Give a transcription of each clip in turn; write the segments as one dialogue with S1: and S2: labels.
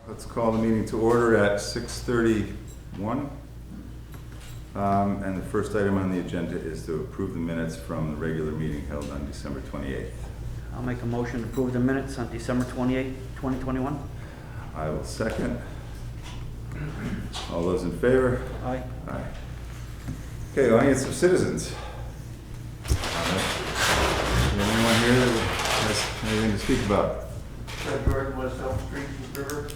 S1: Let's call the meeting to order at 6:31. And the first item on the agenda is to approve the minutes from the regular meeting held on December 28th.
S2: I'll make a motion to approve the minutes on December 28th, 2021.
S1: I will second. All those in favor?
S2: Aye.
S1: Aye. Okay, audience of citizens. Is there anyone here that has anything to speak about?
S3: Jordan, West Elm Street, East River.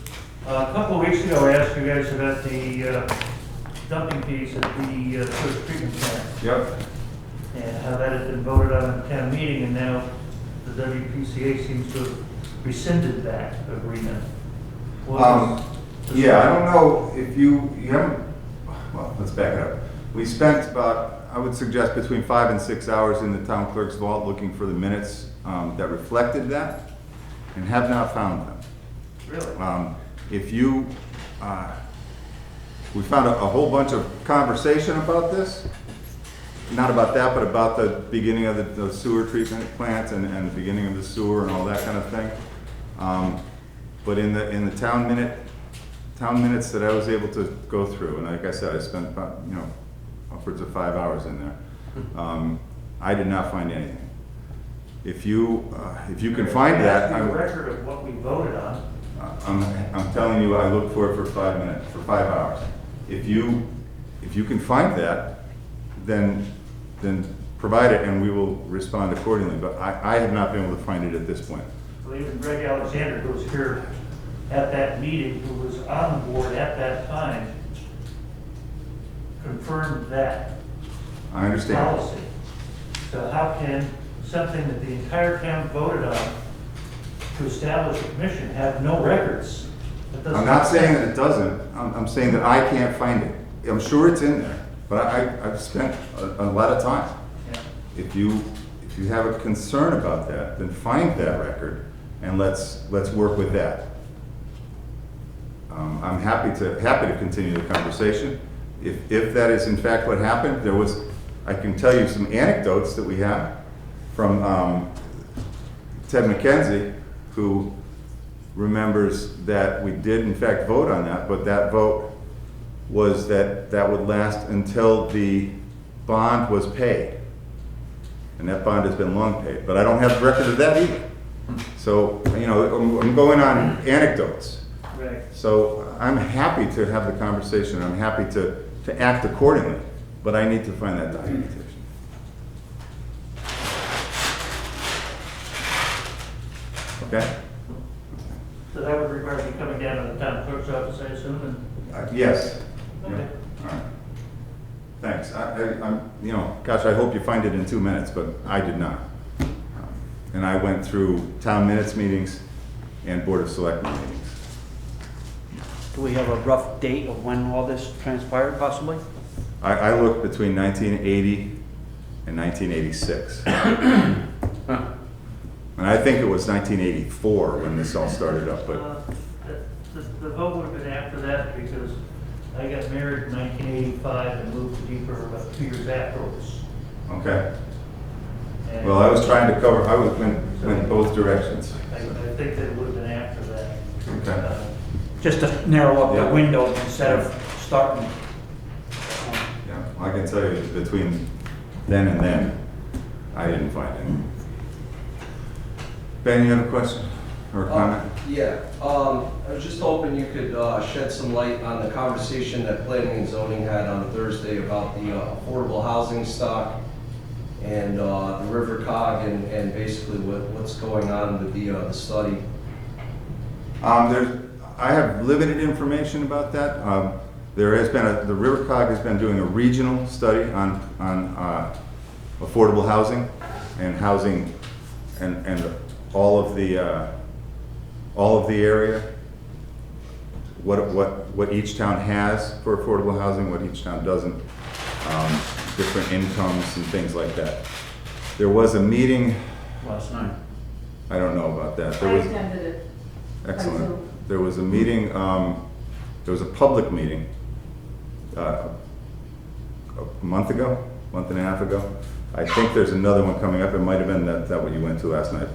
S3: A couple of weeks ago, I asked you guys about the dumping fees at the sewage treatment plant
S1: Yep.
S3: and how that had been voted on at the town meeting, and now the WPCA seems to have rescinded that agreement.
S1: Yeah, I don't know if you haven't, well, let's back it up. We spent about, I would suggest, between 5 and 6 hours in the town clerk's vault looking for the minutes that reflected that, and have not found them.
S3: Really?
S1: If you, we found a whole bunch of conversation about this, not about that, but about the beginning of the sewer treatment plant and the beginning of the sewer and all that kind of thing. But in the town minutes that I was able to go through, and like I said, I spent about, upwards of 5 hours in there. I did not find anything. If you can find that,
S3: a record of what we voted on.
S1: I'm telling you, I looked for it for 5 minutes, for 5 hours. If you can find that, then provide it and we will respond accordingly. But I have not been able to find it at this point.
S3: Well, even Greg Alexander, who was here at that meeting, who was on the board at that time, confirmed that
S1: I understand.
S3: policy. So how can something that the entire town voted on to establish a commission have no records? That doesn't
S1: I'm not
S3: make
S1: saying
S3: sense.
S1: that it doesn't. I'm saying that I can't find it. I'm sure it's in there, but I've spent a lot of time.
S3: Yeah.
S1: If you have a concern about that, then find that record and let's work with that. I'm happy to continue the conversation. If that is in fact what happened, I can tell you some anecdotes that we have from Ted McKenzie, who remembers that we did in fact vote on that, but that vote was that would last until the bond was paid. And that bond has been long paid, but I don't have a record of that either. So, I'm going on anecdotes.
S3: Right.
S1: So I'm happy to have the conversation, I'm happy to act accordingly, but I need to find that documentation. Okay?
S3: So that would require me coming down to the town clerk's office, I assume,
S1: Yes.
S3: and, okay.
S1: All right. Thanks. Gosh, I hope you find it in 2 minutes, but I did not. And I went through town minutes meetings and Board of Selectmen meetings.
S2: Do we have a rough date of when all this transpired, possibly?
S1: I looked between 1980 and 1986. And I think it was 1984 when this all started up, but
S3: The vote would have been after that because I got married in 1985 and moved to Deep River about 2 years afterwards.
S1: okay.
S3: And
S1: Well, I was trying to cover, went both directions.
S3: I think that it would have been after that.
S1: Okay.
S2: Just to narrow up
S1: Yeah.
S2: the window instead of starting.
S1: Yeah, I can tell you between then and then, I didn't find any. Ben, you have a question or a comment?
S4: Yeah, I was just hoping you could shed some light on the conversation that Planning and Zoning had on Thursday about the affordable housing stock and the river cog and basically what's going on with the study.
S1: I have limited information about that. There has been the River Cog has been doing a regional study on affordable housing and housing and all of the area. What each town has for affordable housing, what each town doesn't, different incomes and things like that. There was a meeting.
S2: Last night.
S1: I don't know about that.
S5: I attended it.
S1: Excellent. There was a meeting, there was a public meeting a month and a half ago. I think there's another one coming up. It might have been that what you went to last night.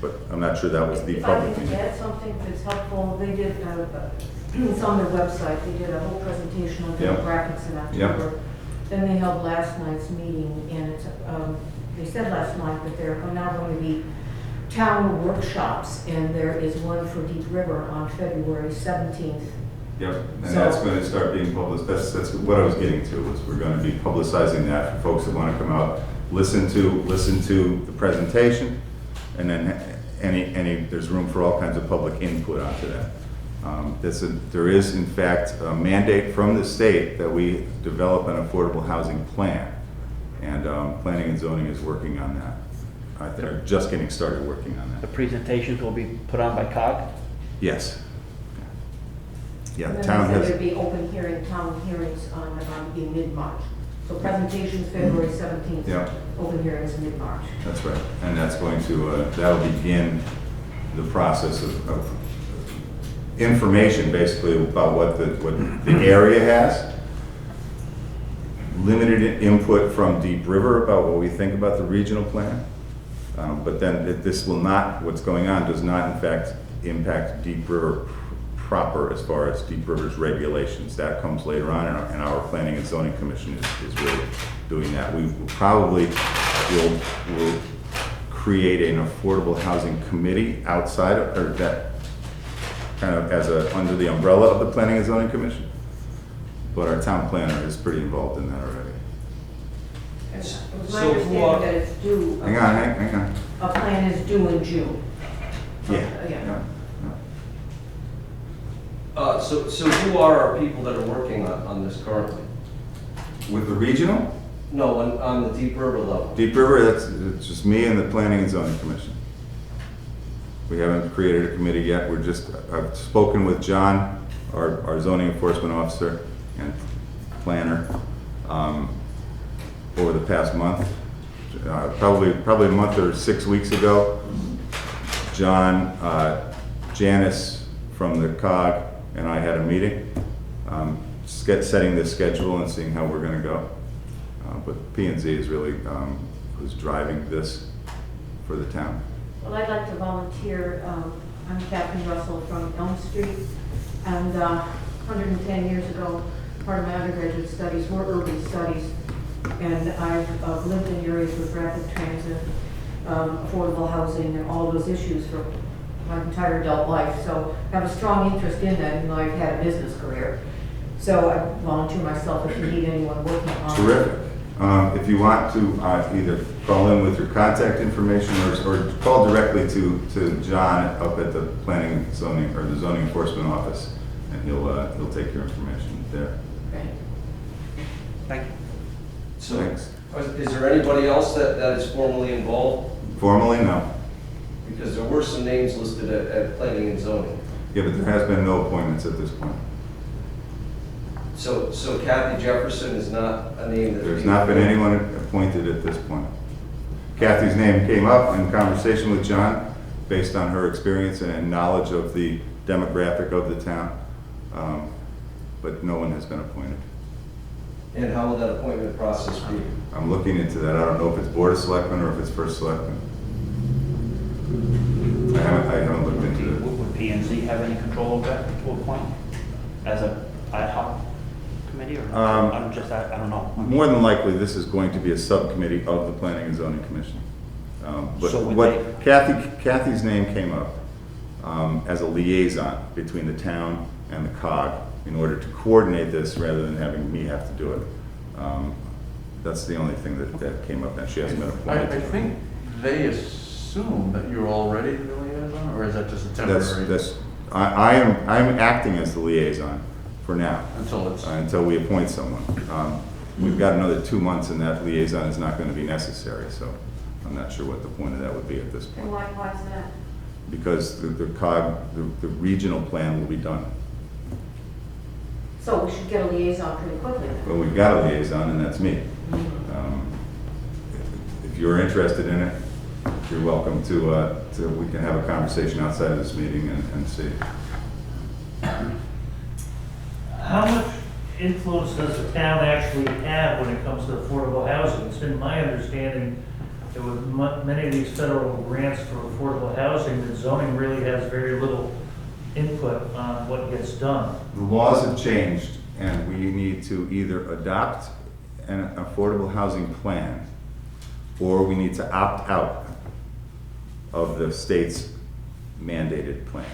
S1: but I'm not sure that was the
S5: If I
S1: public
S5: can
S1: meeting.
S5: add something that's helpful, they did, it's on their website, they did a whole presentation on
S1: Yep.
S5: demographics in October. Then they held last night's meeting, and it's, they said last night that there are now going to be town workshops, and there is one for Deep River on February 17th.
S1: Yep, and
S5: So-
S1: that's going to start being published, that's what I was getting to, was we're going to be publicizing that for folks that want to come out, listen to the presentation, and then there's room for all kinds of public input onto that. There is in fact a mandate from the state that we develop an affordable housing plan, and planning and zoning is working on that. They're just getting started working on
S2: The
S1: that.
S2: presentations will be put on by COG?
S1: Yes. Yeah,
S5: And
S1: the
S5: then
S1: town
S5: they said
S1: has,
S5: there'd be town hearings in mid-March. So presentations February 17th.
S1: Yeah.
S5: Open hearings in mid-March.
S1: that's right, and that's going to, that'll begin the process of information basically about what the area has. Limited input from Deep River about what we think about the regional plan. But then this will not, what's going on does not in fact impact Deep River proper as far as Deep River's regulations. That comes later on, and our Planning and Zoning Commission is really doing that. We probably will create an affordable housing committee outside of, or that kind of as under the umbrella of the Planning and Zoning Commission. But our town planner is pretty involved in that already.
S5: And it was
S4: So
S5: my
S4: who
S5: understanding
S4: are-
S5: that it's due.
S1: Hang on.
S5: A plan is due in June.
S1: Yeah.
S5: Yeah.
S4: So who are our people that are working on this currently?
S1: With the regional,
S4: No, on the Deep River level.
S1: Deep River, it's just me and the Planning and Zoning Commission. We haven't created a committee yet. I've spoken with John, our zoning enforcement officer and planner, over the past month. Probably a month or 6 weeks ago. John, Janice from the COG and I had a meeting, setting the schedule and seeing how we're gonna go. But P&Z is really who's driving this for the town.
S5: Well, I'd like to volunteer. I'm Catherine Russell from Elm Street, and 110 years ago, part of my undergraduate studies were urban studies, and I've lived in areas with rapid transit, affordable housing, and all those issues for my entire adult life. So I have a strong interest in that, even though I've had a business career. So I volunteer myself if you need anyone working on it.
S1: Terrific. If you want to either call in with your contact information or call directly to John up at the Planning and Zoning, or the Zoning Enforcement Office, and he'll take your information there.
S5: Great.
S2: Thank you.
S4: So,
S1: Thanks.
S4: is there anybody else that is formally involved?
S1: Formally, no.
S4: Because there were some names listed at planning and zoning.
S1: Yeah, but there has been no appointments at this point.
S4: So Kathy Jefferson is not a name that's
S1: There's
S4: being-
S1: not been anyone appointed at this point. Kathy's name came up in conversation with John based on her experience and knowledge of the demographic of the town, but no one has been appointed.
S4: And how will that appointment process be?
S1: I'm looking into that. I don't know if it's Board of Selectmen or if it's First Selectmen. I haven't looked into it.
S2: Would P&Z have any control of that to appoint as a ad hoc committee, or? I don't know.
S1: More than likely, this is going to be a subcommittee of the Planning and Zoning Commission. But
S2: So would
S1: what Kathy's name came up as a liaison between the town and the COG in order to coordinate this rather than having me have to do it. That's the only thing that came up, and she hasn't been appointed.
S6: I think they assume that you're already the liaison, or is that just a temporary?
S1: I'm acting as the liaison for now,
S6: Until it's,
S1: until we appoint someone. We've got another 2 months, and that liaison is not going to be necessary, so I'm not sure what the point of that would be at this
S5: And
S1: point.
S5: why is that?
S1: Because the COG, the regional plan will be done.
S5: So we should get a liaison pretty quickly then.
S1: Well, we've got a liaison, and that's me. If you're interested in it, you're welcome to, we can have a conversation outside of this meeting and see.
S3: How much influence does the town actually have when it comes to affordable housing? It's been my understanding There was many of these federal grants for affordable housing, that zoning really has very little input on what gets done.
S1: The laws have changed, and we need to either adopt an affordable housing plan, or we need to opt out of the state's mandated plan.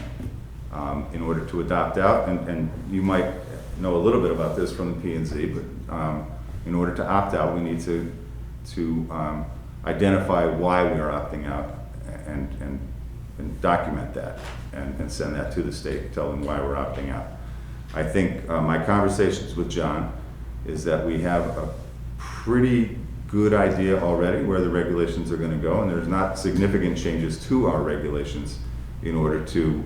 S1: In order to adopt out, and you might know a little bit about this from the P&Z, but in order to opt out, we need to identify why we are opting out and document that and send that to the state, tell them why we're opting out. I think my conversations with John is that we have a pretty good idea already where the regulations are going to go, and there's not significant changes to our regulations in order to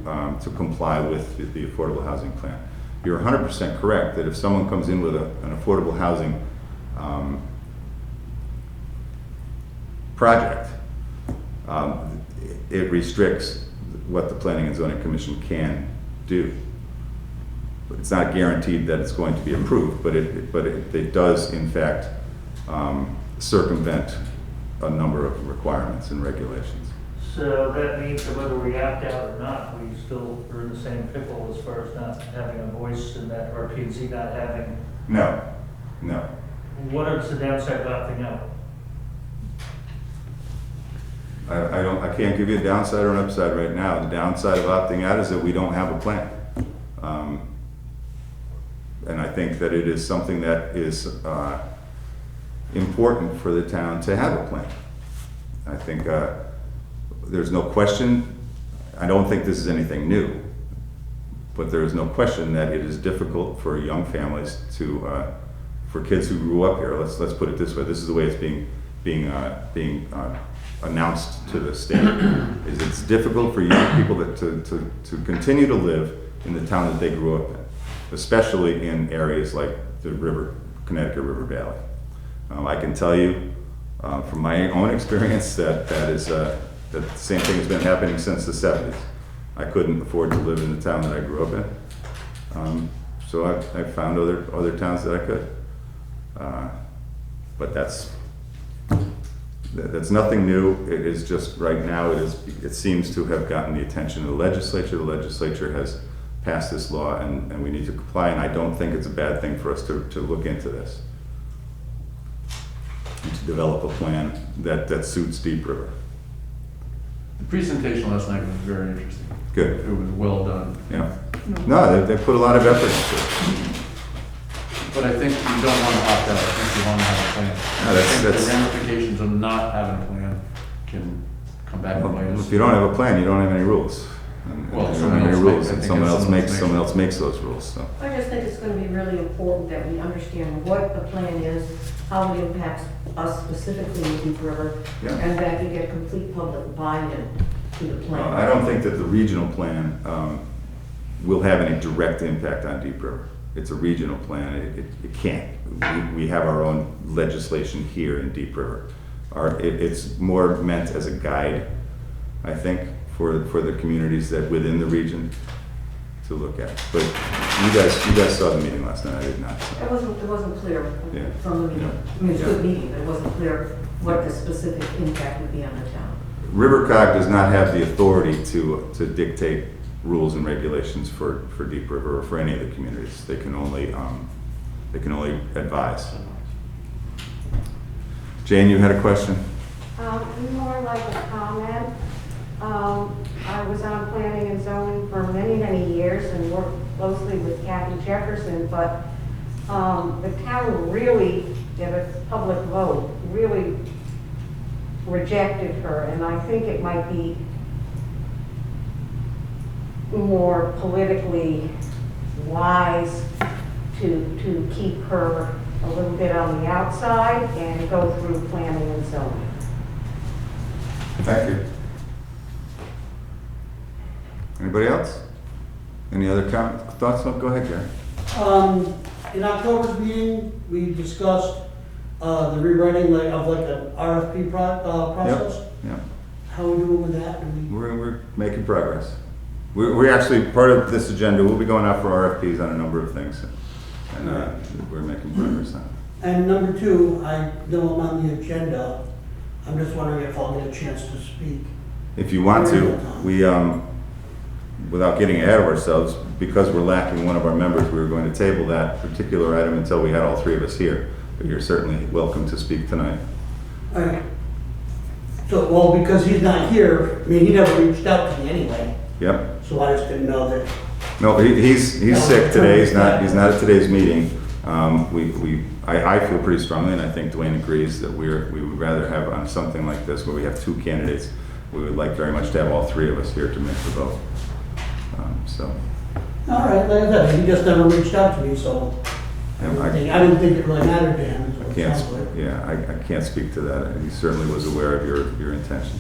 S1: comply with the affordable housing plan. You're 100% correct that if someone comes in with an affordable housing project, it restricts what the Planning and Zoning Commission can do. But it's not guaranteed that it's going to be approved, but it does in fact circumvent a number of requirements and regulations.
S3: So that means that whether we opt out or not, we still are in the same pickle as far as not having a voice in that, or P&Z not having.
S1: No.
S3: What is the downside of opting out?
S1: I can't give you a downside or an upside right now. The downside of opting out is that we don't have a plan. And I think that it is something that is important for the town to have a plan. I think there's no question, I don't think this is anything new, but there is no question that it is difficult for young families to, for kids who grew up here, let's put it this way, this is the way it's being announced to the state, is it's difficult for young people to continue to live in the town that they grew up in, especially in areas like the Connecticut River Valley. I can tell you from my own experience that the same thing has been happening since the 70s. I couldn't afford to live in the town that I grew up in, so I found other towns that I could. But that's nothing new. It is just right now. It seems to have gotten the attention of the legislature. The legislature has passed this law, and we need to comply. And I don't think it's a bad thing for us to look into this and to develop a plan that suits Deep River.
S6: The presentation last night was very interesting.
S1: Good.
S6: It was well done.
S1: Yeah. No, they put a lot of effort into it.
S6: But I think you don't want to opt out. I think you want to have a plan.
S1: No,
S6: I think
S1: that's-
S6: the ramifications of not having a plan can come back and bite
S1: Well,
S6: us.
S1: if you don't have a plan, you don't have any rules. And
S6: Well,
S1: you don't have any rules, and someone else makes
S6: someone
S1: those rules. So.
S5: I just think it's gonna be really important that we understand what the plan is, how it impacts us specifically in Deep River,
S1: Yeah.
S5: and that we get complete public buy-in to the plan.
S1: I don't think that the regional plan will have any direct impact on Deep River. It's a regional plan. It can't. We have our own legislation here in Deep River. It's more meant as a guide, I think, for the communities that within the region to look at. But you guys saw the meeting last night. I did not. So.
S5: It wasn't clear
S1: Yeah.
S5: from the meeting.
S1: Yeah.
S5: I mean, it's a
S1: Yeah.
S5: good meeting, but it wasn't clear what the specific impact would be on the town.
S1: RiverCog does not have the authority to dictate rules and regulations for Deep River or for any of the communities. They can only advise. Jane, you had a question?
S7: More like a comment. I was on planning and zoning for many, many years and worked closely with Kathy Jefferson, but the town really, in a public vote, really rejected her, and I think it might be more politically wise to keep her a little bit on the outside and go through planning and zoning.
S1: Thank you. Anybody else? Any other thoughts? Oh, go ahead, Gary.
S8: In October's meeting, we discussed the rewriting of like an RFP process.
S1: Yeah,
S8: How are we doing with that?
S1: we're making progress. We're actually, part of this agenda, we'll be going out for RFPs on a number of things. And we're making progress on it.
S8: And number two, I know I'm on the agenda, I'm just wondering if I'll get a chance to speak.
S1: If you want to, we, without getting ahead of ourselves, because we're lacking one of our members, we were going to table that particular item until we had all three of us here. But you're certainly welcome to speak tonight.
S8: All right. So, well, because he's not here, I mean, he never reached out to me anyway,
S1: Yep.
S8: so I just didn't know that.
S1: No, he's sick today. He's not at today's meeting. I feel pretty strongly, and I think Dwayne agrees, that we would rather have on something like this where we have two candidates. We would like very much to have all three of us here to make the vote. So.
S8: All right, like I said, he just never reached out to me, so I
S1: Yeah,
S8: didn't think it really mattered to him. is what
S1: I
S8: it
S1: can't,
S8: sounds like.
S1: yeah, I can't speak to that. He certainly was aware of your intention.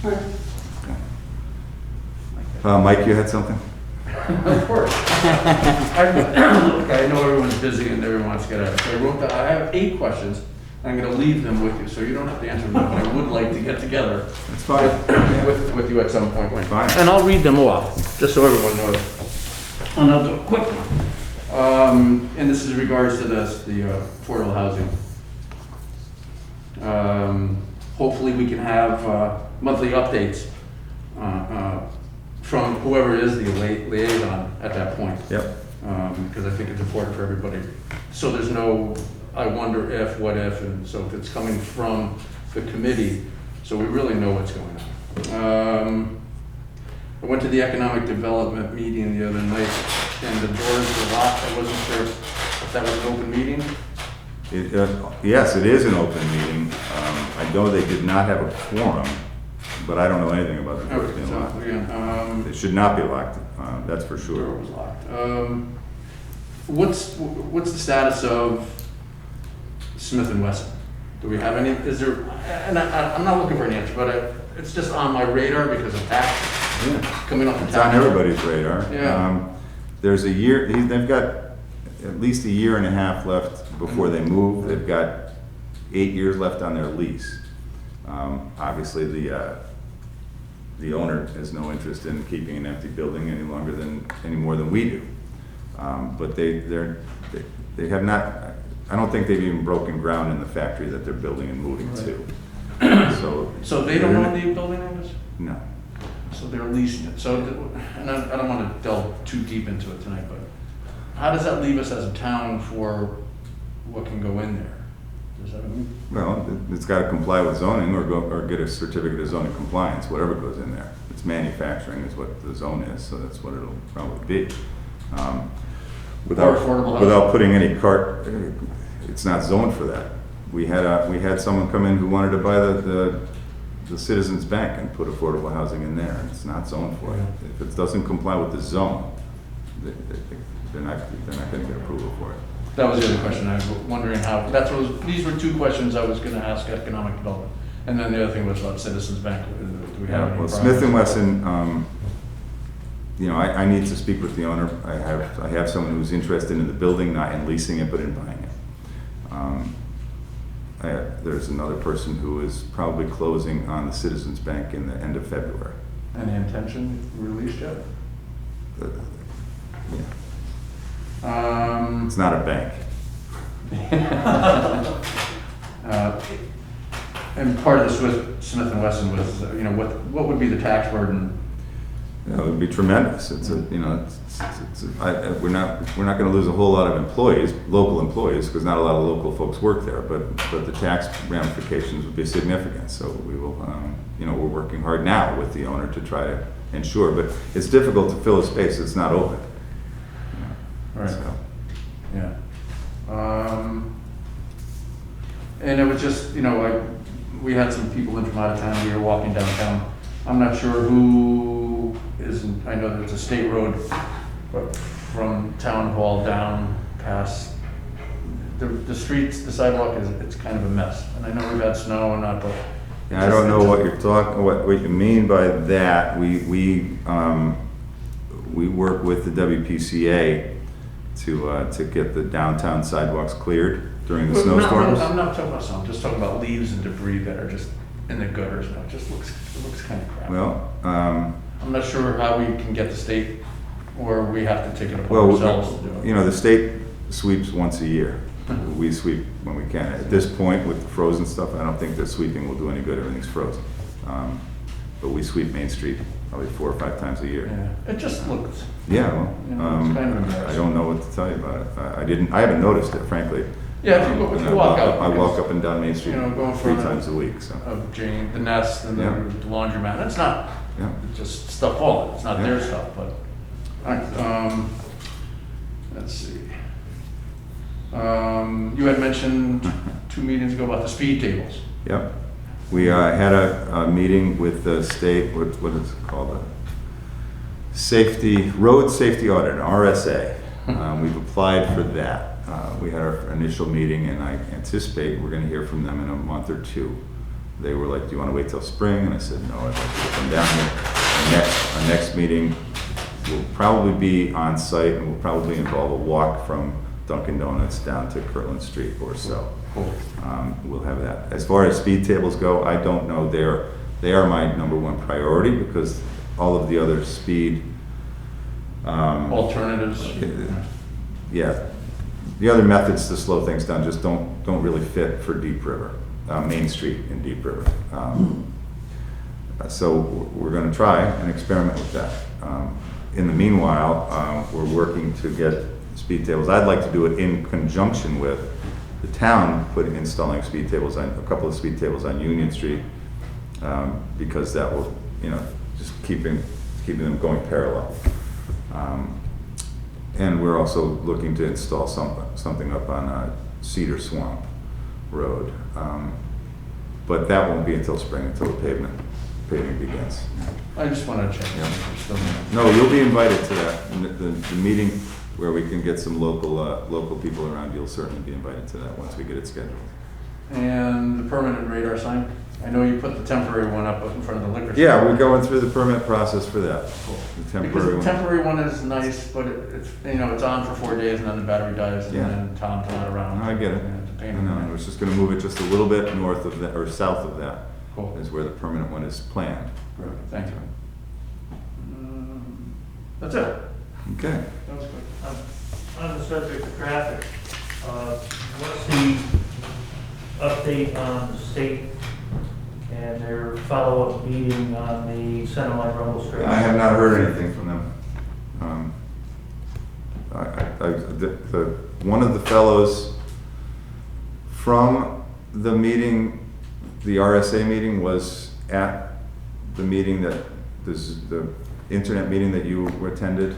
S8: All right.
S1: Mike, you had something?
S6: Of course. I know everyone's busy and everyone wants to get out. So I have 8 questions. I'm going to leave them with you, so you don't have to answer them, but I would like to get together
S1: That's fine.
S6: with you at some point.
S1: Fine.
S6: And I'll read them off, just so everyone knows. And I'll do a quick one. And this is in regards to the affordable housing. Hopefully we can have monthly updates from whoever is the liaison at that point.
S1: Yep.
S6: Because I think it's important for everybody. So there's no, I wonder if, what if, and so if it's coming from the committee, so we really know what's going on. I went to the economic development meeting the other night, and the doors were locked. I wasn't sure if that was an open meeting.
S1: Yes, it is an open meeting. I know they did not have a quorum, but I don't know anything about the doors
S6: Okay,
S1: being
S6: so
S1: locked.
S6: again,
S1: It should not be locked, that's for
S6: the
S1: sure.
S6: door was locked. What's the status of Smith and Wesson? Do we have any, is there, and I'm not looking for an answer, but it's just on my radar because of tax, coming off the
S1: It's
S6: tax.
S1: on everybody's radar.
S6: Yeah.
S1: There's a year, they've got at least a year and a half left before they move. They've got 8 years left on their lease. Obviously, the owner has no interest in keeping an empty building any more than we do. But they have not, I don't think they've even broken ground in the factory that they're building and moving to.
S6: So they don't own the building owners?
S1: No.
S6: So they're leasing it. So, and I don't want to delve too deep into it tonight, but how does that leave us as a town for what can go in there? Does that,
S1: Well, it's got to comply with zoning or get a certificate of zoning compliance, whatever goes in there. It's manufacturing is what the zone is, so that's what it'll probably be.
S6: Or affordable housing.
S1: Without putting any it's not zoned for that. We had someone come in who wanted to buy the Citizens Bank and put affordable housing in there, and it's not zoned for it. If it doesn't comply with the zone, they're not going to get approval for it.
S6: that was the other question. I was wondering how, these were 2 questions I was going to ask economic development. And then the other thing was about Citizens Bank. Do we have any
S1: Well,
S6: progress?
S1: Smith and Wesson, I need to speak with the owner. I have someone who's interested in the building, not in leasing it, but in buying it. There's another person who is probably closing on the Citizens Bank in the end of February.
S6: Any intention released yet?
S1: Yeah. It's not a bank.
S6: And part of the Smith and Wesson was, what would be the tax burden?
S1: It would be tremendous. We're not going to lose a whole lot of employees, local employees, because not a lot of local folks work there. But the tax ramifications would be significant. So we will, we're working hard now with the owner to try to ensure. But it's difficult to fill a space that's not open.
S6: Right.
S1: So,
S6: Yeah. And it was just, we had some people in from out of town. We were walking downtown. I'm not sure who is, I know there's a state road, but from Town Hall down past the streets, the sidewalk it's kind of a mess. And I know we've had snow and not, but.
S1: I don't know what you're talking, what you mean by that. We work with the WPCA to get the downtown sidewalks cleared during the snowstorms.
S6: I'm not talking about snow, I'm just talking about leaves and debris that are just in the gutters now. It looks kind of crappy.
S1: Well,
S6: I'm not sure how we can get the state, or we have to take it upon ourselves to do it.
S1: the state sweeps once a year. we sweep when we can. At this point, with the frozen stuff, I don't think that sweeping will do any good, everything's frozen. But we sweep Main Street probably 4 or 5 times a year.
S6: Yeah, it just looks,
S1: Yeah, well,
S6: you know, it's kind of embarrassing.
S1: I don't know what to tell you about it. I haven't noticed it, frankly.
S6: Yeah, if you go- if
S1: And
S6: you walk out,
S1: I walk up and down Main Street
S6: you know, going
S1: 3
S6: from-
S1: times a week, so,
S6: of Jane, the Nest and the
S1: Yeah.
S6: laundromat. It's not,
S1: yeah.
S6: it's just stuff falling. It's not
S1: Yeah.
S6: their stuff, but, all right, let's see. You had mentioned 2 meetings ago about the speed tables.
S1: Yep. We had a meeting with the state, what is it called? Road Safety Audit, RSA. We've applied for that. We had our initial meeting, and I anticipate we're gonna hear from them in a month or 2. They were like, do you wanna wait till spring? And I said, no, I'd like to come down here. Our next meeting will probably be on site, and will probably involve a walk from Dunkin' Donuts down to Kirtland Street or so.
S6: Cool.
S1: We'll have that. As far as speed tables go, I don't know. They are my number 1 priority, because all of the other speed,
S6: Alternatives.
S1: yeah, the other methods to slow things down just don't really fit for Deep River, Main Street in Deep River. So we're going to try and experiment with that. In the meanwhile, we're working to get speed tables. I'd like to do it in conjunction with the town installing speed tables, a couple of speed tables on Union Street, because that will, just keeping them going parallel. And we're also looking to install something up on Cedar Swamp Road. But that won't be until spring, until the paving begins.
S6: I just wanted to check.
S1: No, you'll be invited to that. The meeting where we can get some local people around, you'll certainly be invited to that once we get it scheduled.
S6: And the permanent radar sign? I know you put the temporary one up in front of the liquor store.
S1: Yeah, we're going through the permit process for that.
S6: Cool.
S1: The
S6: Because
S1: temporary
S6: the
S1: one.
S6: temporary one is nice, but it's, it's on for 4 days and then the battery dies and
S1: Yeah.
S6: then Tom's not around.
S1: I get it.
S6: Yeah, it's a pain
S1: I
S6: in the
S1: know, I
S6: neck.
S1: was just gonna move it just a little bit north of that, or south of that,
S6: Cool.
S1: is where the permanent one is planned.
S6: Perfect. Thank you. That's it.
S1: Okay.
S6: That was good.
S3: On the subject of traffic, what's the update on the state and their follow-up meeting on the Center Line Rumble Strip?
S1: I have not heard anything from them. One of the fellows from the meeting, the RSA meeting, was at the meeting the internet meeting that you attended.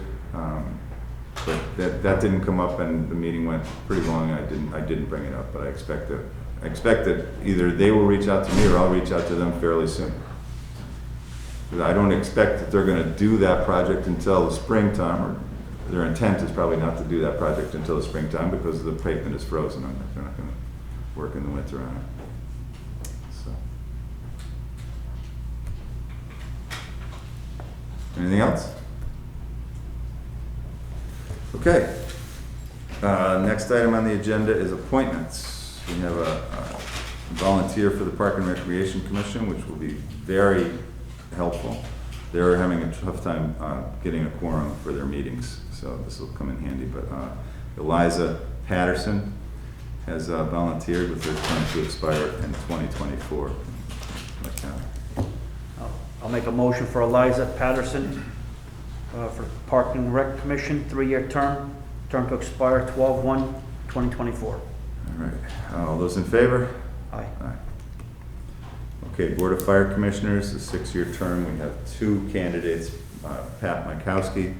S1: But that didn't come up, and the meeting went pretty long, and I didn't bring it up, but I expect that either they will reach out to me or I'll reach out to them fairly soon. I don't expect that they're gonna do that project until the springtime, or their intent is probably not to do that project until the springtime because the pavement is frozen, and they're not gonna work in the winter on it. So. Anything else? Okay. Next item on the agenda is appointments. We have a volunteer for the Park and Recreation Commission, which will be very helpful. They're having a tough time getting a quorum for their meetings, so this will come in handy. But Eliza Patterson has volunteered with her term to expire in 2024.
S2: I'll make a motion for Eliza Patterson for Park and Rec Commission, 3-year term to expire 12/1/2024.
S1: All right, all those in favor?
S2: Aye.
S1: Aye. Okay, Board of Fire Commissioners, a 6-year term. We have 2 candidates, Pat Mikowski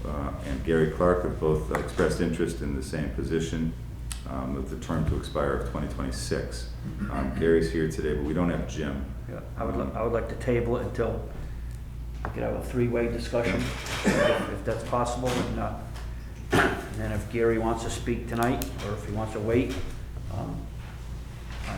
S1: and Gary Clark, have both expressed interest in the same position with the term to expire of 2026. Gary's here today, but we don't have Jim.
S2: Yeah, I would like to table it until we could have a 3-way discussion, if that's possible. And then if Gary wants to speak tonight, or if he wants to wait.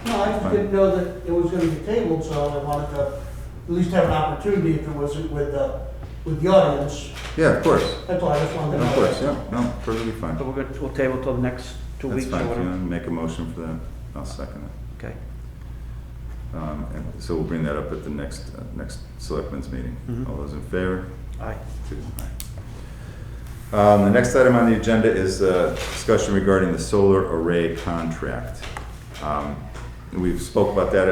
S8: No, I just didn't know that it was gonna be tabled, so I wanted to at least have an opportunity if it was with the audience.
S1: Yeah, of course.
S8: That's all, I just wanted to know.
S1: Of course, yeah, no, perfectly fine.
S2: So we'll table till the next 2
S1: That's
S2: weeks or
S1: fine. If you
S2: whatever.
S1: want to make a motion for that, I'll second it.
S2: Okay.
S1: And so we'll bring that up at the next selectmen's meeting.
S2: Mhm.
S1: All those in favor?
S2: Aye.
S1: 2, aye. The next item on the agenda is discussion regarding the solar array contract. We've spoke about that,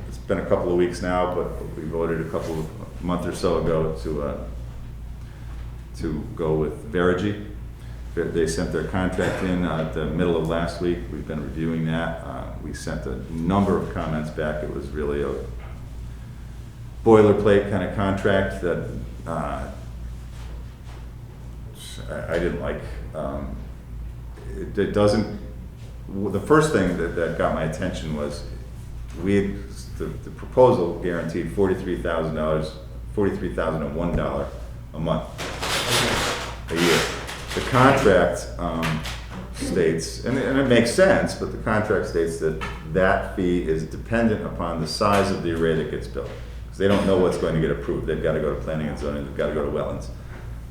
S1: it's been a couple of weeks now, but we voted a month or so ago to go with Verigy. They sent their contract in at the middle of last week. We've been reviewing that. We sent a number of comments back. It was really a boilerplate kind of contract that I didn't like. It doesn't, the first thing that got my attention was the proposal guaranteed $43,000, $43,001 a month, a year. The contract states, and it makes sense, but the contract states that that fee is dependent upon the size of the array that gets built. Because they don't know what's going to get approved. They've got to go to planning and zoning, they've got to go to wetlands.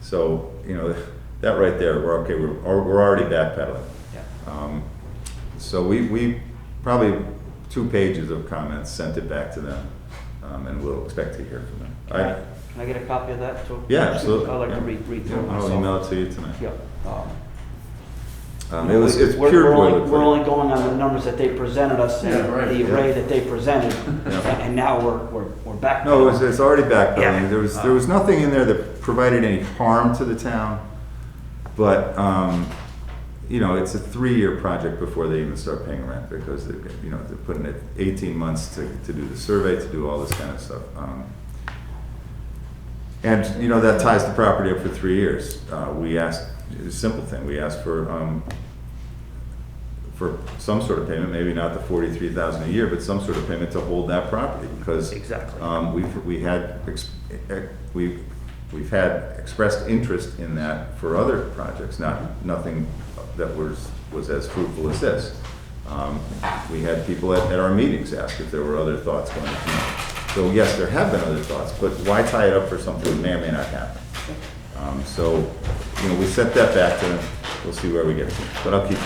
S1: So, you know, that right there, we're okay, we're already backpedaling.
S2: Yeah.
S1: So we probably 2 pages of comments, sent it back to them, and we'll expect to hear from them.
S2: Can I get a copy of that too?
S1: Yeah, absolutely.
S2: I'd like to
S1: Yeah.
S2: read through it
S1: Yeah,
S2: myself.
S1: I'll email it to you tonight.
S2: Yeah.
S1: It's
S2: We're
S1: pure
S2: only
S1: boilerplate.
S2: going on the numbers that they presented us,
S6: Yeah, right,
S2: the
S6: yeah.
S2: array that they presented,
S1: Yeah.
S2: and now we're back.
S1: No, it's already backpedaling.
S2: Yeah.
S1: There was nothing in there that provided any harm to the town, but, you know, it's a 3-year project before they even start paying rent, because they're putting it 18 months to do the survey, to do all this kind of stuff. And, you know, that ties the property up for 3 years. We asked, a simple thing, we asked for some sort of payment, maybe not the $43,000 a year, but some sort of payment to hold that property, because
S2: Exactly.
S1: we've had expressed interest in that for other projects, nothing that was as fruitful as this. We had people at our meetings ask if there were other thoughts going on. So yes, there have been other thoughts, but why tie it up for something that may or may not happen? So, you know, we set that back to them. We'll see where we get to, but I'll keep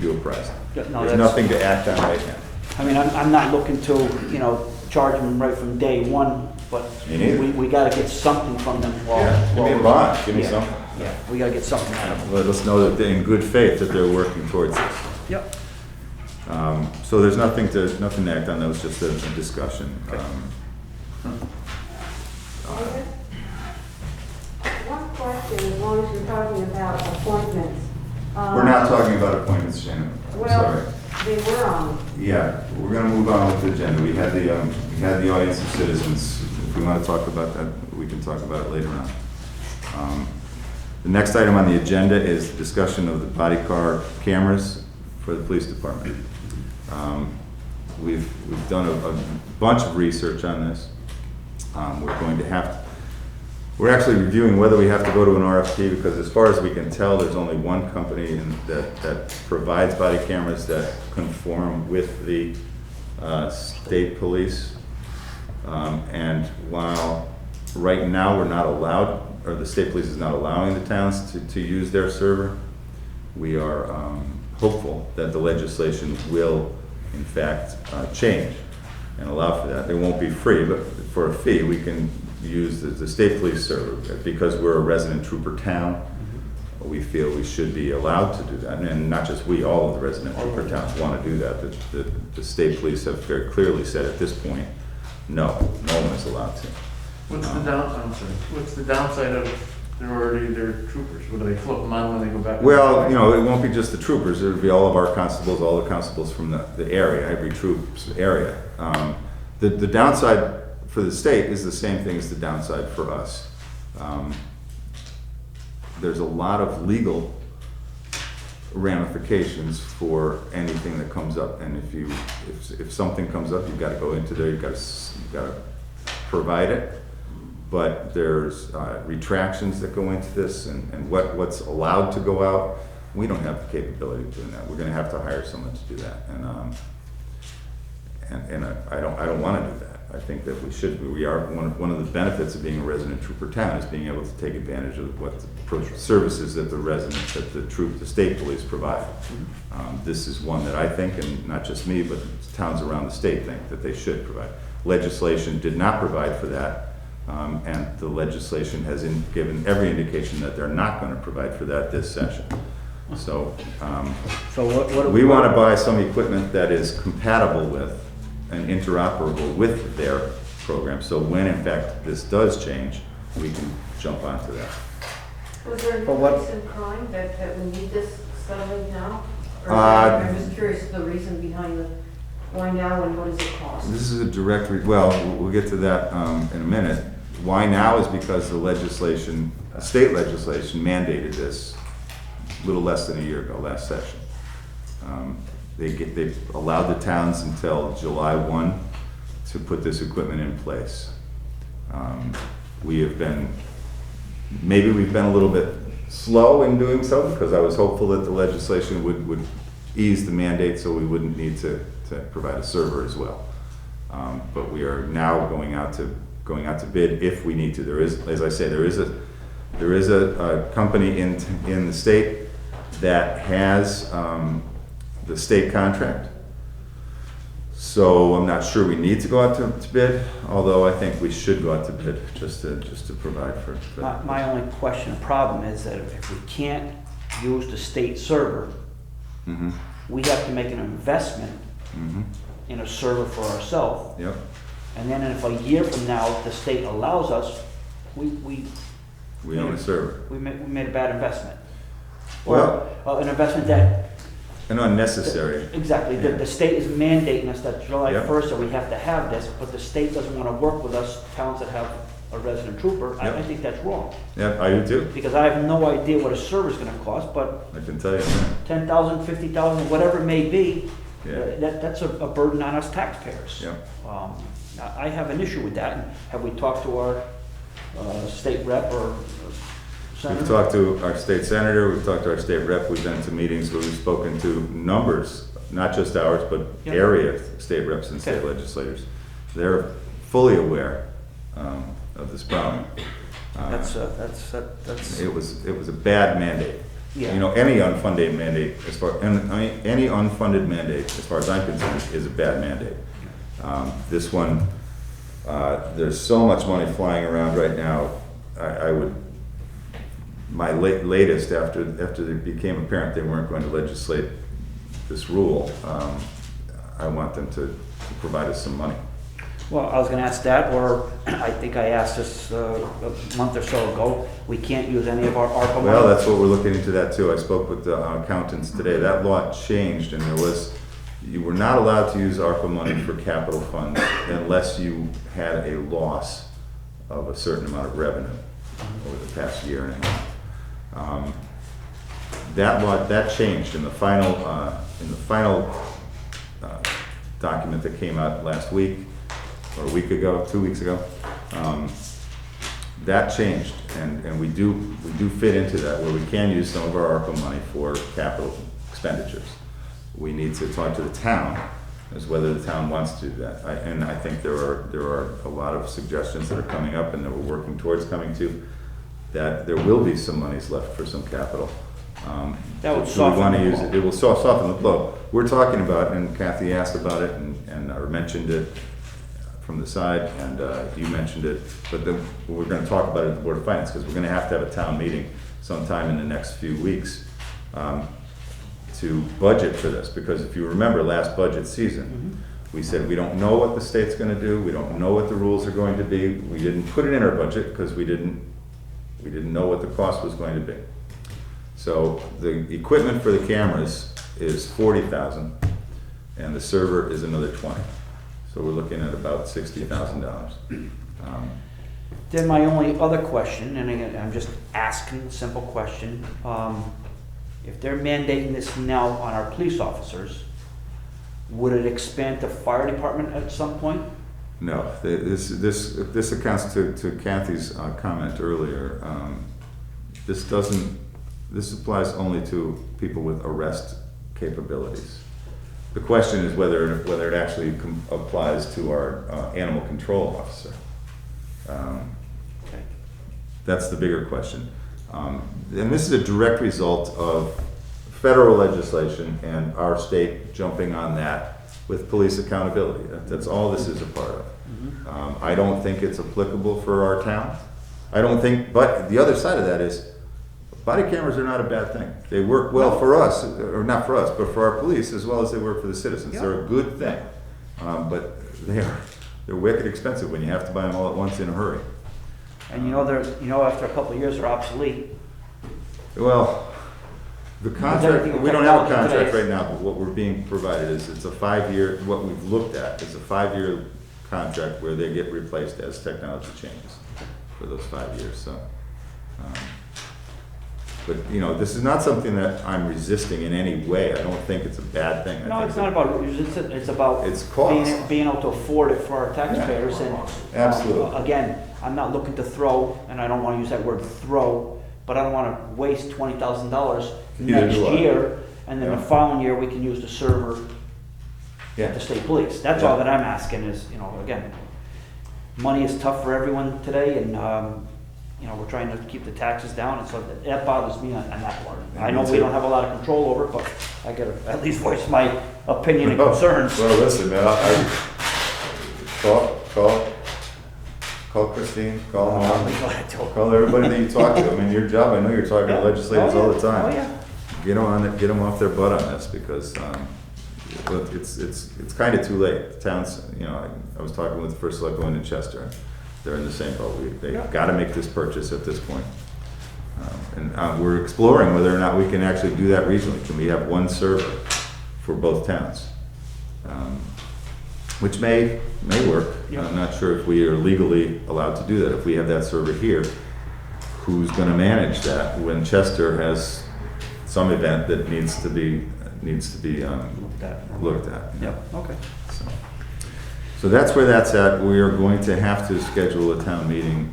S1: you apprised.
S2: Yeah, no,
S1: There's
S2: that's-
S1: nothing to act on right now.
S2: I mean, I'm not looking to, you know, charge them right from day one, but
S1: Me neither.
S2: we gotta get something from them while.
S1: Yeah, give me a bond, give me
S2: Yeah.
S1: something.
S2: Yeah, we gotta get something out of them.
S1: Let us know that they're in good faith that they're working towards this.
S2: Yep.
S1: So there's nothing to act on, that was just a discussion.
S7: One question, as long as you're talking about appointments.
S1: We're not talking about appointments, Shannon, I'm
S7: Well,
S1: sorry.
S7: they were on.
S1: Yeah, we're gonna move on with the agenda. We had the audience of citizens. If we wanna talk about that, we can talk about it later on. The next item on the agenda is the discussion of the body car cameras for the police department. We've done a bunch of research on this. We're actually reviewing whether we have to go to an RFP, because as far as we can tell, there's only one company that provides body cameras that conform with the state police. And while right now we're not allowed, or the state police is not allowing the towns to use their server, we are hopeful that the legislation will in fact change and allow for that. It won't be free, but for a fee, we can use the state police server. Because we're a resident trooper town, we feel we should be allowed to do that. And not just we, all of the resident trooper towns want to do that. The state police have very clearly said at this point, no one is allowed to.
S6: What's the downside of they're troopers? What do they flip them on when they go back?
S1: Well, you know, it won't be just the troopers, it'll be all of our constables, all the constables from the area, every troop's area. The downside for the state is the same thing as the downside for us. There's a lot of legal ramifications for anything that comes up, and if something comes up, you've got to go into there, you've got to provide it. But there's retractions that go into this, and what's allowed to go out. We don't have the capability of doing that. We're going to have to hire someone to do that, and I don't want to do that. I think that we should. We are one of the benefits of being a resident trooper town is being able to take advantage of what the services that the state police provide. This is one that I think, and not just me, but towns around the state think that they should provide. Legislation did not provide for that And the legislation has given every indication that they're not going to provide for that this session. So
S2: So what?
S1: we want to buy some equipment that is compatible with and interoperable with their program. So when in fact this does change, we can jump onto that.
S5: Was there
S2: But what-
S5: a reason crying that we need this suddenly now? Or
S1: Uh,
S5: I'm just curious the reason behind the, why now and what does it cost?
S1: This is a direct, well, we'll get to that in a minute. Why now is because the legislation, state legislation mandated this a little less than a year ago, last session. They allowed the towns until July 1 to put this equipment in place. We have been, maybe we've been a little bit slow in doing so, because I was hopeful that the legislation would ease the mandate so we wouldn't need to provide a server as well. But we are now going out to bid if we need to. There is, as I say, there is a company in the state that has the state contract. So I'm not sure we need to go out to bid, although I think we should go out to bid just to provide for.
S2: My only question and problem is that if we can't use the state server,
S1: Mm-hmm.
S2: we have to make an investment
S1: Mm-hmm.
S2: in a server for ourselves.
S1: Yep.
S2: And then if a year from now, the state allows us, we
S1: own a server.
S2: made a bad investment.
S1: Well-
S2: Or an investment that,
S1: And unnecessary.
S2: exactly,
S1: Yeah.
S2: the state is mandating us that July
S1: Yep.
S2: 1st that we have to have this, but the state doesn't want to work with us, towns that have a resident trooper. I
S1: Yep.
S2: think that's wrong.
S1: Yeah, I do too.
S2: Because I have no idea what a server's gonna cost, but
S1: I can tell you that.
S2: 10,000, 50,000, whatever it may be,
S1: Yeah.
S2: that's a burden on us taxpayers.
S1: Yep.
S2: I have an issue with that. And have we talked to our state rep or senator?
S1: We've talked to our state senator, we've talked to our state rep, we've been to meetings where we've spoken to numbers, not just ours, but
S2: Yeah.
S1: area state reps and state
S2: Okay.
S1: legislators. They're fully aware of this problem.
S2: That's.
S1: It was a bad mandate.
S2: Yeah.
S1: You know, any unfunded mandate, any unfunded mandate, as far as I'm concerned, is a bad mandate. This one, there's so much money flying around right now, I would, my latest, after it became apparent they weren't going to legislate this rule, I want them to provide us some money.
S2: Well, I was gonna ask that, or I think I asked this a month or so ago. We can't use any of our ARPA money.
S1: Well, that's what we're looking into that too. I spoke with the accountants today. That law changed and you were not allowed to use ARPA money for capital funds unless you had a loss of a certain amount of revenue over the past year and a half. That changed in the final document that came out last week, or a week ago, 2 weeks ago. That changed, and we do fit into that, where we can use some of our ARPA money for capital expenditures. We need to talk to the town as whether the town wants to do that. And I think there are a lot of suggestions that are coming up and that we're working towards coming to, that there will be some monies left for some capital.
S2: That would
S1: Do we
S2: soften
S1: want to
S2: the
S1: use
S2: blow.
S1: it? It will soften the blow. We're talking about, and Kathy asked about it, and I mentioned it from the side, and you mentioned it, but then we're going to talk about it at the Board of Finance, because we're going to have a town meeting sometime in the next few weeks to budget for this, because if you remember last budget season, we said we don't know what the state's going to do, we don't know what the rules are going to be, we didn't put it in our budget because we didn't know what the cost was going to be. So the equipment for the cameras is $40,000, and the server is another $20,000. So we're looking at about $60,000.
S2: Then my only other question, and again, I'm just asking a simple question, if they're mandating this now on our police officers, would it expand to fire department at some point?
S1: No, this accounts to Kathy's comment earlier. This applies only to people with arrest capabilities. The question is whether it actually applies to our animal control officer.
S2: Okay.
S1: That's the bigger question. And this is a direct result of federal legislation and our state jumping on that with police accountability. That's all this is a part of. I don't think it's applicable for our town. I don't think, but the other side of that is, body cameras are not a bad thing. They work well for us, or not for us, but for our police as well as they work for the citizens. They're a good thing. But they're wicked expensive when you have to buy them all at once in a hurry.
S2: And after a couple of years, they're obsolete.
S1: Well, the contract, we don't have a contract right now, but what we're being provided is, it's a 5-year, what we've looked at is a 5-year contract where they get replaced as technology changes for those 5 years, so. But, this is not something that I'm resisting in any way. I don't think it's a bad thing. I
S2: No,
S1: think
S2: it's not about, it's about
S1: It's cost.
S2: being able to afford it for our taxpayers. And
S1: Absolutely.
S2: Again, I'm not looking to throw, and I don't want to use that word throw, but I don't want to waste $20,000
S1: Neither
S2: next
S1: do I.
S2: year, and then the
S1: Yeah.
S2: following year, we can use the server
S1: Yeah.
S2: at the state police. That's all
S1: Yeah.
S2: that I'm asking is, again, money is tough for everyone today, and, we're trying to keep the taxes down, and so that bothers me on that part.
S1: Yeah,
S2: I know
S1: me
S2: we
S1: too.
S2: don't have a lot of control over it, but I gotta at least voice my opinion and
S1: Oh,
S2: concerns.
S1: Well, listen, man, call Christine, call Mom, call everybody that you talk to. I mean, your job, I know you're talking to legislators all the time.
S2: Oh, yeah.
S1: Get them on it, get them off their butt on this, because, look, it's kind of too late. The towns, I was talking with the first selectman in Chester. They're in the same boat. They've got to make this purchase at this point. And we're exploring whether or not we can actually do that regionally. Can we have one server for both towns? Which may work.
S2: Yeah.
S1: I'm not sure if we are legally allowed to do that. If we have that server here, who's going to manage that when Chester has some event that needs to be looked at?
S2: Yep, okay.
S1: So that's where that's at. We are going to have to schedule a town meeting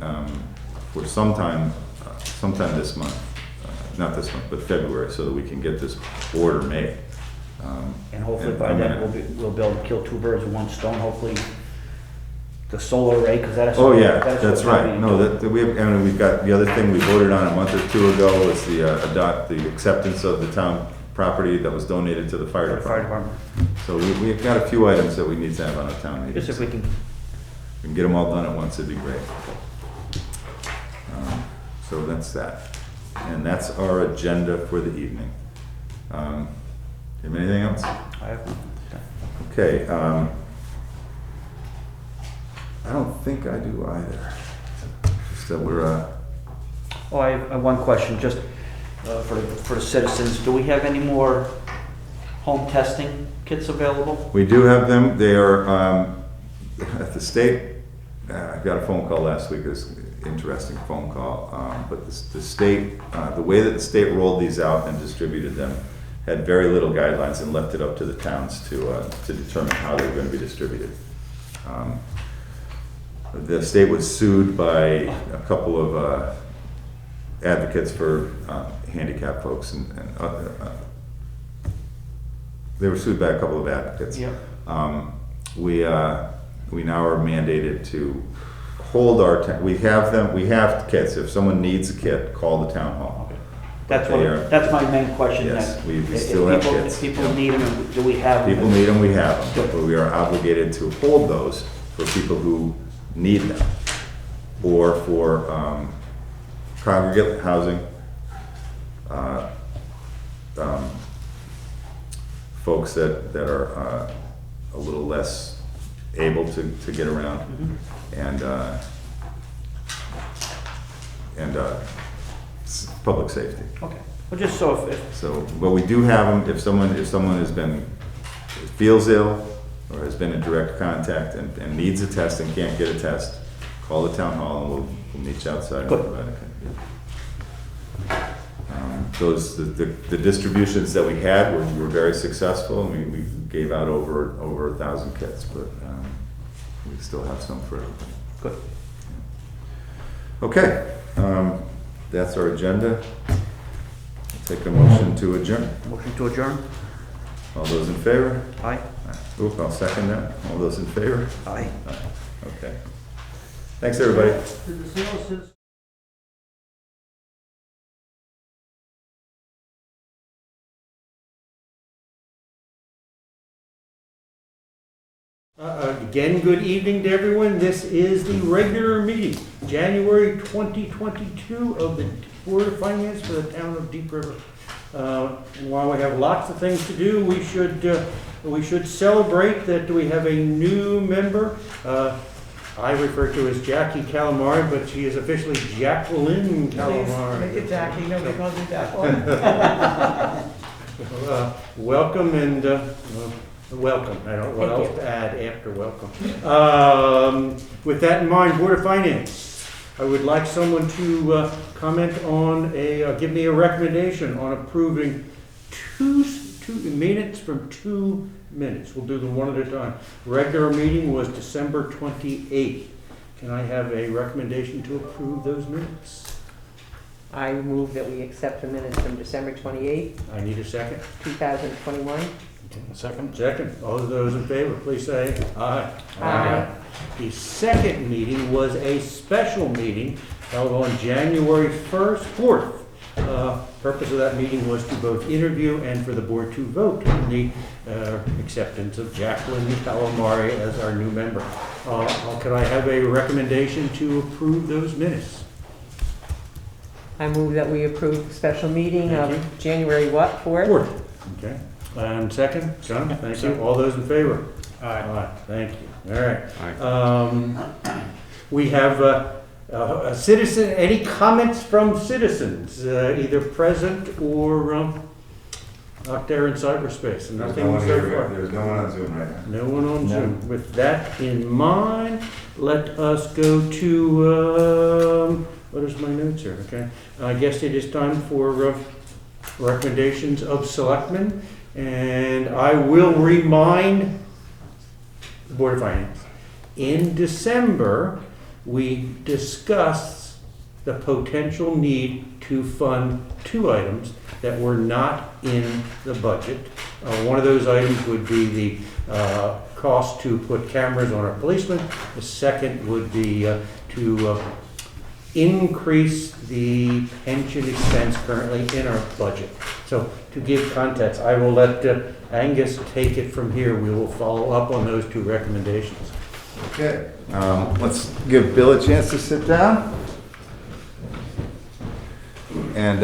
S1: for sometime this month, not this month, but February, so that we can get this order made.
S2: And hopefully
S1: And
S2: by
S1: I'm
S2: then,
S1: gonna-
S2: we'll be able to kill two birds with one stone, hopefully the solar array, because that is.
S1: Oh, yeah,
S2: what
S1: that's
S2: town
S1: right.
S2: meeting
S1: No,
S2: does.
S1: that, we've got, the other thing we voted on a month or two ago was the acceptance of the town property that was donated to the fire
S2: For the fire
S1: department.
S2: department,
S1: So we've got a few items that we need to have on a town meeting.
S2: just if we can,
S1: We can get them all done at once, it'd be great. So that's that. And that's our agenda for the evening. You have anything else?
S2: I have,
S1: Okay, I don't think I do either. Just that we're,
S2: oh, I have one question, just for the citizens. Do we have any more home testing kits available?
S1: we do have them. They are, at the state, I got a phone call last week, it was an interesting phone call. But the state, the way that the state rolled these out and distributed them had very little guidelines and left it up to the towns to determine how they were going to be distributed. The state was sued by a couple of advocates for handicapped folks and other, they were sued by a couple of advocates.
S2: Yeah.
S1: We now are mandated to hold we have kits. If someone needs a kit, call the town hall.
S2: Okay. That's
S1: They are-
S2: that's my main question.
S1: Yes,
S2: that
S1: we
S2: if
S1: still have
S2: people-
S1: kits.
S2: If people
S1: Yeah.
S2: need them, do we have them?
S1: People need them, we have them, but we are obligated to hold those for people who need them, or for congregate housing, folks that are a little less able to get around, and public safety.
S2: Okay, well, just so if,
S1: So, but we do have them, if someone feels ill or has been in direct contact and needs a test and can't get a test, call the town hall and we'll meet you outside. and
S2: Good.
S1: provide a kit. The distributions that we had were very successful. We gave out over 1,000 kits, but we still have some for everybody.
S2: good.
S1: Okay, that's our agenda. Take a motion to adjourn.
S2: Motion to adjourn?
S1: All those in favor?
S2: Aye?
S1: Oop, I'll second that. All those in favor?
S2: Aye.
S1: Okay. Thanks, everybody.
S8: Did the sales
S9: Again, good evening to everyone. This is the regular meeting, January 2022 of the Board of Finance for the town of Deep River. And while we have lots of things to do, we should celebrate that we have a new member. I refer to as Jackie Calamari, but she is officially Jacqueline Calamari.
S10: Make it Jackie, nobody calls me Jacqueline.
S9: Welcome and welcome. I don't know what
S10: Thank
S9: else to add after welcome. With that in mind, Board of Finance, I would like someone to comment on give me a recommendation on approving two minutes from 2 minutes. We'll do them one at a time. Regular meeting was December 28th. Can I have a recommendation to approve those minutes?
S10: I move that we accept the minutes from December 28th,
S9: I need a second.
S10: 2021.
S9: Second. Second. All of those in favor, please say aye.
S10: Aye.
S9: The second meeting was a special meeting held on January 4th. Purpose of that meeting was to both interview and for the board to vote on the acceptance of Jacqueline Calamari as our new member. Could I have a recommendation to approve those minutes?
S10: I move that we approve the special meeting
S9: Thank
S10: of January what, 4th?
S9: 4th. Okay. And second, John, thank you. All those in favor? Aye. Thank you. All right. We have a citizen, any comments from citizens, either present or out there in cyberspace? And
S1: There's
S9: nothing
S1: no one
S9: so
S1: here,
S9: far.
S1: there's no one on Zoom right now.
S9: No one on Zoom. With that in mind, let us go to, what is my notes here, okay? I guess it is time for recommendations of selectmen. And I will remind the Board of Finance, in December, we discussed the potential need to fund 2 items that were not in the budget. One of those items would be the cost to put cameras on our policemen. The second would be to increase the pension expense currently in our budget. So to give context, I will let Angus take it from here. We will follow up on those 2 recommendations.
S1: Okay, let's give Bill a chance to sit down. And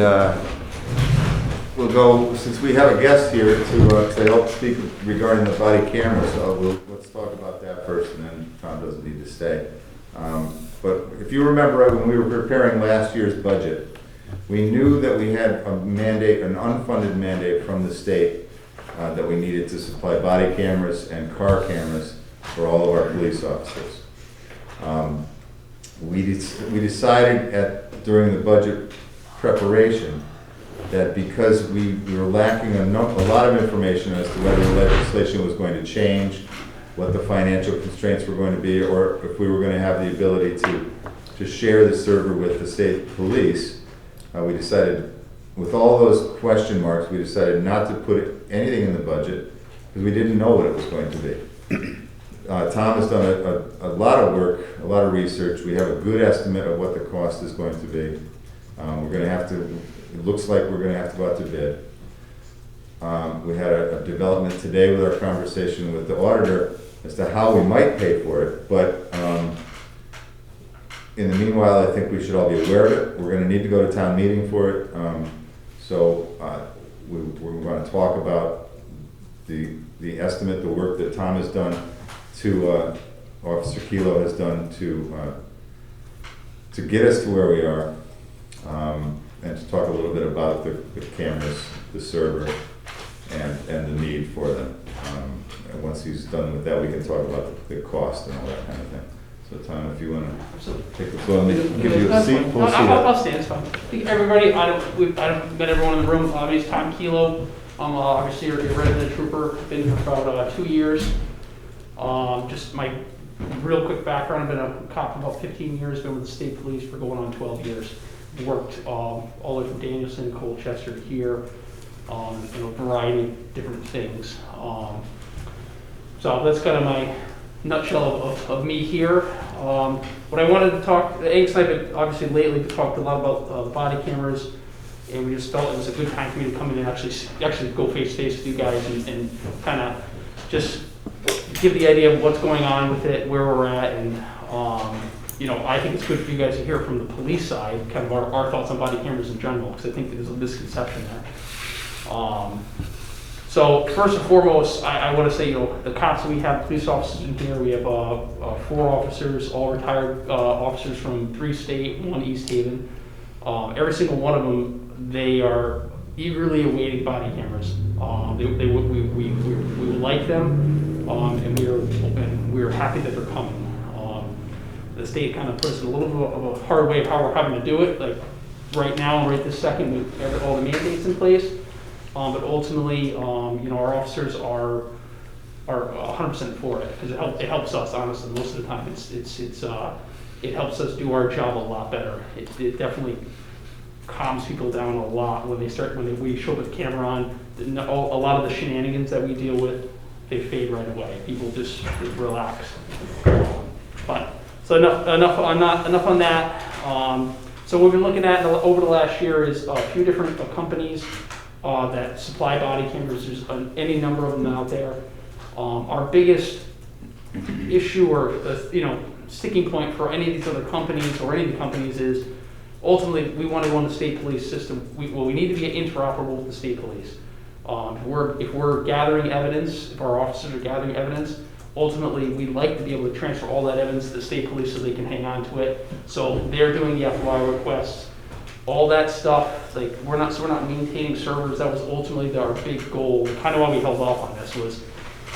S1: we'll go, since we have a guest here to help speak regarding the body camera, so let's talk about that first, and then Tom doesn't need to stay. But if you remember, when we were preparing last year's budget, we knew that we had a mandate, an unfunded mandate from the state that we needed to supply body cameras and car cameras for all of our police officers. We decided during the budget preparation that because we were lacking a lot of information as to whether the legislation was going to change, what the financial constraints were going to be, or if we were going to have the ability to share the server with the state police, we decided, with all those question marks, we decided not to put anything in the budget because we didn't know what it was going to be. Tom has done a lot of work, a lot of research. We have a good estimate of what the cost is going to be. We're going to have to, it looks like we're going to have to go out to bid. We had a development today with our conversation with the auditor as to how we might pay for it, but in the meanwhile, I think we should all be aware of it. We're going to need to go to town meeting for it. We're going to talk about the estimate, the work that Tom has done, Officer Kilo has done to get us to where we are, and to talk a little bit about the cameras, the server, and the need for them. And once he's done with that, we can talk about the cost and all that kind of thing. So Tom, if you want to take the floor, let me give you a seat.
S11: No, I'll stand, it's fine. I think everybody, I've met everyone in the room. My name's Tom Kilo. I'm obviously a resident trooper, been here for about 2 years. Just my real quick background, I've been a cop for about 15 years, been with the state police for going on 12 years. Worked all the way from Danielson, Colchester to here, in a variety of different things. So that's kind of my nutshell of me here. What I wanted to talk, Angus and I have obviously lately talked a lot about the body cameras, and we just felt it was a good time for me to come in and actually go face to face with you guys and kind of just give the idea of what's going on with it, where we're at, and, I think it's good for you guys to hear from the police side, kind of our thoughts on body cameras in general, because I think there's a misconception there. So first and foremost, I want to say, the cops we have, police officers in here, we have 4 officers, all retired officers from 3 state, 1 East Haven. Every single one of them, they are eagerly awaiting body cameras. We like them, and we are happy that they're coming. The state kind of puts a little bit of a hard way of how we're having to do it. Like right now, right this second, we have all the mandates in place. But ultimately, our officers are 100% for it because it helps us. Honestly, most of the time, it helps us do our job a lot better. It definitely calms people down a lot when we show up with the camera on. A lot of the shenanigans that we deal with, they fade right away. People just relax. But so enough on that. So what we've been looking at over the last year is a few different companies that supply body cameras. There's any number of them out there. Our biggest issue or sticking point for any of these other companies or any of the companies is ultimately we want to run the state police system. We need to be interoperable with the state police. If we're gathering evidence, if our officers are gathering evidence, ultimately we'd like to be able to transfer all that evidence to the state police so they can hang on to it. So they're doing the FOI requests, all that stuff. Like we're not maintaining servers. That was ultimately our big goal. Kind of why we held off on this was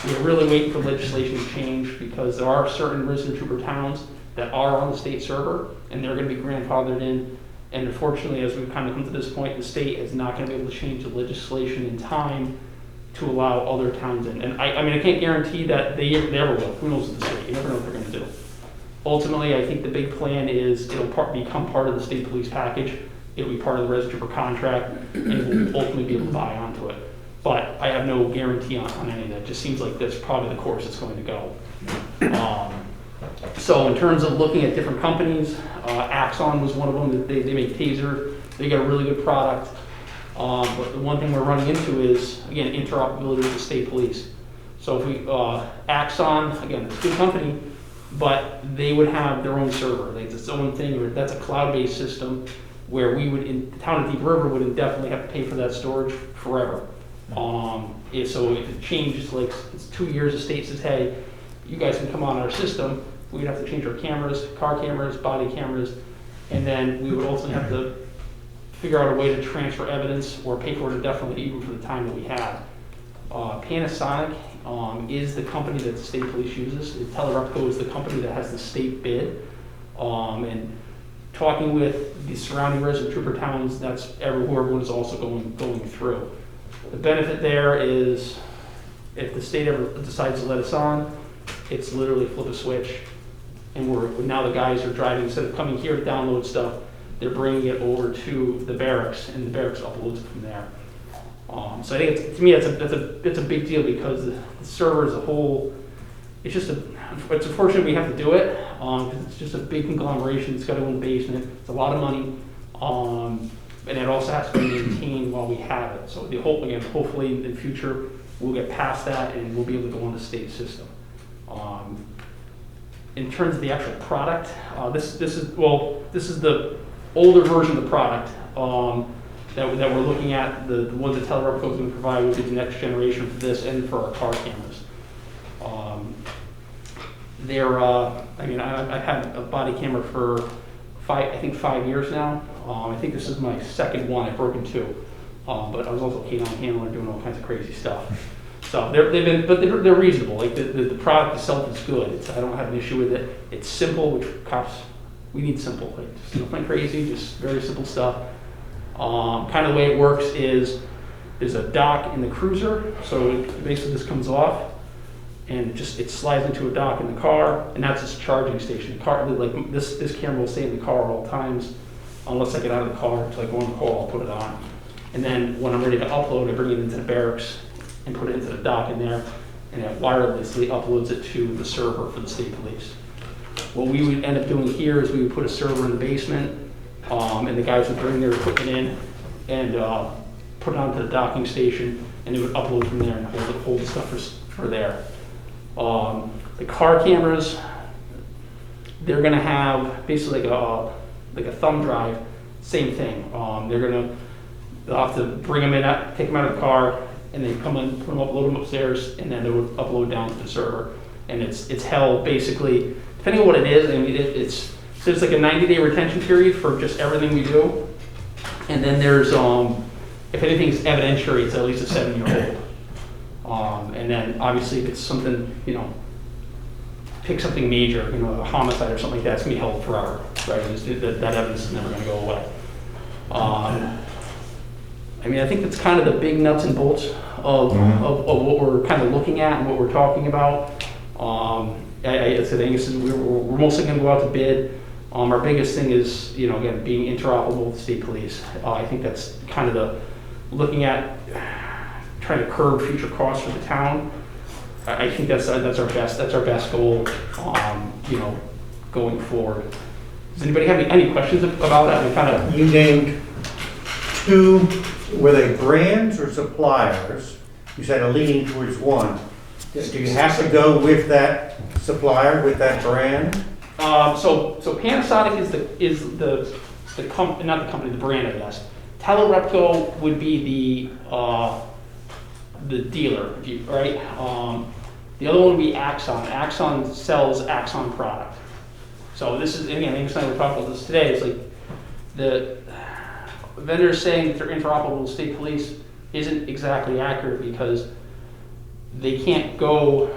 S11: we were really waiting for legislation to change because there are certain resident trooper towns that are on the state server and they're going to be grandfathered in. And unfortunately, as we've kind of come to this point, the state is not going to be able to change the legislation in time to allow other towns in. And I can't guarantee that they ever will. Who knows with the state? You never know what they're going to do. Ultimately, I think the big plan is it'll become part of the state police package. It'll be part of the resident trooper contract, and we'll ultimately be able to buy onto it. But I have no guarantee on any of that. It just seems like that's probably the course it's going to go. So in terms of looking at different companies, Axon was one of them. They make Taser. They got a really good product. But the one thing we're running into is, again, interoperability with the state police. So if we, Axon, again, it's a good company, but they would have their own server. Like it's its own thing, or that's a cloud-based system where we would, in the town of Deep River, would indefinitely have to pay for that storage forever. So if it changes, like it's 2 years, the state says, hey, you guys can come on our system, we'd have to change our cameras, car cameras, body cameras, and then we would ultimately have to figure out a way to transfer evidence or pay for it indefinitely, even for the time that we have. Panasonic is the company that the state police uses. Telerepco is the company that has the state bid. And talking with the surrounding resident trooper towns, that's who everyone is also going through. The benefit there is if the state ever decides to let us on, it's literally flip a switch. And now the guys are driving, instead of coming here to download stuff, they're bringing it over to the barracks, and the barracks uploads it from there. So I think to me it's a big deal because the server as a whole, it's unfortunate we have to do it because it's just a big conglomeration. It's got to go in the basement. It's a lot of money, and it also has to be maintained while we have it. So hopefully in the future we'll get past that and we'll be able to go on the state system. In terms of the actual product, this is the older version of the product that we're looking at. The one that Telerepco is going to provide will be the next generation for this and for our car cameras. I've had a body camera for 5 years now. I think this is my second one. I've broken 2, but I was also a canine handler doing all kinds of crazy stuff. So they're reasonable. Like the product itself is good. I don't have an issue with it. It's simple, which cops, we need simple. Like just nothing crazy, just very simple stuff. Kind of the way it works is there's a dock in the cruiser, so basically this comes off, and it slides into a dock in the car, and that's its charging station. The car, like this camera will stay in the car at all times, unless I get out of the car to go on the call. I'll put it on, and then when I'm ready to upload, I bring it into the barracks and put it into the dock in there, and it wirelessly uploads it to the server for the state police. What we would end up doing here is we would put a server in the basement, and the guys would bring their equipment in and put it onto the docking station, and it would upload from there and hold the stuff for there. The car cameras, they're gonna have basically like a thumb drive, same thing. They'll have to bring them in, take them out of the car, and then come in, put them up, load them upstairs, and then they would upload down to the server. And it's held basically, depending on what it is, I mean, it's like a 90-day retention period for just everything we do. And then there's, if anything's evidentiary, it's at least a 7-year hold. And then obviously if it's something, pick something major, a homicide or something like that, it's gonna be held forever, right? That evidence is never gonna go away. I mean, I think that's kind of the big nuts and bolts of what we're kind of looking at and what we're talking about. I think we're mostly gonna go out to bid. Our biggest thing is, again, being interoperable with state police. I think that's kind of looking at trying to curb future costs for the town. I think that's our best goal, going forward. Does anybody have any questions about that?
S9: You named 2, were they brands or suppliers? You said a leaning towards one. Do you have to go with that supplier, with that brand?
S11: So Panasonic is the not the company, the brand, I guess. Telerepco would be the dealer, right? The other one would be Axon. Axon sells Axon product. So this is, again, Amos and I were talking about this today. It's like the vendors saying that they're interoperable with state police isn't exactly accurate, because they can't go,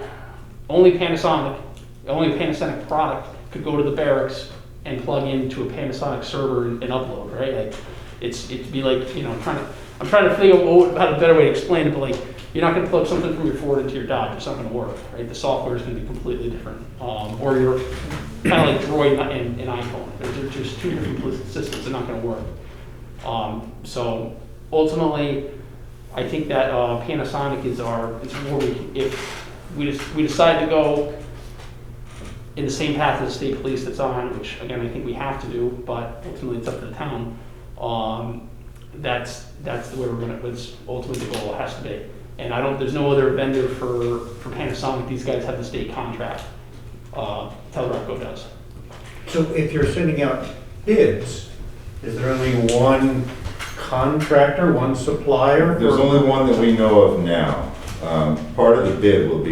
S11: only a Panasonic product could go to the barracks and plug into a Panasonic server and upload, right? Like it'd be like, I'm trying to think of how a better way to explain it, but like, you're not gonna plug something from your Ford into your Dodge, it's not gonna work, right? The software is gonna be completely different. Or you're kind of like Droid and iPhone. They're just 2 different systems, they're not gonna work. So ultimately, I think that Panasonic is where if we decide to go in the same path as the state police that's on, which again, I think we have to do, but ultimately it's up to the town. That's the way we're gonna, it's ultimately the goal, it has to be. And there's no other vendor for Panasonic. These guys have the state contract. Telerepco does.
S9: So if you're sending out bids, is there only one contractor, one supplier?
S1: There's only one that we know of now. Part of the bid will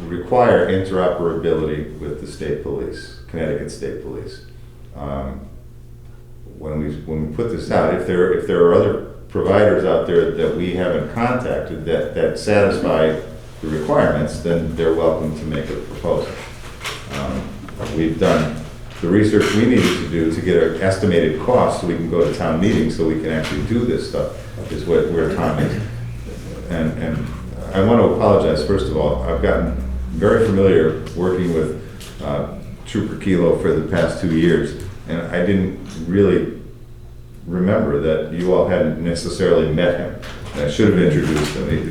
S1: require interoperability with the state police, Connecticut State Police. When we put this out, if there are other providers out there that we haven't contacted that satisfy the requirements, then they're welcome to make a proposal. We've done the research we needed to do to get an estimated cost so we can go to town meetings so we can actually do this stuff, is where Tom is. And I want to apologize, first of all. I've gotten very familiar working with Trooper Kilo for the past 2 years, and I didn't really remember that you all hadn't necessarily met him. I should have introduced him.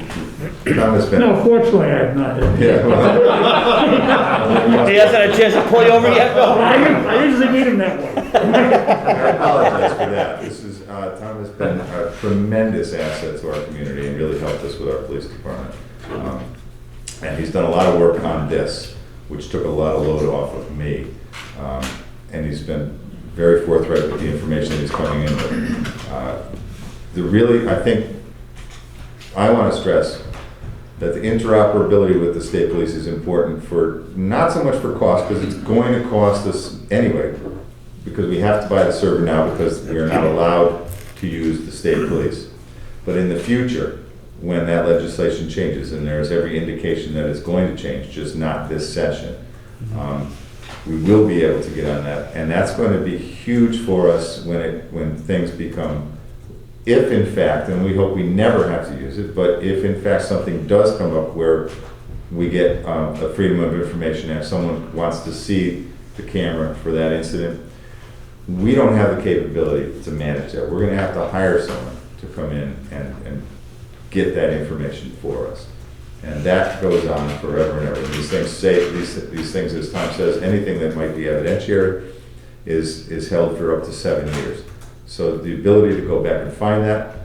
S1: Tom has been...
S3: No, fortunately, I have not.
S1: Yeah, well,
S2: He hasn't had a chance to pull you over yet, Bill?
S3: I usually meet him that way.
S1: I apologize for that. Tom has been a tremendous asset to our community and really helped us with our police department. And he's done a lot of work on this, which took a lot of load off of me. And he's been very forthright with the information that he's coming in with. I think I want to stress that the interoperability with the state police is important for, not so much for cost, because it's going to cost us anyway, because we have to buy the server now because we are not allowed to use the state police. But in the future, when that legislation changes, and there's every indication that it's going to change, just not this session, we will be able to get on that, and that's going to be huge for us when things become, if in fact, and we hope we never have to use it, but if in fact something does come up where we get a Freedom of Information Act, someone wants to see the camera for that incident, we don't have the capability to manage that. We're going to have to hire someone to come in and get that information for us. And that goes on forever and ever. These things, as Tom says, anything that might be evidentiary is held for up to 7 years. So the ability to go back and find that,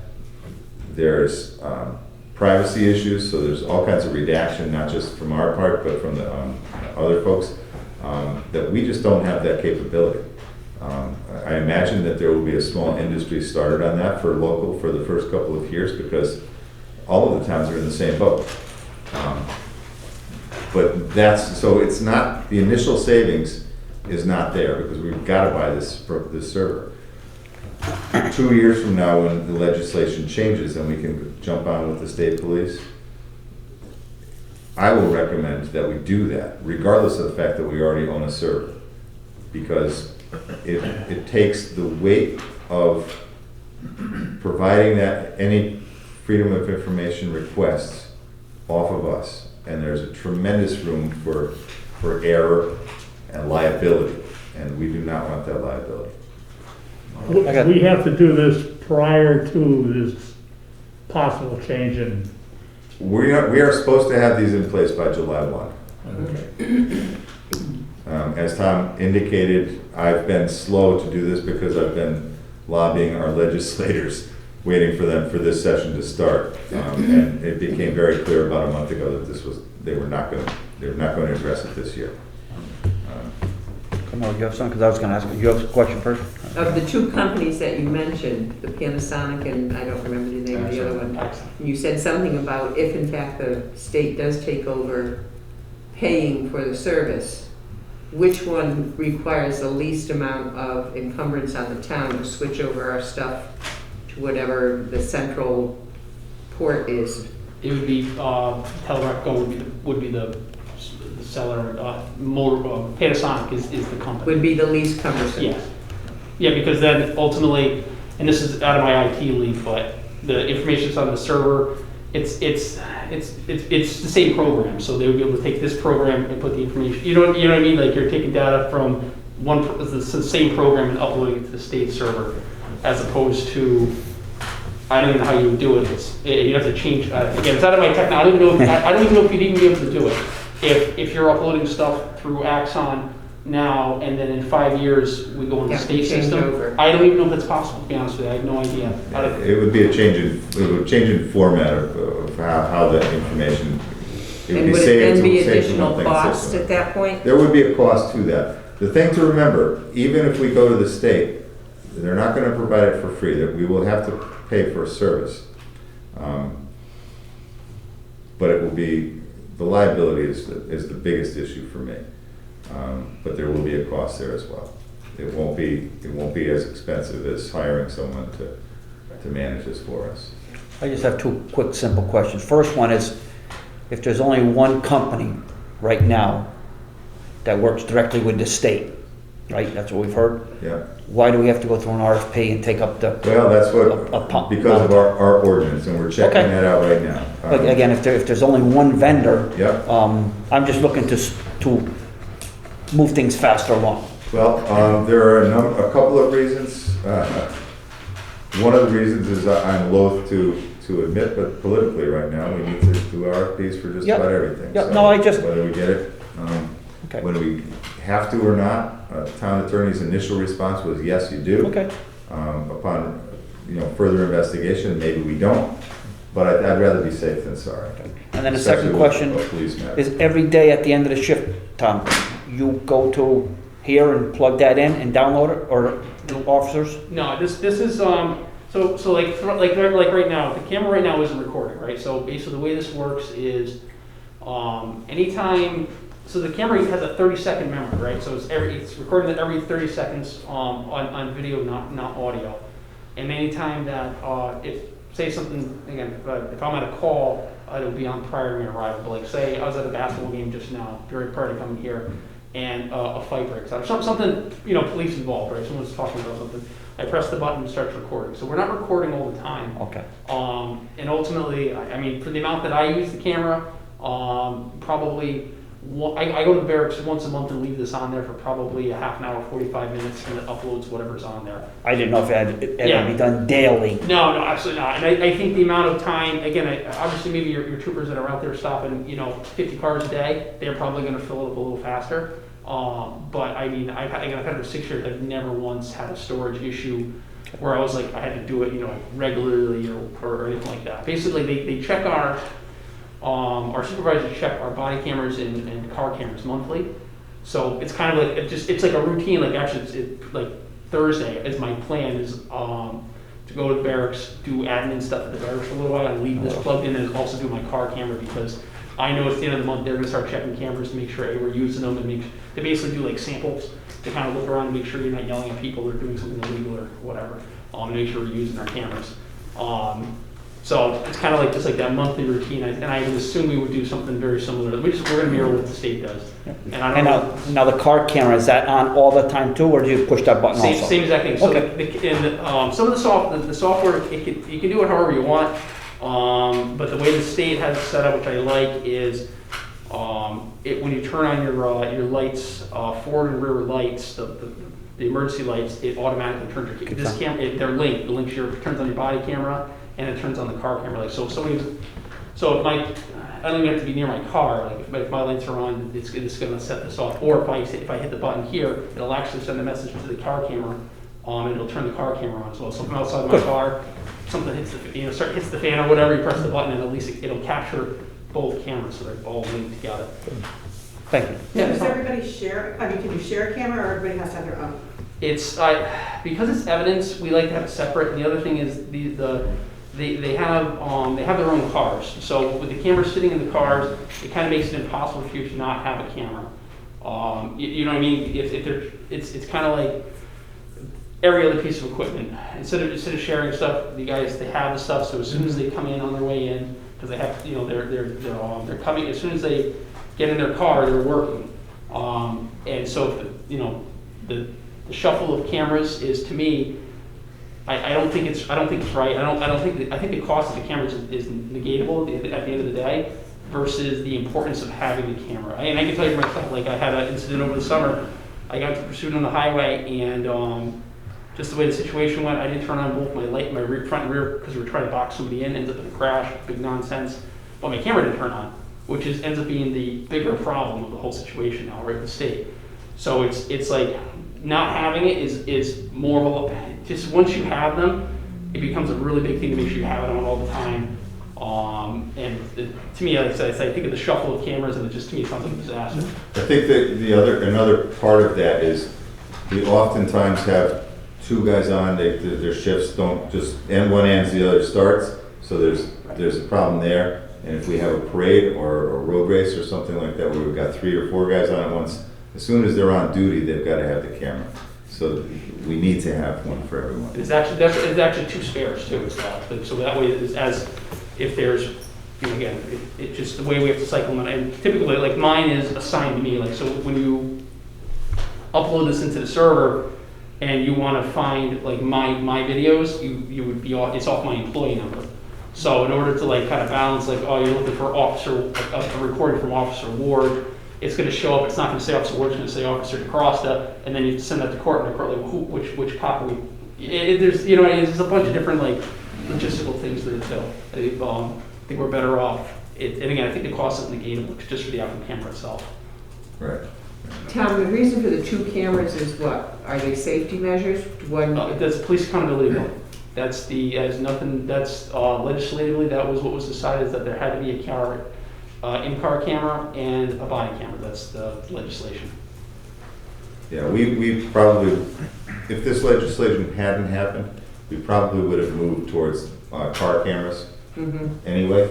S1: there's privacy issues, so there's all kinds of redaction, not just from our part, but from the other folks, that we just don't have that capability. I imagine that there will be a small industry started on that for local for the first couple of years, because all of the towns are in the same boat. But that's, so it's not, the initial savings is not there, because we've got to buy this server. 2 years from now, when the legislation changes and we can jump on with the state police, I will recommend that we do that, regardless of the fact that we already own a server, because it takes the weight of providing that any freedom of information requests off of us, and there's a tremendous room for error and liability, and we do not want that liability.
S3: We have to do this prior to this possible change in.
S1: We are supposed to have these in place by July 1. As Tom indicated, I've been slow to do this because I've been lobbying our legislators, waiting for them for this session to start. And it became very clear about a month ago that they were not going to address it this year.
S2: Come on, you have something, because I was gonna ask, you have a question first?
S10: Of the two companies that you mentioned, the Panasonic and I don't remember the name of the other one, you said something about if in fact the state does take over paying for the service, which one requires the least amount of encumbrance on the town to switch over our stuff to whatever the central port is?
S11: It would be, Telerecco would be the seller, Panasonic is the company.
S10: Would be the least cumbersome?
S11: Yes. Yeah, because then ultimately, and this is out of my IT league, but the information's on the server, it's the same program, so they would be able to take this program and put the information, you know what I mean? Like you're taking data from the same program and uploading it to the state server, as opposed to, I don't even know how you would do it. You'd have to change, again, it's out of my tech, I don't even know if you'd even be able to do it. If you're uploading stuff through Axon now, and then in 5 years, we go in the state system, over. I don't even know if that's possible, to be honest with you, I have no idea.
S1: It would be a change in format of how the information, it would
S10: And
S1: be
S10: would it
S1: saved
S10: then be
S1: from
S10: additional
S1: one thing to
S10: cost
S1: system.
S10: at that point?
S1: There would be a cost to that. The thing to remember, even if we go to the state, they're not going to provide it for free, that we will have to pay for a service. But it will be, the liability is the biggest issue for me. But there will be a cost there as well. It won't be as expensive as hiring someone to manage this for us.
S2: I just have two quick, simple questions. First one is, if there's only one company right now that works directly with the state, right? That's what we've heard.
S1: Yeah.
S2: Why do we have to go through an RFP and take up the?
S1: Well, that's what, because of our ordinance, and we're checking
S2: Okay.
S1: that out right now.
S2: But again, if there's only one vendor,
S1: Yeah.
S2: I'm just looking to move things faster along.
S1: Well, there are a couple of reasons. One of the reasons is I'm loath to admit, but politically right now, we need to do RFPs for just
S2: Yep.
S1: about everything.
S2: Yep.
S1: So
S2: No, I just-
S1: whether we get it,
S2: Okay.
S1: whether we have to or not, town attorney's initial response was, yes, you do.
S2: Okay.
S1: Upon, further investigation, maybe we don't, but I'd rather be safe than sorry.
S2: And then the
S1: Especially
S2: second
S1: with
S2: question
S1: a police matter.
S2: is, every day at the end of the shift, Tom, you go to here and plug that in and download it, or to officers?
S11: No, this is, so like right now, the camera right now isn't recording, right? So basically the way this works is, anytime, so the camera has a 30-second memory, right? So it's recording it every 30 seconds, on video, not audio. And anytime that, if, say something, again, if I'm at a call, it'll be on prior to my arrival. But like, say I was at a basketball game just now, very prior to coming here, and a fight breaks out, something, police involved, right? Someone's talking about something. I press the button and starts recording. So we're not recording all the time.
S2: Okay.
S11: And ultimately, I mean, for the amount that I use the camera, probably, I go to the barracks once a month and leave this on there for probably a half an hour, 45 minutes, and it uploads whatever's on there.
S2: I didn't know if it had to
S11: Yeah.
S2: be done daily.
S11: No, absolutely not. And I think the amount of time, again, obviously maybe your troopers that are out there stopping, 50 cars a day, they're probably going to fill it up a little faster. But I mean, I've had it for 6 years. I've never once had a storage issue where I was like, I had to do it, regularly or anything like that. Basically, they check our supervisors check our body cameras and car cameras monthly. So it's kind of like, it's like a routine, like actually, like Thursday is my plan is, to go to the barracks, do admin stuff at the barracks for a little while, and leave this plugged in, and also do my car camera, because I know at the end of the month, they're gonna start checking cameras to make sure, hey, we're using them, and they basically do like samples to kind of look around and make sure you're not yelling at people or doing something illegal or whatever, and make sure we're using our cameras. So it's kind of like just like that monthly routine, and I would assume we would do something very similar. We're gonna mirror what the state does. And I don't know.
S2: now the car camera, is that on all the time too, or do you push that button also?
S11: Same exact thing. So
S2: Okay.
S11: some of the software, you can do it however you want, but the way the state has it set up, which I like, is when you turn on your lights, forward and rear lights, the emergency lights, it automatically turns your this camera. They're linked. It links turns on your body camera, and it turns on the car camera. Like so, if I don't even have to be near my car. Like if my lights are on, it's going to set this off. Or if I hit the button here, it'll actually send a message to the car camera, and it'll turn the car camera on as well. So if I'm outside my car, something hits the fan or whatever, you press the button, and at least it'll capture both cameras, so they're all linked together.
S2: Thank you.
S12: So does everybody share, can you share a camera, or everybody has to have their own?
S11: It's because it's evidence, we like to have it separate. And the other thing is they have their own cars. So with the cameras sitting in the cars, it kind of makes it impossible for you to not have a camera. You know what I mean? It's kind of like every other piece of equipment. Instead of sharing stuff, they have the stuff. So as soon as they come in on their way in, because they have they're coming as soon as they get in their car, they're working. And so the shuffle of cameras is, to me, I don't think it's right. I think the cost of the cameras is negatable at the end of the day versus the importance of having the camera. And I can tell you myself, like I had an incident over the summer. I got pursued on the highway, and just the way the situation went, I didn't turn on both my front and rear, because we were trying to box somebody in, ends up in a crash, big nonsense. But my camera didn't turn on, which ends up being the bigger problem of the whole situation now, right, in the state. So it's like not having it is more of a, just once you have them, it becomes a really big thing to make sure you have it on all the time. To me, like I said, I think of the shuffle of cameras, and to me it sounds like a disaster.
S1: I think that another part of that is we oftentimes have two guys on, their shifts don't just end, one ends, the other starts, so there's a problem there. And if we have a parade or a road race or something like that where we've got 3 or 4 guys on at once, as soon as they're on duty, they've got to have the camera. So we need to have one for everyone.
S11: It's actually 2 spares too as well. So that way, as if there's, again, it's just the way we have to cycle them. And typically, like mine is assigned to me. Like so, when you upload this into the server and you want to find like my videos, you would be it's off my employee number. So in order to like kind of balance, like, oh, you're looking for a recording from Officer Ward, it's going to show up. It's not going to say Officer Ward. It's going to say Officer DeCrosta, and then you send that to court, and the court like, which cop are we? There's there's a bunch of different like logistical things that I think we're better off. And again, I think the cost is negatable just for the actual camera itself.
S1: Right.
S10: Tom, the reason for the 2 cameras is what? Are they safety measures?
S11: That's police accountability bill. That's legislatively, that was what was decided, is that there had to be a in-car camera and a body camera. That's the legislation.
S1: Yeah, we probably, if this legislation hadn't happened, we probably would have moved towards car cameras anyway,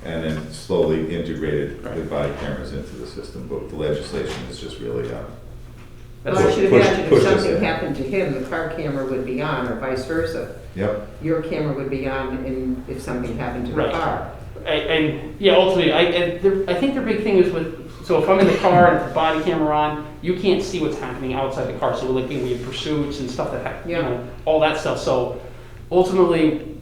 S1: and then slowly integrated the body cameras into the system. But the legislation is just really
S10: Well, I should imagine if something happened to him, the car camera would be on, or vice versa.
S1: Yep.
S10: Your camera would be on if something happened to the car.
S11: And yeah, ultimately, I think their big thing is so if I'm in the car and the body camera on, you can't see what's happening outside the car. So we're looking, we have pursuits and stuff that all that stuff. So ultimately,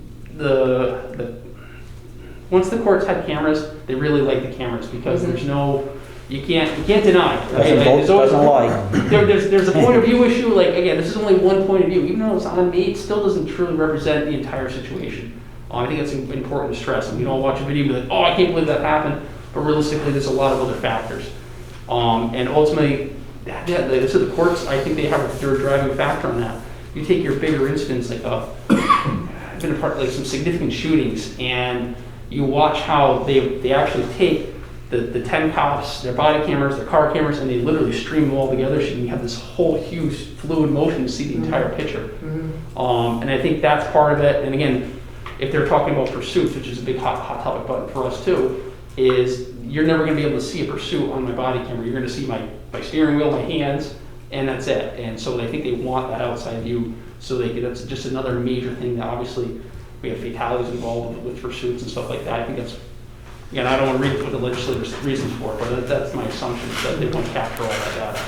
S11: once the courts had cameras, they really like the cameras because there's no. You can't deny. Right?
S2: Doesn't lie.
S11: There's a point of view issue. Like again, this is only one point of view. Even though it's on me, it still doesn't truly represent the entire situation. I think it's important to stress. And we don't watch a video and be like, oh, I can't believe that happened. But realistically, there's a lot of other factors. And ultimately, the courts, I think they're a driving factor on that. you take your bigger incidents like I've been a part of like some significant shootings, and you watch how they actually take the 10 cops, their body cameras, their car cameras, and they literally stream them all together so you can have this whole huge fluid motion to see the entire picture. And I think that's part of it. And again, if they're talking about pursuits, which is a big hot topic button for us too, is you're never going to be able to see a pursuit on my body camera. You're going to see my steering wheel, my hands, and that's it. And so I think they want that outside view, so that's just another major thing that obviously we have fatalities involved with pursuits and stuff like that. I think that's, again, I don't want to read what the legislator's reasons for it, but that's my assumption, is that they want to capture all that data.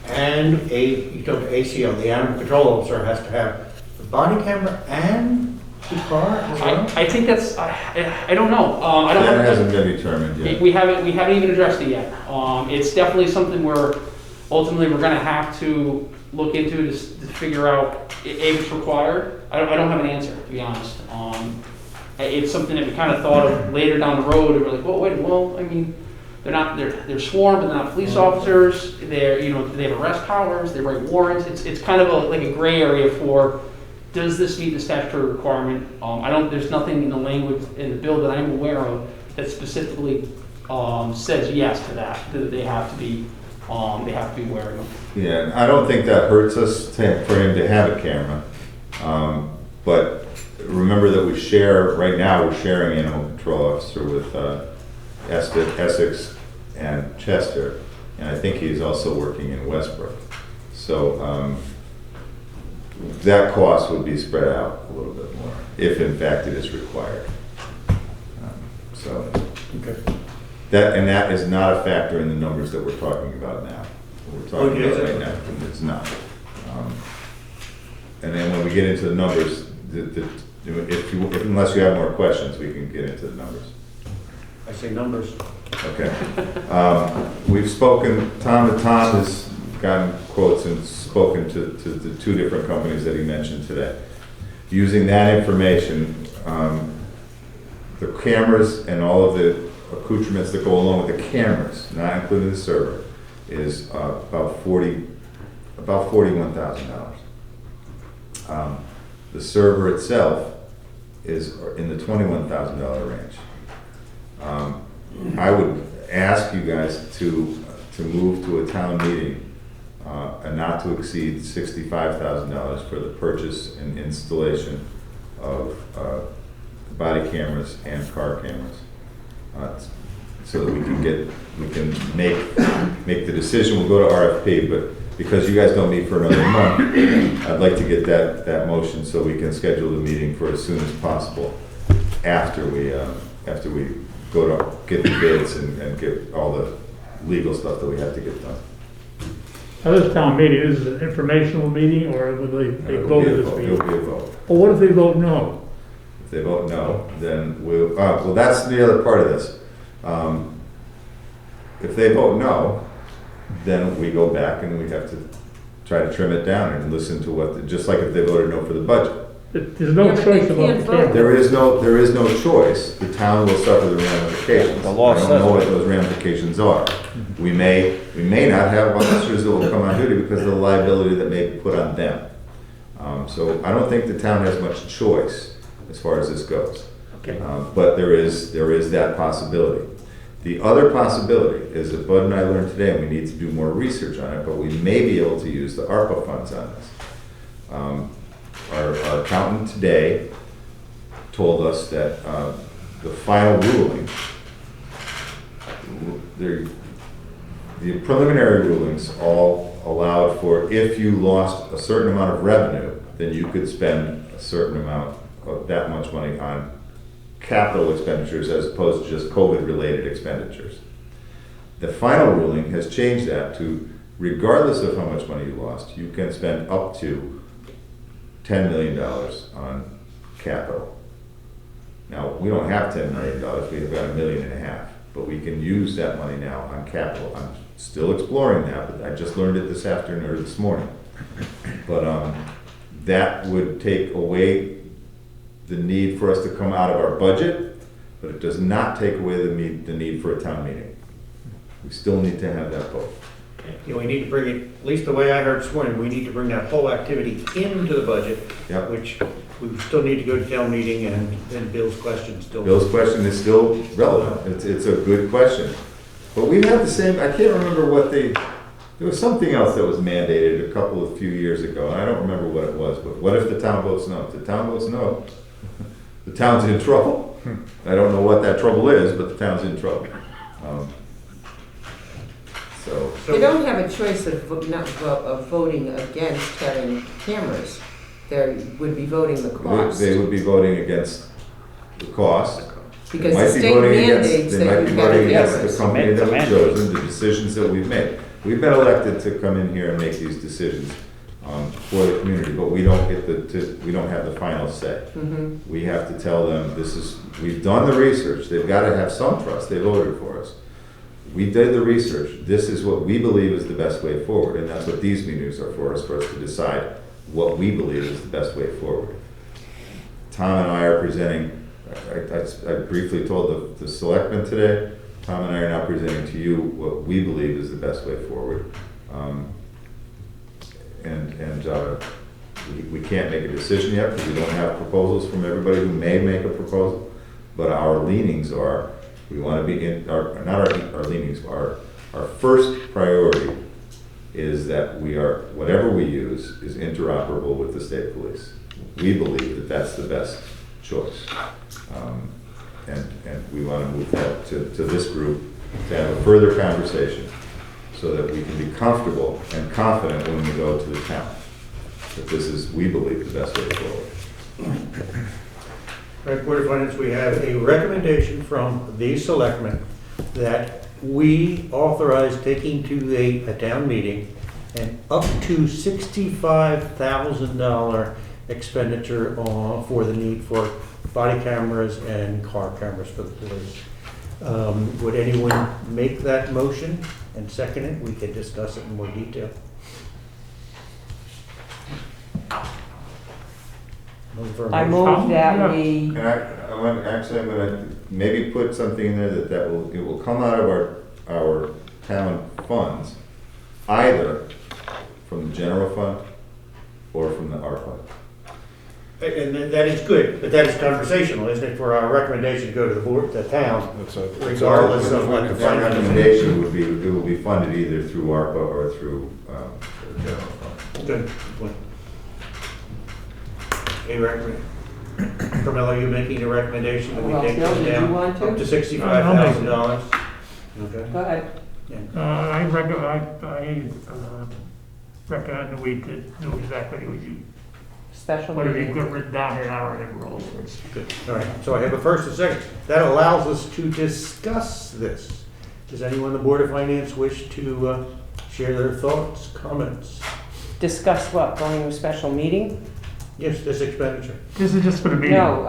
S9: And you talked to ACO, the animal control officer has to have the body camera and the car as well?
S11: I think that's, I don't know. I don't
S1: That hasn't been determined yet.
S11: We haven't even addressed it yet. It's definitely something where ultimately we're gonna have to look into to figure out if it's required. I don't have an answer, to be honest. It's something that we kind of thought of later down the road, and we're like, well, I mean, they're sworn, but they're not police officers. They have arrest powers, they write warrants. It's kind of like a gray area for, does this meet the statutory requirement? There's nothing in the language in the bill that I'm aware of that specifically says yes to that they have to be wearing them.
S1: Yeah, I don't think that hurts us for him to have a camera. But remember that right now we're sharing animal control officer with Essex and Chester, and I think he's also working in Westbrook. So that cost would be spread out a little bit more, if in fact it is required.
S9: Okay.
S1: That is not a factor in the numbers that we're talking about now. We're talking about right now, it's not. And then when we get into the numbers, unless you have more questions, we can get into the numbers.
S9: I say numbers.
S1: Okay. We've spoken, Tom has gotten quotes and spoken to the two different companies that he mentioned today. Using that information, the cameras and all of the accoutrements that go along with the cameras, not including the server, is about $41,000. The server itself is in the $21,000 range. I would ask you guys to move to a town meeting and not to exceed $65,000 for the purchase and installation of body cameras and car cameras, so that we can make the decision. We'll go to RFP, but because you guys don't meet for another month, I'd like to get that motion so we can schedule the meeting for as soon as possible after we go to get the bids and get all the legal stuff that we have to get done.
S3: Now, this town meeting, is it an informational meeting, or will they vote at this meeting?
S1: It'll be a vote.
S3: Well, what if they vote no?
S1: If they vote no, then well, that's the other part of this. If they vote no, then we go back and we have to try to trim it down and listen to just like if they voted no for the budget.
S3: There's no
S10: Yeah, but
S3: choice
S10: they
S3: about
S10: can't
S3: the
S10: vote.
S3: camera.
S1: There is no choice. The town will suffer the ramifications.
S2: The law
S1: I don't
S2: says
S1: know what
S2: that.
S1: those ramifications are. We may not have officers that will come on duty because of the liability that may be put on them. So I don't think the town has much choice as far as this goes.
S3: Okay.
S1: But there is that possibility. The other possibility is that Bud and I learned today, and we need to do more research on it, but we may be able to use the ARPA funds on this. Our accountant today told us that the final ruling, the preliminary rulings all allowed for, if you lost a certain amount of revenue, then you could spend a certain amount of that much money on capital expenditures as opposed to just COVID-related expenditures. The final ruling has changed that to, regardless of how much money you lost, you can spend up to $10 million on capital. Now, we don't have $10 million, we've got $1.5 million, but we can use that money now on capital. I'm still exploring that, but I just learned it this afternoon or this morning. But that would take away the need for us to come out of our budget, but it does not take away the need for a town meeting. We still need to have that vote.
S9: You know, we need to bring it, at least the way I heard this morning, we need to bring that whole activity into the budget,
S1: Yep.
S9: which we still need to go to town meeting, and then Bill's question still.
S1: Bill's question is still relevant. It's a good question. But we have the same, I can't remember what there was something else that was mandated a few years ago, and I don't remember what it was, but what if the town votes no? If the town votes no, the town's in trouble. I don't know what that trouble is, but the town's in trouble. So,
S10: They don't have a choice of voting against having cameras. They would be voting the cost.
S1: they would be voting against the cost.
S10: Because
S1: Might
S10: the
S1: be
S10: state
S1: voting
S10: mandates
S1: against-
S10: that you have
S1: They might be voting against the
S10: cameras.
S1: company that we've
S2: Mandate.
S1: chosen, the decisions that we've made. We've been elected to come in here and make these decisions for the community, but we don't get we don't have the final say.
S10: Mhm.
S1: We have to tell them, we've done the research, they've got to have some trust, they voted for us. We did the research, this is what we believe is the best way forward, and that's what these meetings are for us to decide what we believe is the best way forward. Tom and I are presenting, I briefly told the selectmen today, Tom and I are now presenting to you what we believe is the best way forward. We can't make a decision yet because we don't have proposals from everybody who may make a proposal, but our leanings are, we want to be our leanings, our first priority is that whatever we use is interoperable with the state police. We believe that that's the best choice. And we want to move that to this group to have a further conversation so that we can be comfortable and confident when we go to the town. That this is, we believe, the best way forward.
S9: Right, Board of Finance, we have a recommendation from the selectmen that we authorize taking to a town meeting an up to $65,000 expenditure for the need for body cameras and car cameras for the police. Would anyone make that motion and second it? We can discuss it in more detail.
S10: I move that we,
S1: And I'm gonna maybe put something in there it will come out of our town funds, either from the general fund or from the ARPA.
S9: And that is good, but that is conversational, isn't it, for our recommendation to go to the board, the town, regardless of what the
S1: Our
S9: final
S1: recommendation would be, it will be funded either through ARPA or through the general fund.
S9: Good. A recommend. Carmelo, you making a recommendation that we
S10: Well,
S9: take
S10: Bill,
S9: this
S10: did you
S9: down
S10: want to?
S9: up to $65,000? Okay.
S10: go ahead.
S3: I recommend that we do exactly what you,
S10: Special
S3: what have you
S10: meeting.
S3: got written down here in our rules.
S9: Good. All right, so I have a first and second. That allows us to discuss this. Does anyone on the Board of Finance wish to share their thoughts, comments?
S10: Discuss what, going to a special meeting?
S9: Yes, this expenditure.
S3: This is just for the meeting.
S10: No,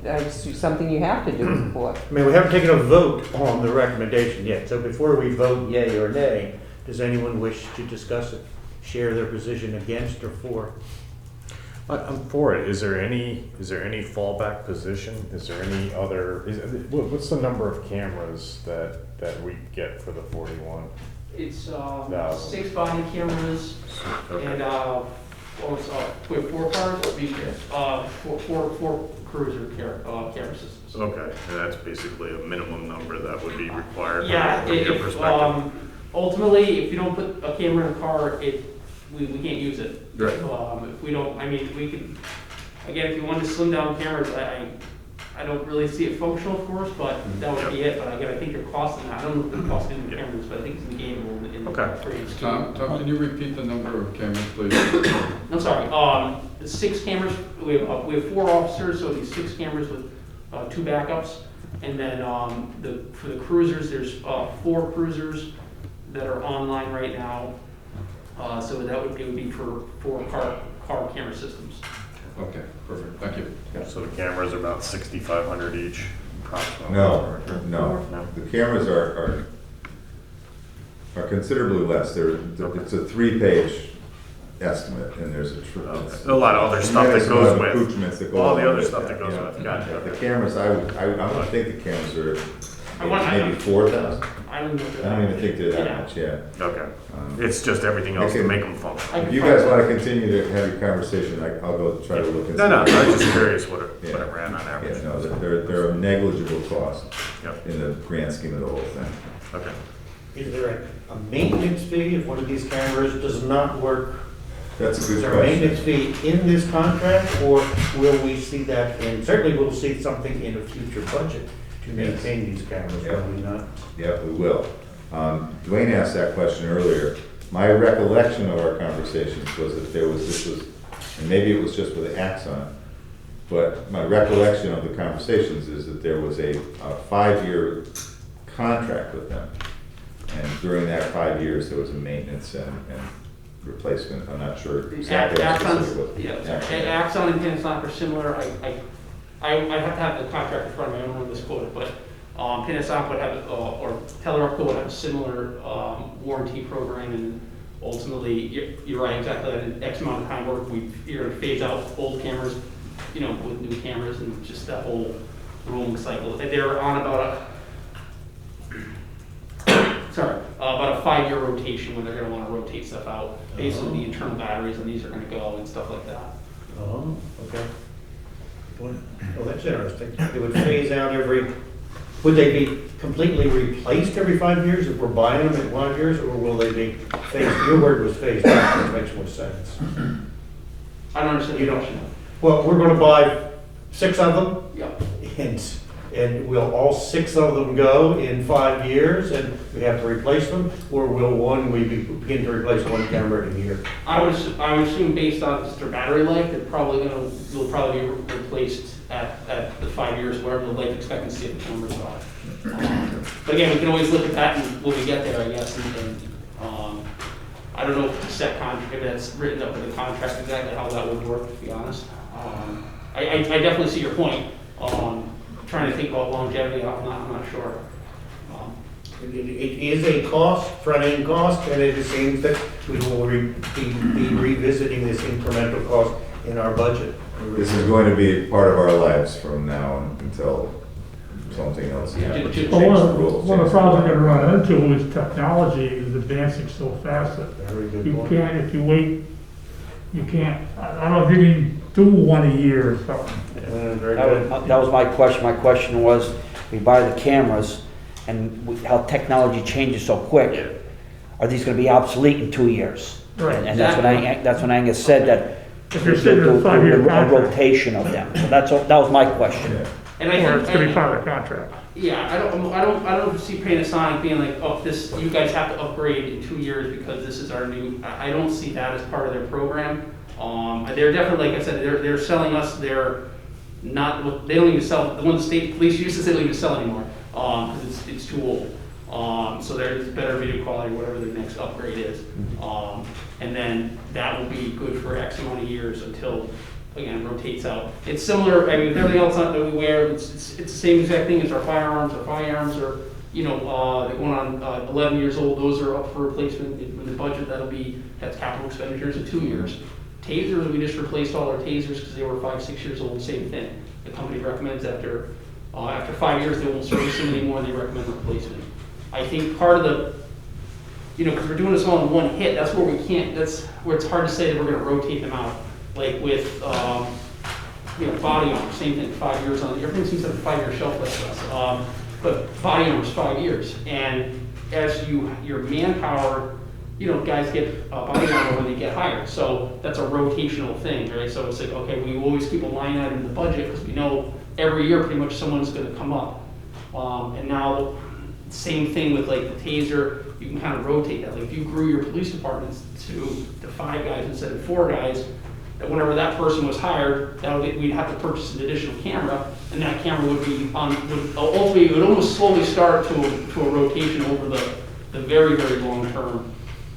S10: it's something you have to do for.
S9: I mean, we haven't taken a vote on the recommendation yet, so before we vote yea or nay, does anyone wish to discuss it? Share their position against or for?
S13: I'm for it. Is there any fallback position? Is there any other, what's the number of cameras that we get for the 41?
S11: It's
S13: No.
S11: 6 body cameras
S13: Okay.
S11: and we have 4 cars, four cruiser camera systems.
S13: Okay, and that's basically a minimum number that would be required
S11: Yeah,
S13: from your perspective.
S11: ultimately, if you don't put a camera in a car, we can't use it.
S13: Right.
S11: If we don't, I mean, we can, again, if you wanted to slim down cameras, I don't really see it functional, of course, but that would be it. But again, I think they're costing, I don't know if they're costing the cameras, but I think it's in the game in the
S13: Okay.
S11: trades.
S14: Tom, can you repeat the number of cameras, please?
S11: I'm sorry, the 6 cameras, we have 4 officers, so it'd be 6 cameras with 2 backups. And then for the cruisers, there's 4 cruisers that are online right now. So it would be for 4 car camera systems.
S14: Okay, perfect, thank you.
S13: So the cameras are about 6,500 each, approximately.
S1: No. The cameras are considerably less. It's a 3-page estimate, and there's
S13: A lot of other stuff that goes with
S1: accoutrements that go
S13: all the
S1: along
S13: other
S1: with
S13: stuff
S1: that,
S13: that goes
S1: yeah.
S13: with. Gotcha.
S1: The cameras, I would think the cameras are
S11: I
S1: maybe 4,000.
S11: I don't even know.
S1: I don't even think they're that
S11: Yeah.
S1: much, yeah.
S13: Okay. It's just everything else to
S1: Okay.
S13: make them function.
S1: If you guys wanna continue to have your conversation, I'll go try to look into.
S13: No, I was just curious what it
S1: Yeah.
S13: ran on average.
S1: Yeah, no, they're a negligible cost
S13: Yep.
S1: in the grand scheme of the whole thing.
S13: Okay.
S9: Is there a maintenance fee if one of these cameras does not work?
S1: That's a
S9: Is
S1: good
S9: there a
S1: question.
S9: maintenance fee in this contract, or will we see that in, certainly we'll see something in a future budget to maintain these cameras, will we not?
S1: Yeah, we will. Dwayne asked that question earlier. My recollection of our conversations was that this was, and maybe it was just with Axon, but my recollection of the conversations is that there was a 5-year contract with them. And during that 5 years, there was a maintenance and replacement. I'm not sure exactly what specific was.
S11: Axon and Panasonic are similar. I have to have the contract in front of me, I don't know this quoted, but Panasonic would have, or Teleroco would have a similar warranty program, and ultimately, you're right, exactly, in X amount of time you're gonna phase out old cameras, with new cameras, and just that whole rolling cycle. They're on about about a 5-year rotation when they're gonna wanna rotate stuff out, basically the internal batteries, and these are gonna go and stuff like that.
S9: Oh, okay. Well, that's interesting. It would phase out would they be completely replaced every 5 years if we're buying them in 5 years, or will they be phased? Your word was phased out, which makes more sense.
S11: I don't understand the question.
S9: Well, we're gonna buy 6 of them,
S11: Yep.
S9: and will all 6 of them go in 5 years, and we have to replace them? Or will we begin to replace one camera a year?
S11: I would assume based on just their battery life, will probably be replaced at the 5 years, wherever the life expectancy of the cameras are. But again, we can always look at that when we get there, I guess, and I don't know if it's a set contract, if that's written up in the contract, exactly how that would work, to be honest. I definitely see your point. Trying to think about longevity, I'm not sure.
S9: It is a cost, front-end cost, and it seems that we will be revisiting this incremental cost in our budget.
S1: This is going to be part of our lives from now until something else happens. Change the rules,
S15: One of
S1: change
S15: the problems
S1: the
S15: we're
S1: law.
S15: gonna run into is technology is advancing so fast that
S9: Very good
S15: you
S9: point.
S15: can't, if you wait, you can't, I don't know if you can do one a year or something.
S9: Very good.
S2: That was my question. My question was, we buy the cameras, and how technology changes so quick, are these gonna be obsolete in 2 years?
S15: Right.
S2: And that's when Angus said that.
S15: If you're sitting in a 5-year
S2: A
S15: contract.
S2: rotation of them. So that was my question.
S1: Yeah.
S11: And
S15: Or it's gonna be part of the contract.
S11: Yeah, I don't see Panasonic being like, oh, you guys have to upgrade in 2 years because this is our new, I don't see that as part of their program. They're definitely, like I said, they're selling us, they don't even sell, the one the state police uses, they don't even sell anymore, because it's too old. So there's better video quality, whatever their next upgrade is. And then that will be good for X amount of years until, again, rotates out. It's similar, I mean, with everything else that we wear, it's the same exact thing as our firearms. Our firearms are, they're going on 11 years old, those are up for replacement with the budget, that's capital expenditures in 2 years. Tasers, we just replaced all our tasers because they were 5-6 years old, same thing. The company recommends after 5 years, they won't service them anymore, and they recommend replacement. I think part of the, because we're doing this all in one hit, that's where that's where it's hard to say that we're gonna rotate them out. Like with, body armor, same thing, 5 years on, everything seems to have a 5-year shelf life for us. But body armor is 5 years, and as your manpower, guys get body armor when they get hired, so that's a rotational thing, right? So it's like, okay, we always keep a line item in the budget, because we know every year pretty much someone's gonna come up. And now, same thing with like the taser, you can kind of rotate that. Like if you grew your police departments to 5 guys instead of 4 guys, that whenever that person was hired, we'd have to purchase an additional camera, and that camera would be ultimately, it would almost slowly start to a rotation over the very, very long term.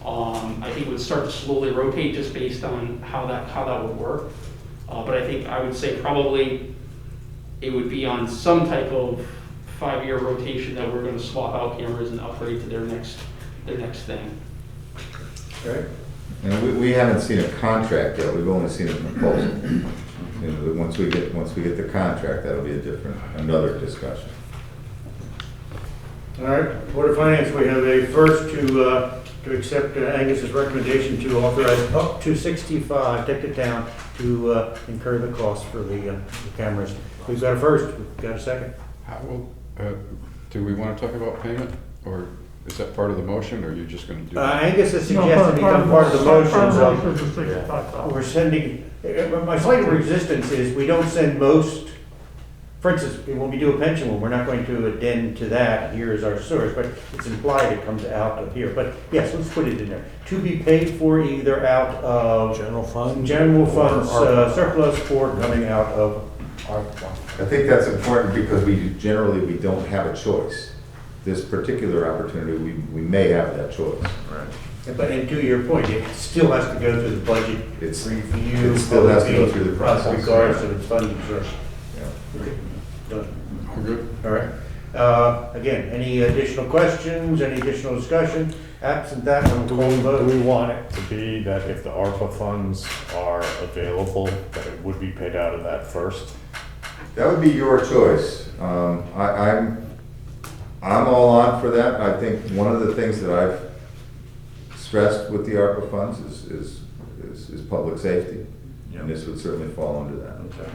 S11: I think it would start to slowly rotate just based on how that would work. But I would say probably it would be on some type of 5-year rotation that we're going to swap out cameras and upgrade to their next thing.
S9: Right.
S1: And we haven't seen a contract yet, we've only seen a proposal. Once we get the contract, that'll be another discussion.
S9: All right, Board of Finance, we have a first to accept Angus's recommendation to authorize up to 65, take the town to incur the cost for the cameras. We've got a first, we've got a second.
S14: How will, do we want to talk about payment, or is that part of the motion, or are you just going to do that?
S9: Angus has suggested become part of the motion, so we're sending, my slight resistance is we don't send most, for instance, when we do a pension one, we're not going to addend to that, here is our source, but it's implied it comes out of here. But yes, let's put it in there. To be paid for either out of
S13: General fund?
S9: general funds,
S13: Or ARPA.
S9: surplus, or coming out of our fund.
S1: I think that's important because we don't have a choice. This particular opportunity, we may have that choice.
S13: Right.
S9: But and to your point, it still has to go through the budget
S1: It's-
S9: review.
S1: it still has to go through the process.
S9: Regardless of its funding source.
S1: Yeah.
S9: Done.
S14: We're good?
S9: All right. Again, any additional questions, any additional discussion? Absent that, I'm
S13: Do
S9: going to
S13: we
S9: vote.
S13: want it to be that if the ARPA funds are available, that it would be paid out of that first?
S1: That would be your choice. I'm all on for that. I think one of the things that I've stressed with the ARPA funds is public safety. And this would certainly fall under that.
S9: Okay.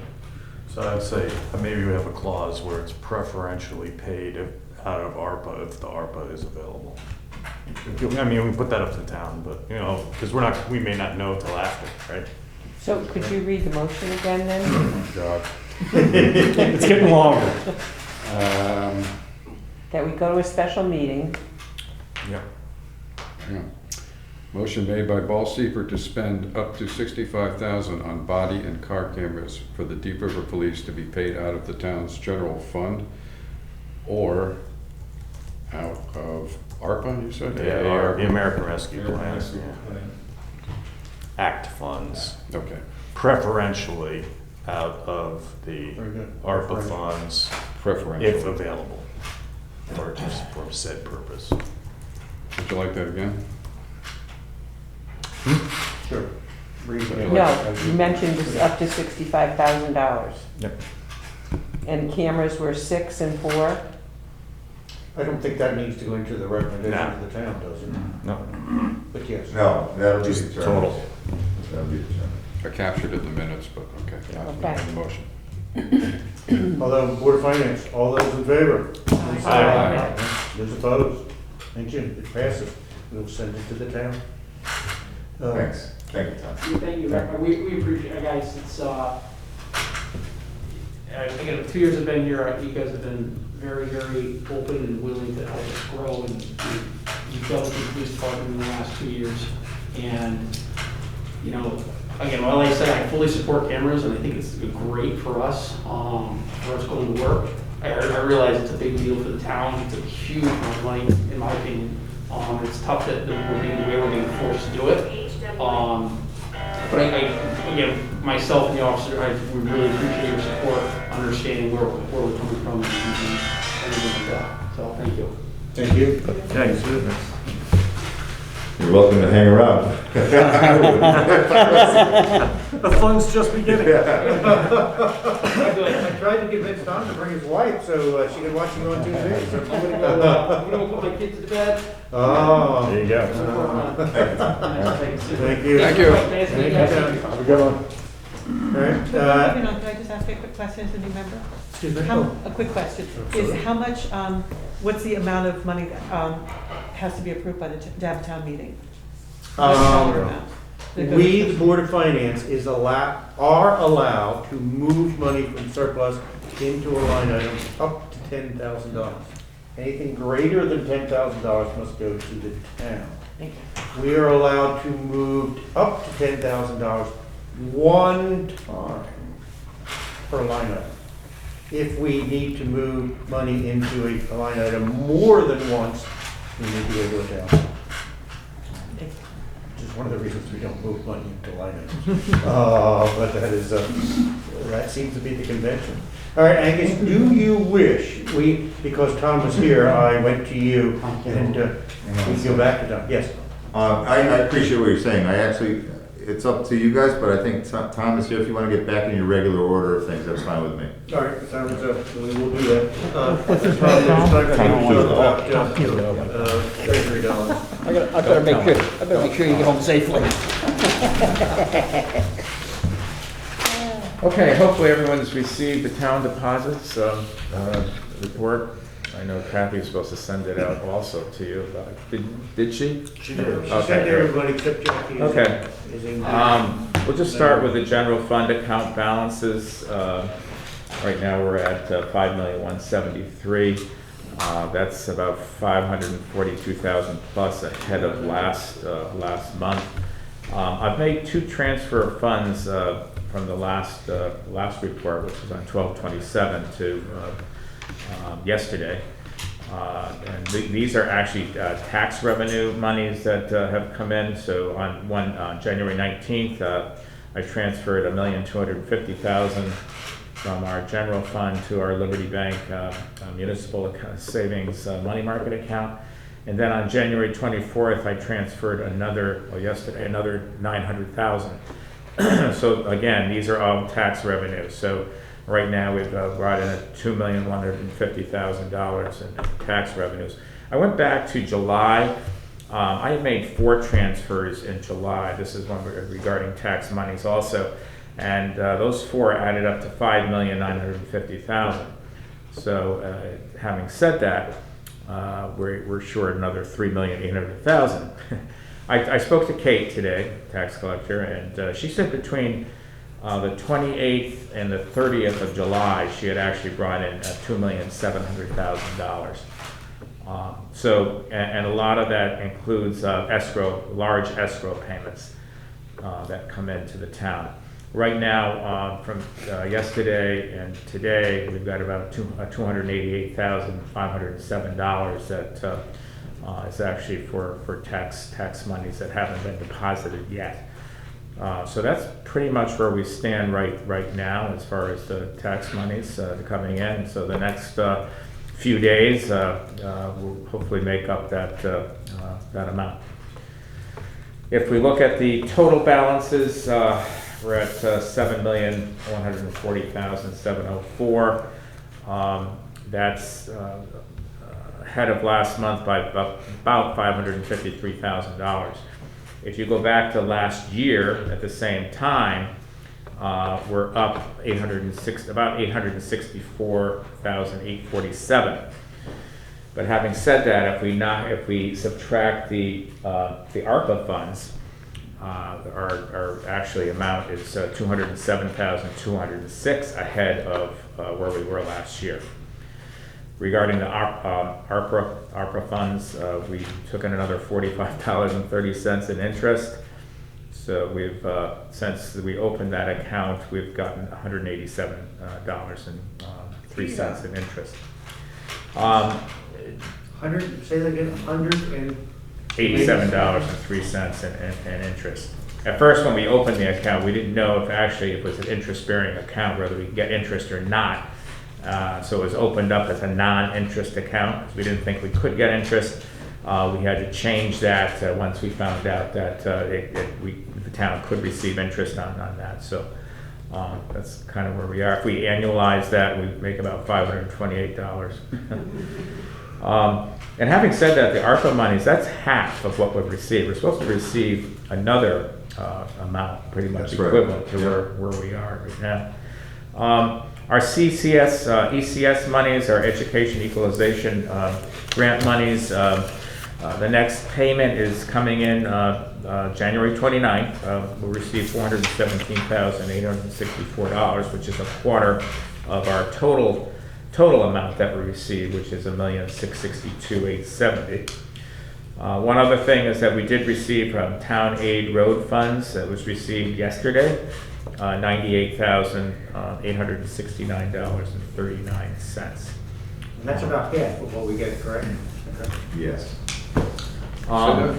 S13: So I'd say maybe we have a clause where it's preferentially paid out of ARPA if the ARPA is available. I mean, we put that up to the town, but, you know, because we may not know till after, right?
S10: So could you read the motion again then?
S13: Oh, God. It's getting longer.
S10: That we go to a special meeting,
S13: Yep.
S14: Yeah. Motion made by Ball Seifert to spend up to $65,000 on body and car cameras for the Deep River Police to be paid out of the town's general fund or out of ARPA, you said?
S13: Yeah, or the American Rescue Plan.
S14: Rescue Plan.
S13: Act funds,
S14: Okay.
S13: preferentially out of the
S9: Very good.
S13: ARPA funds,
S14: Preferential.
S13: if available, for said purpose.
S14: Would you like that again?
S9: Sure.
S10: no, you mentioned it's up to $65,000.
S13: Yep.
S10: And cameras were 6 and 4?
S9: I don't think that needs to go into the recommendation
S13: Nah.
S9: of the town, does it?
S13: No,
S9: But yes.
S1: No, that'll be
S13: just
S1: determined.
S13: total.
S1: That'll be determined.
S14: I captured it in the minutes, but okay.
S10: Okay.
S14: In the motion.
S9: Although, Board of Finance, all those in favor? Please say
S13: Aye.
S9: Those opposed? Thank you, it passes. We'll send it to the town.
S1: Thanks. Thank you, Tom.
S11: Thank you, we appreciate it, guys, it's, again, 2 years I've been here, you guys have been very, very open and willing to help us grow, and you've dealt with the police department in the last 2 years, and, you know, again, while I say I fully support cameras, and I think it's great for us going to work, I realize it's a big deal for the town, it's a huge amount of money, in my opinion. It's tough that we're being forced to do it. But again, myself and the officer, we really appreciate your support, understanding where we're coming from, and everything like that. So, thank you.
S9: Thank you.
S13: Thanks.
S1: You're welcome to hang around.
S13: The fun's just beginning.
S9: I tried to convince Tom to bring his wife so she could watch you on TV. So I'm gonna go,
S11: I'm gonna put my kids to bed.
S9: Oh.
S13: There you go.
S9: Thank you.
S14: Thank you.
S11: Nice meeting you guys.
S13: Have a good one.
S9: All right,
S12: Can I just ask a quick question as a new member?
S9: excuse me.
S12: A quick question, is how much, what's the amount of money that has to be approved by the town meeting? What's the dollar amount that goes
S9: We,
S12: to-
S9: the Board of Finance, are allowed to move money from surplus into a line item up to $10,000. Anything greater than $10,000 must go to the town.
S10: Thank you.
S9: We are allowed to move up to $10,000 one time per line item. If we need to move money into a line item more than once, we need to go to a town. Which is one of the reasons we don't move money into line items. But that seems to be the convention. All right, Angus, do you wish, because Tom was here, I went to you, and we can go back to Tom. Yes.
S1: I appreciate what you're saying. I actually, it's up to you guys, but I think Tom is here. If you want to get back in your regular order of things, that's fine with me.
S15: All right, sounds, we will do that. Treasury dollars.
S2: I better make sure you get home safely.
S16: Okay, hopefully everyone's received the town deposits report. I know Kathy was supposed to send it out also to you. Did she?
S15: She did. She
S16: Okay.
S15: sent everybody except Jackie.
S16: Okay.
S15: Is in-
S16: We'll just start with the general fund account balances. Right now, we're at $5,173,000. That's about $542,000 plus ahead of last month. I've made 2 transfer of funds from the last report, which was on 12/27 to yesterday. And these are actually tax revenue monies that have come in. So on January 19th, I transferred $1,250,000 from our general fund to our Liberty Bank municipal savings money market account. And then on January 24th, I transferred yesterday, another $900,000. So again, these are all tax revenues. So right now, we've brought in $2,150,000 in tax revenues. I went back to July. I had made 4 transfers in July. This is one regarding tax monies also. And those 4 added up to $5,950,000. So having said that, we're short another $3,800,000. I spoke to Kate today, tax collector, and she said between the 28th and the 30th of July, she had actually brought in $2,700,000. So, and a lot of that includes large escrow payments that come into the town. Right now, from yesterday and today, we've got about $288,507 that is actually for tax monies that haven't been deposited yet. So that's pretty much where we stand right now as far as the tax monies coming in. So the next few days, we'll hopefully make up that amount. If we look at the total balances, we're at $7,140,704. That's ahead of last month by about $553,000. If you go back to last year at the same time, we're up about $864,847. But having said that, if we subtract the ARPA funds, our actually amount is $207,206 ahead of where we were last year. Regarding the ARPA funds, we took in another $45.30 in interest. So we've since we opened that account, we've gotten $187.03 in interest.
S15: Say that again,
S16: $87.03 in interest. At first, when we opened the account, we didn't know if it was an interest-bearing account, whether we could get interest or not. So it was opened up as a non-interest account. We didn't think we could get interest. We had to change that once we found out that the town could receive interest on that. So that's kind of where we are. If we annualize that, we make about $528. And having said that, the ARPA monies, that's half of what we've received. We're supposed to receive another amount pretty much equivalent to where we are right now. Our ECS monies, our education equalization grant monies, the next payment is coming in January 29th. We'll receive $417,864, which is a quarter of our total amount that we received, which is $1,662,870. One other thing is that we did receive town aid road funds that was received yesterday, $98,869.39.
S15: That's about half of what we get, correct?
S1: Yes.
S14: Tom,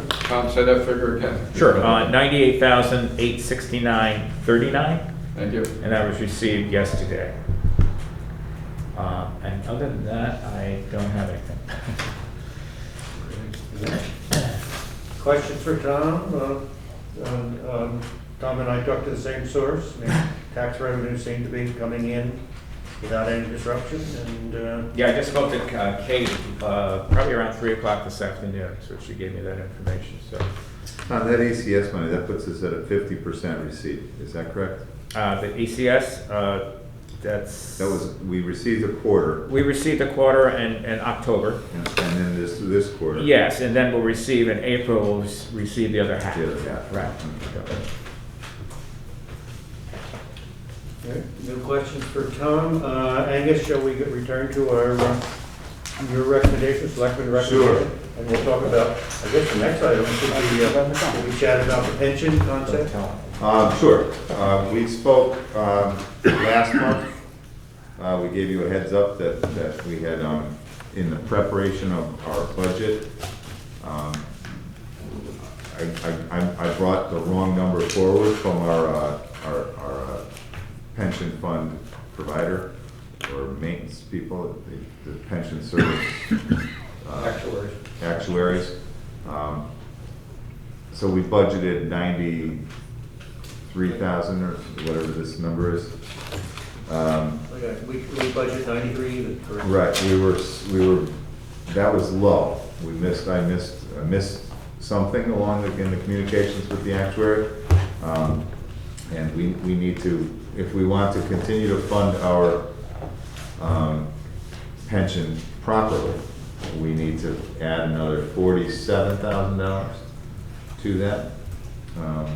S14: say that figure again.
S16: Sure, $98,869.39.
S14: Thank you.
S16: And that was received yesterday. And other than that, I don't have anything.
S15: Questions for Tom?
S9: Tom and I talked to the same source. I mean, tax revenues seem to be coming in without any disruption, and,
S16: Yeah, I just spoke to Kate, probably around 3 o'clock this afternoon, so she gave me that information, so.
S1: On that ACS money, that puts us at a 50% receipt, is that correct?
S16: The ACS, that's.
S1: That was, we received a quarter,
S16: We received a quarter in October.
S1: and then this quarter.
S16: Yes, and then we'll receive in April, we'll receive the other half.
S1: The other half.
S16: Right.
S9: okay, no questions for Tom. Angus, shall we return to our, your recommendation, selectmen recommendation?
S1: Sure.
S9: And we'll talk about, I guess the next item should we chat about the pension concept?
S1: Sure. We spoke last month. We gave you a heads up that we had, in the preparation of our budget, I brought the wrong number forward from our pension fund provider or maintenance people, the pension service. Actuaries. So we budgeted 93,000 or whatever this number is.
S9: We budget 93 even, correct?
S1: Right, we were, that was low. I missed something in the communications with the actuary. And we need to, if we want to continue to fund our pension properly, we need to add another $47,000 to that.
S9: I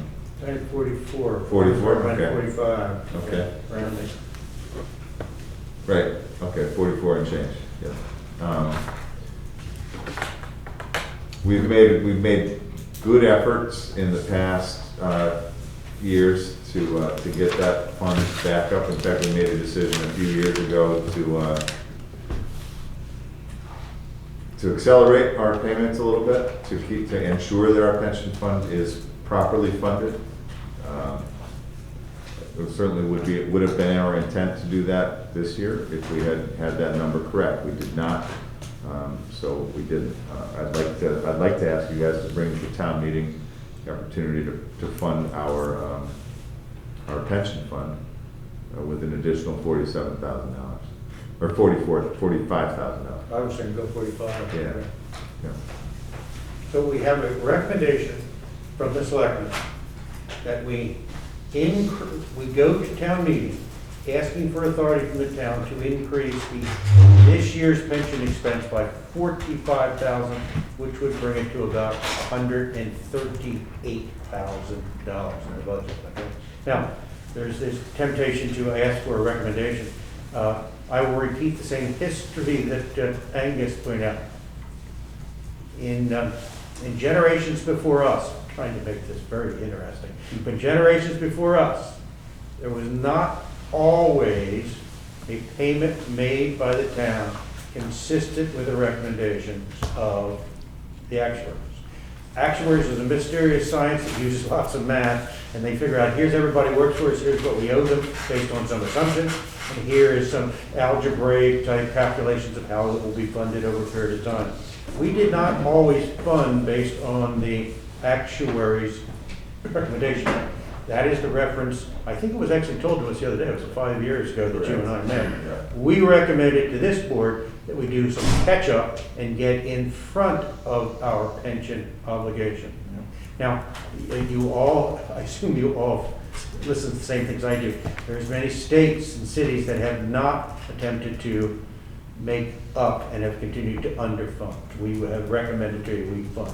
S9: had 44.
S1: 44,
S9: Around
S1: okay.
S9: 45.
S1: Okay.
S9: Rounding.
S1: Right, okay, 44 and change, yeah. We've made good efforts in the past years to get that fund back up. In fact, we made a decision a few years ago to accelerate our payments a little bit, to ensure that our pension fund is properly funded. It certainly would have been our intent to do that this year if we had that number correct. We did not, so we didn't. I'd like to ask you guys to bring to the town meeting the opportunity to fund our pension fund with an additional $47,000 or $45,000.
S9: I was saying go 45.
S1: Yeah. Yeah.
S9: So we have a recommendation from the selectmen that we go to town meeting asking for authority from the town to increase this year's pension expense by $45,000, which would bring it to about $138,000 in the budget. Okay? Now, there's this temptation to ask for a recommendation. I will repeat the same history that Angus pointed out. In generations before us, trying to make this very interesting, but generations before us, there was not always a payment made by the town consistent with the recommendations of the actuaries. Actuaries is a mysterious science that uses lots of math, and they figure out here's everybody works for us, here's what we owe them based on some assumptions, and here is some algebraic type calculations of how it will be funded over a period of time. We did not always fund based on the actuary's recommendation. That is the reference, I think it was actually told to us the other day, it was 5 years ago that you and I met. We recommended to this board that we do some catch up and get in front of our pension obligation. Now, you all, I assume you all listen to the same things I do. There's many states and cities that have not attempted to make up and have continued to underfund. We have recommended to you we fund.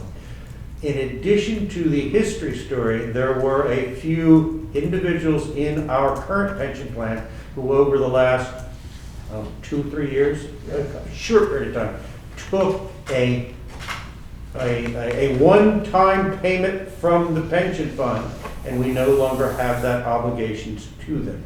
S9: In addition to the history story, there were a few individuals in our current pension plan who over the last 2-3 years, a short period of time, took a one-time payment from the pension fund, and we no longer have that obligations to them.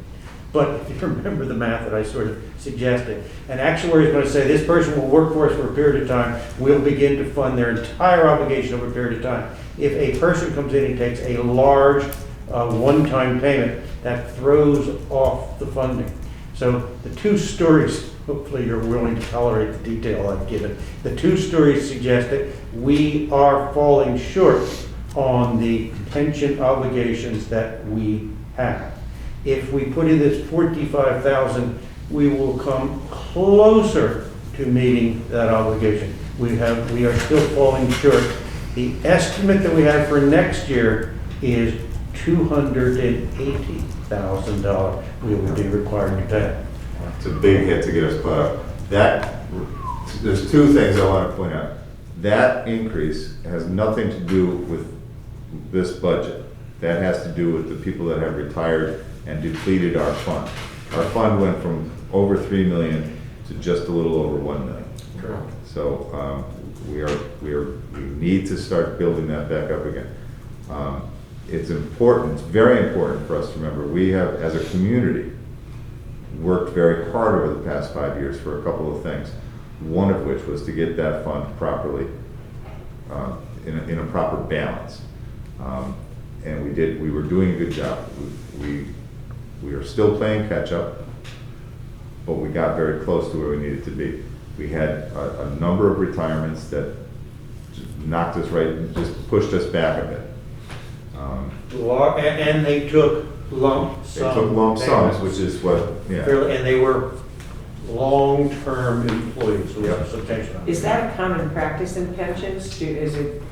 S9: But if you remember the math that I sort of suggested, an actuary is going to say this person will work for us for a period of time, we'll begin to fund their entire obligation over a period of time. If a person comes in and takes a large one-time payment, that throws off the funding. So the two stories, hopefully you're willing to tolerate the detail I've given, the two stories suggest that we are falling short on the pension obligations that we have. If we put in this 45,000, we will come closer to meeting that obligation. We are still falling short. The estimate that we have for next year is $280,000 we will be required to pay.
S1: It's a big hit to get us caught up. There's two things I want to point out. That increase has nothing to do with this budget. That has to do with the people that have retired and depleted our fund. Our fund went from over 3 million to just a little over 1 million.
S6: Correct.
S1: So we need to start building that back up again. It's important, it's very important for us to remember, we have, as a community, worked very hard over the past 5 years for a couple of things. One of which was to get that fund properly, in a proper balance. And we were doing a good job. We are still playing catch up, but we got very close to where we needed to be. We had a number of retirements that just knocked us just pushed us back a bit.
S9: And they took lump sums.
S1: They took lump sums, which is what, yeah.
S9: And they were long-term employees with a substantial.
S10: Is that a common practice in pensions? Isn't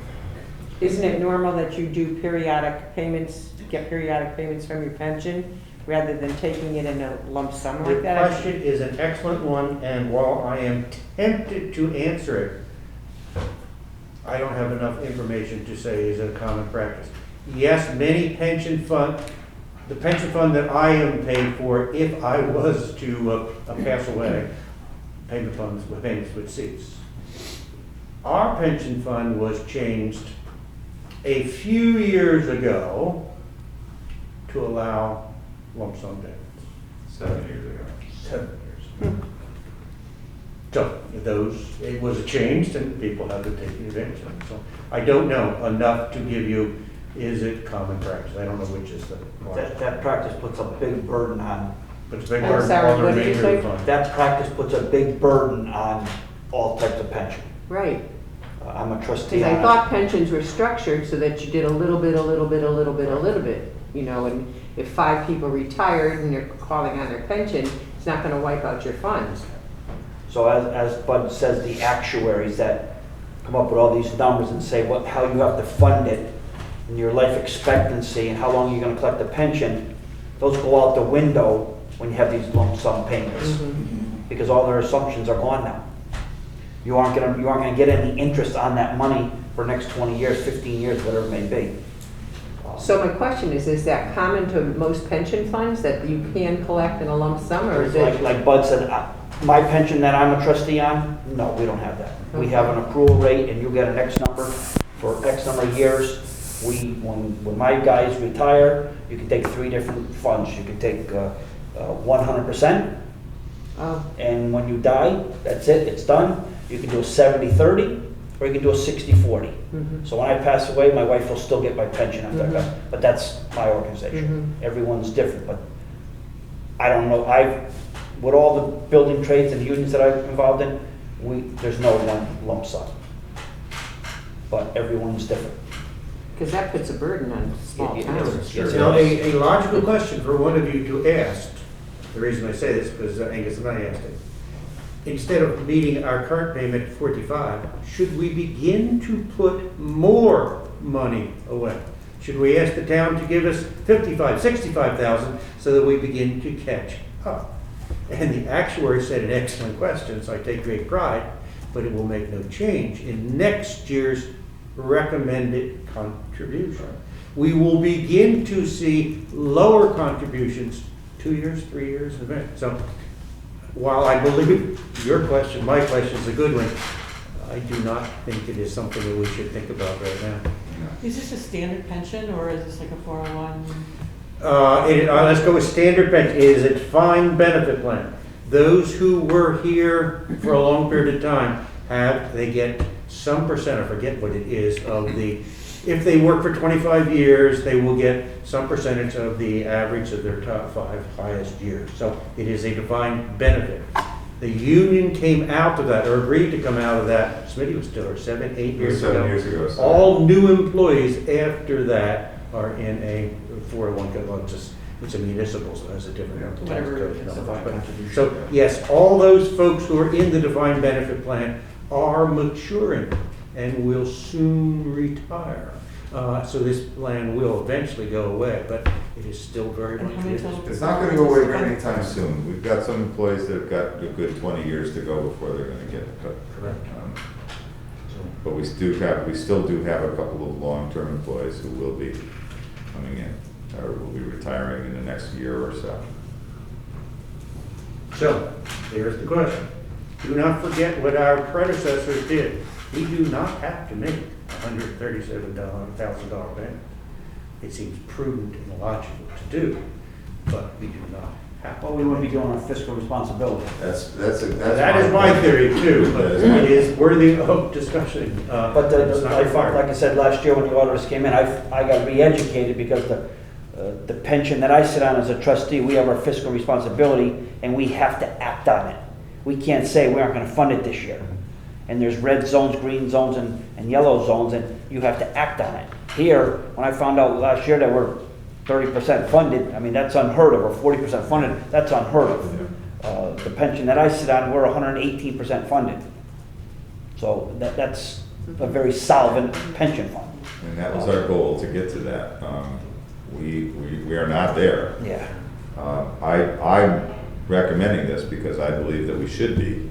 S10: it normal that you do periodic payments, get periodic payments from your pension, rather than taking it in a lump sum like that?
S9: The question is an excellent one, and while I am tempted to answer it, I don't have enough information to say is it a common practice. Yes, many pension fund, the pension fund that I am paid for, if I was to pass away, payments would cease. Our pension fund was changed a few years ago to allow lump sum payments.
S1: 7 years ago.
S9: 7 years. So it was changed and people had to take advantage of it. So I don't know enough to give you, is it common practice? I don't know which is the.
S2: That practice puts a big burden on.
S9: Puts a big
S10: I'm
S9: burden
S10: sorry,
S9: on the
S10: what did you
S9: remainder of
S10: say?
S9: the fund.
S2: That practice puts a big burden on all types of pension.
S10: Right.
S2: I'm a trustee
S10: Because I
S2: on it.
S10: thought pensions were structured so that you did a little bit, you know, and if 5 people retired and they're calling on their pension, it's not gonna wipe out your funds.
S2: So as Bud says, the actuaries that come up with all these numbers and say how you have to fund it and your life expectancy and how long you're gonna collect the pension, those go out the window when you have these lump sum payments. Because all their assumptions are gone now. You aren't gonna get any interest on that money for the next 20 years, 15 years, whatever it may be.
S10: So my question is that common to most pension funds that you can collect in a lump sum, or is it?
S2: Like Bud said, my pension that I'm a trustee on, no, we don't have that. We have an accrual rate and you get an X number for X number of years. When my guys retire, you can take 3 different funds. You can take 100%, and when you die, that's it, it's done. You can do a 70-30, or you can do a 60-40. So when I pass away, my wife will still get my pension after I pass, but that's my organization. Everyone's different, but I don't know, with all the building trades and unions that I'm involved in, there's no one lump sum. But everyone's different.
S10: Because that puts a burden on small
S2: It
S10: towns.
S2: is.
S9: You know, a logical question for one of you to ask, the reason I say this, because Angus and I asked it. Instead of meeting our current payment at 45, should we begin to put more money away? Should we ask the town to give us 55, 65,000 so that we begin to catch up? And the actuary said an excellent question, so I take great pride, but it will make no change in next year's recommended contribution. We will begin to see lower contributions 2 years, 3 years in advance. So while I believe my question is a good one, I do not think it is something that we should think about right now.
S12: Is this a standard pension or is this like a 401?
S9: Let's go with standard pension. It is a defined benefit plan. Those who were here for a long period of time they get some percent, I forget what it is, if they work for 25 years, they will get some percentage of the average of their top 5 highest years. So it is a defined benefit. The union came out of that, or agreed to come out of that, Smitty was still, or 7, 8 years ago.
S1: 7 years ago. so-
S9: All new employees after that are in a 401k, well, it's a municipal, so that's a different.
S2: Whatever
S9: tax code,
S2: it is,
S9: no,
S2: defined
S9: but-
S2: contribution.
S9: So, yes, all those folks who are in the defined benefit plan are maturing and will soon retire. So this plan will eventually go away, but it is still very
S12: And
S9: much.
S12: how many
S9: in
S12: total-
S1: It's not gonna go away anytime soon. We've got some employees that have got a good 20 years to go before they're gonna get it, but.
S9: Correct.
S1: But we still do have a couple of long-term employees who will be coming in, or will be retiring in the next year or so.
S9: So, there's the question. Do not forget what our predecessors did. We do not have to make $137,000 payment. It seems prudent and logical to do, but we do not have to.
S2: Well, we wouldn't be doing our fiscal responsibility.
S9: That is my theory too, but it is worthy of discussion.
S2: But
S9: It's not required.
S2: like I said last year when the auditors came in, I got re-educated because the pension that I sit on as a trustee, we have our fiscal responsibility and we have to act on it. We can't say we aren't gonna fund it this year. And there's red zones, green zones, and yellow zones, and you have to act on it. Here, when I found out last year that we're 30% funded, I mean, that's unheard of, or 40% funded, that's unheard of. The pension that I sit on, we're 118% funded. So that's a very solvent pension fund.
S1: And that was our goal, to get to that. We are not there.
S2: Yeah.
S1: I'm recommending this because I believe that we should be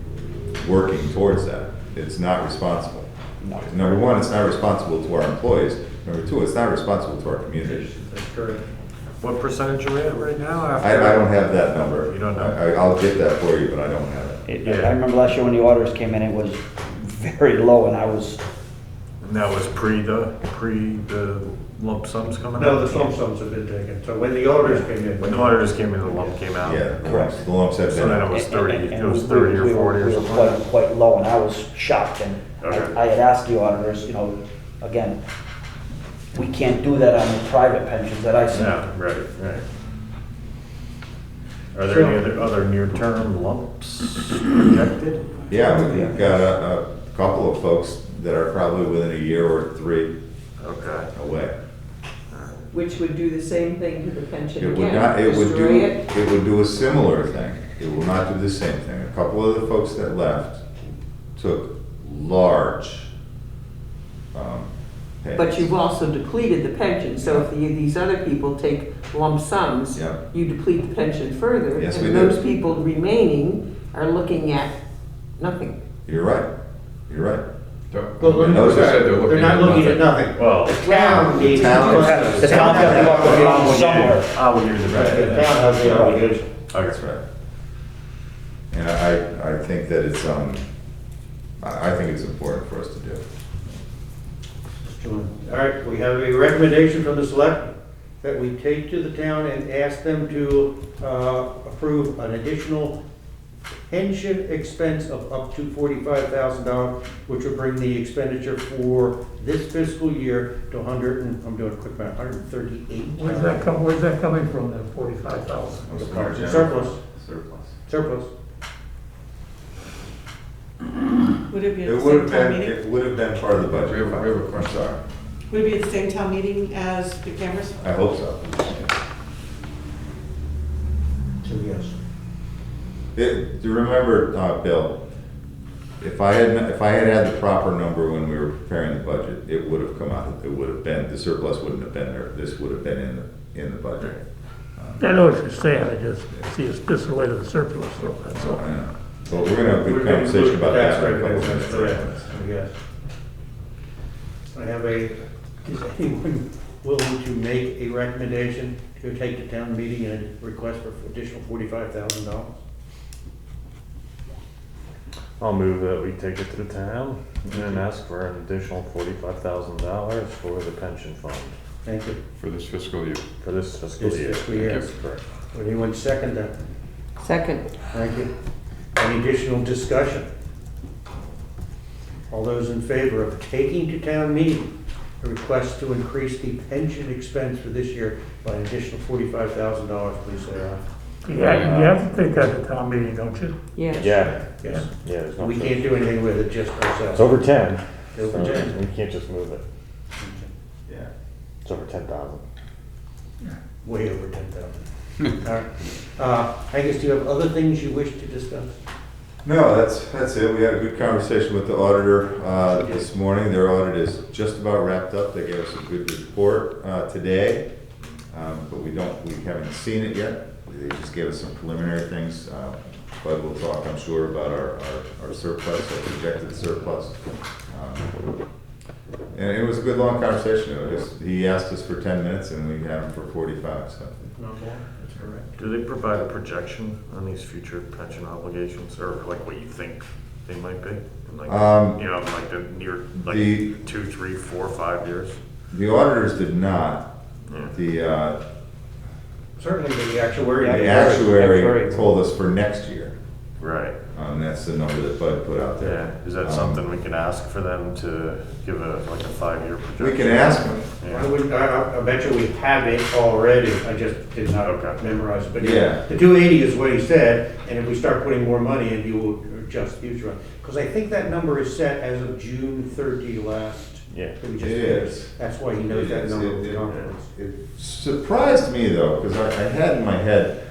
S1: working towards that. It's not responsible.
S2: No.
S1: Number one, it's not responsible to our employees. Number two, it's not responsible to our community.
S9: That's correct.
S13: What percentage are we at right now?
S1: I don't have that number.
S13: You don't know?
S1: I'll get that for you, but I don't have it.
S2: I remember last year when the auditors came in, it was very low, and I was,
S13: And that was pre the lump sums coming out?
S9: No, the lump sums have been taken. So when the auditors came in.
S13: When the auditors came in, the lump came out?
S1: Yeah,
S2: Correct.
S1: the lumps have
S13: So then it
S1: been,
S13: was 30,
S2: and
S13: it was
S2: we-
S13: 30 or
S2: we
S13: 40
S2: were
S13: or something?
S2: quite low, and I was shocked, and
S13: Okay.
S2: I had asked the auditors, again, we can't do that on the private pensions that I see.
S13: Yeah, right. Are there any other near-term lumps projected?
S1: yeah, we've got a couple of folks that are probably within a year or 3
S13: Okay.
S1: away.
S10: Which would do the same thing to the pension
S1: It would
S10: again,
S1: not, it would
S10: destroy
S1: do,
S10: it.
S1: it would do a similar thing. It will not do the same thing. A couple of the folks that left took large
S10: But
S1: payments.
S10: you've also depleted the pension, so if these other people take lump sums,
S1: Yeah.
S10: you deplete the pension further.
S1: Yes, we
S10: And
S1: do.
S10: those people remaining are looking at nothing.
S1: You're right, you're right.
S9: Well,
S1: And those
S9: they're
S1: are-
S9: not looking at nothing.
S13: Well,
S9: The town needs.
S1: The town-
S2: The town has to go along somewhere.
S13: I will give you the
S9: Right, the
S13: benefit.
S9: town has the obligation.
S1: That's right. And I think that it's, I think it's important for us to do.
S9: All right, we have a recommendation from the select that we take to the town and ask them to approve an additional pension expense of up to $45,000, which would bring the expenditure for this fiscal year to I'm doing a quick math, 138.
S15: Where's that coming from, that 45,000?
S9: Surplus.
S1: Surplus.
S12: Would it be at
S1: It
S12: the
S1: would
S12: same
S1: have
S12: town
S1: been,
S12: meeting?
S1: it would have been part of the budget.
S14: We have a question.
S1: I'm sorry.
S12: Would it be at the same town meeting as the cameras?
S1: I hope so.
S9: So yes.
S1: Do you remember, Bill, if I had had the proper number when we were preparing the budget, it would have come out, it would have been, the surplus wouldn't have been there, this would have been in the budget.
S15: I know what you're saying, I just see it's just the way to the surplus, so that's all.
S1: I know. Well, we're gonna have a good conversation about that in a couple of minutes.
S9: Yes. I have is anyone willing to make a recommendation to take to town meeting and request for additional $45,000?
S13: I'll move that we take it to the town and ask for an additional $45,000 for the pension fund
S9: Thank you.
S14: For this fiscal year.
S13: for this fiscal
S9: This
S13: year.
S9: fiscal year.
S13: Yes, correct.
S9: Would anyone second that?
S10: Second.
S9: Thank you. Any additional discussion? All those in favor of taking to town meeting a request to increase the pension expense for this year by an additional $45,000, please say
S15: Yeah, you have to take that to town meeting, don't you?
S10: Yeah.
S13: Yeah,
S9: Yes.
S13: yeah, there's no
S9: We
S13: choice.
S9: can't do anything with it, just ourselves.
S13: It's over 10.
S9: Over
S13: so
S9: 10.
S13: We can't just move it.
S1: Yeah.
S13: It's over 10,000.
S9: Way over 10,000. All right. Angus, do you have other things you wish to discuss?
S1: No, that's it. We had a good conversation with the auditor this morning. Their audit is just about wrapped up. They gave us a good report today, but we haven't seen it yet. They just gave us some preliminary things, but we'll talk, I'm sure, about our surplus, our projected surplus. And it was a good long conversation. He asked us for 10 minutes and we had him for 45. So.
S9: Okay, that's correct.
S13: Do they provide a projection on these future pension obligations, or like what you think they might be? In like, like the near, like 2, 3, 4, 5 years?
S1: The auditors did not.
S13: Yeah.
S9: Certainly the actuary.
S1: The actuary told us for next year.
S13: Right.
S1: That's the number that Bud put out there.
S13: Yeah, is that something we can ask for them to give a 5-year projection?
S1: We can ask them.
S13: Yeah.
S9: I bet you we have it already, I just did not memorize it. But
S1: Yeah.
S9: the 280 is what he said, and if we start putting more money in, you will adjust future. Because I think that number is set as of June 30 last.
S13: Yeah.
S9: that we just
S1: It
S9: finished.
S1: is.
S9: That's why he knows that number with confidence.
S1: It surprised me though, because I had in my head,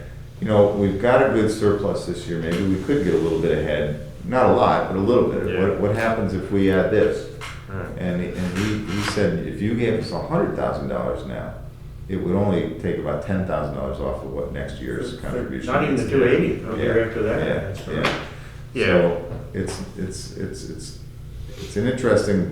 S1: we've got a good surplus this year. Maybe we could get a little bit ahead. Not a lot, but a little bit.
S13: Yeah.
S1: What happens if we add this?
S13: Right.
S1: And he said, if you gave us $100,000 now, it would only take about $10,000 off of what next year's contribution.
S9: Not even the
S1: is.
S9: 280, the
S1: Yeah.
S9: year after that.
S1: Yeah,
S9: That's
S1: yeah.
S9: correct.
S13: Yeah.
S1: So it's an interesting,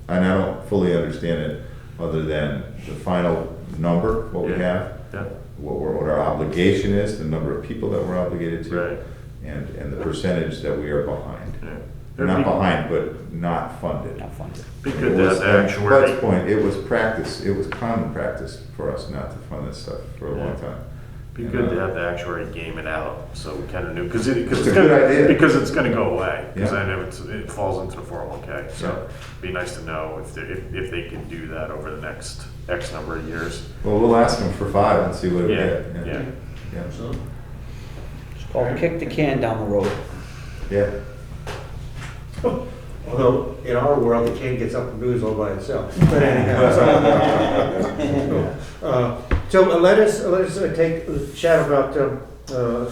S1: and I don't fully understand it, other than the final number, what we have,
S13: Yeah.
S1: what our obligation is, the number of people that we're obligated to,
S13: Right.
S1: and the percentage that we are behind.
S13: Yeah.
S1: We're not behind, but not funded.
S2: Not funded.
S13: Be
S1: It
S13: good to
S1: was,
S13: have the
S1: at
S13: actuary.
S1: Bud's point, it was practice, it was common practice for us not to fund this stuff for a long time.
S13: Be
S1: And,
S13: good to have the actuary game it out, so we kind of knew, because it's
S1: a good idea.
S13: Because it's gonna go away, because
S1: Yeah.
S13: I know it falls into the 401k, so
S1: Yeah.
S13: it'd be nice to know if they can do that over the next X number of years.
S1: Well, we'll ask them for 5 and see what we
S13: Yeah,
S1: get.
S13: yeah.
S1: Yeah.
S2: It's called kick the can down the road.
S1: Yeah.
S9: Although, in our world, the can gets up and moves all by itself. But anyhow, so let us take a chat about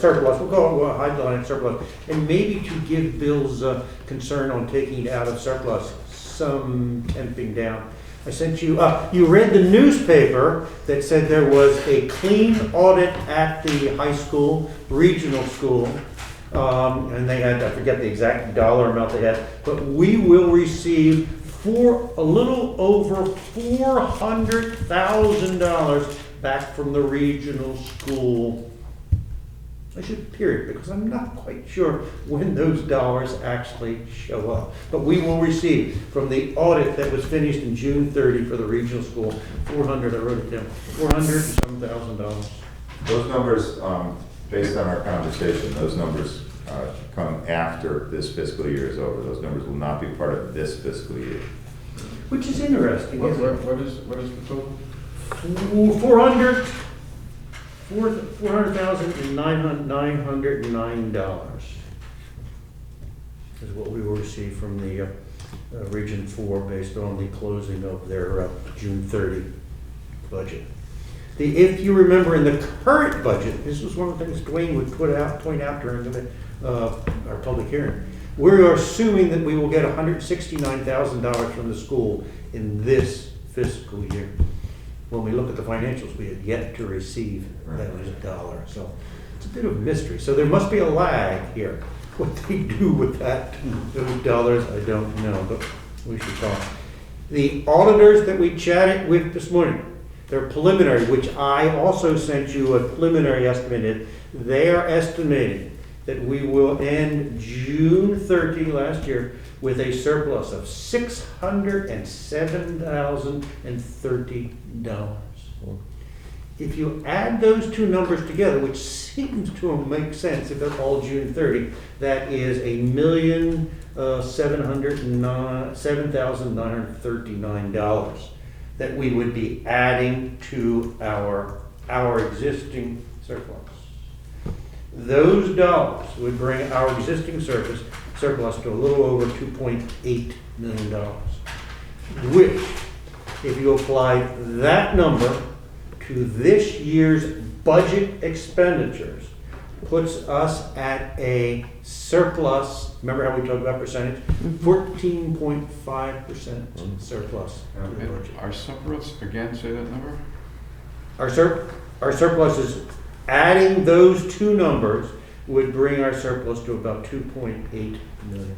S9: surplus. We'll highlight surplus, and maybe to give Bill's concern on taking it out of surplus some temping down. I sent you, you read the newspaper that said there was a clean audit at the high school, regional school. And they had, I forget the exact dollar amount they had, but we will receive a little over $400,000 back from the regional school. I should period, because I'm not quite sure when those dollars actually show up. But we will receive from the audit that was finished in June 30 for the regional school, I wrote it down, $400,000.
S1: Those numbers, based on our conversation, those numbers come after this fiscal year is over. Those numbers will not be part of this fiscal year.
S9: Which is interesting.
S14: What
S9: isn't it?
S14: is the total?
S9: $400,909 is what we will receive from the Region 4 based on the closing of their June 30 budget. If you remember in the current budget, this was one of the things Dwayne would point out during our public hearing. We're assuming that we will get $169,000 from the school in this fiscal year. When we look at the financials, we have yet to receive that dollar. So it's a bit of a mystery. So there must be a lag here. What they do with those dollars, I don't know, but we should talk. The auditors that we chatted with this morning, their preliminary, which I also sent you a preliminary estimate, they are estimating that we will end June 30 last year with a surplus of $607,030. If you add those two numbers together, which seems to make sense if it's all June 30, that is $1,709,939 that we would be adding to our existing surplus. Those dollars would bring our existing surplus to a little over $2.8 million. Which, if you apply that number to this year's budget expenditures, puts us at a surplus, remember how we talked about percentage? 14.5% surplus to the budget.
S14: Our surplus, again, say that number?
S9: Our surplus is, adding those two numbers would bring our surplus to about 2.8 million.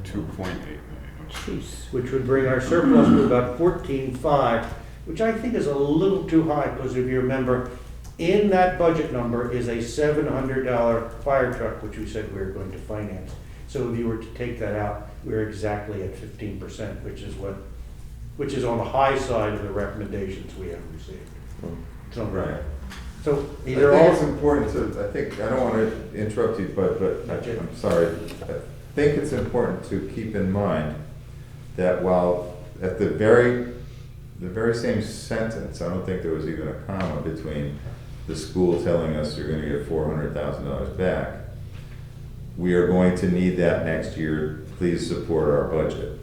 S14: 2.8 million.
S9: Jeez. Which would bring our surplus to about 14.5, which I think is a little too high, because if you remember, in that budget number is a $700 fire truck, which we said we were going to finance. So if you were to take that out, we're exactly at 15%, which is on the high side of the recommendations we have received. So,
S1: Right.
S9: So
S1: I
S9: these are
S1: think
S9: all.
S1: it's important to, I don't want to interrupt you, but I'm sorry. I think it's important to keep in mind that while at the very same sentence, I don't think there was even a comma between the school telling us you're going to get $400,000 back. We are going to need that next year. Please support our budget.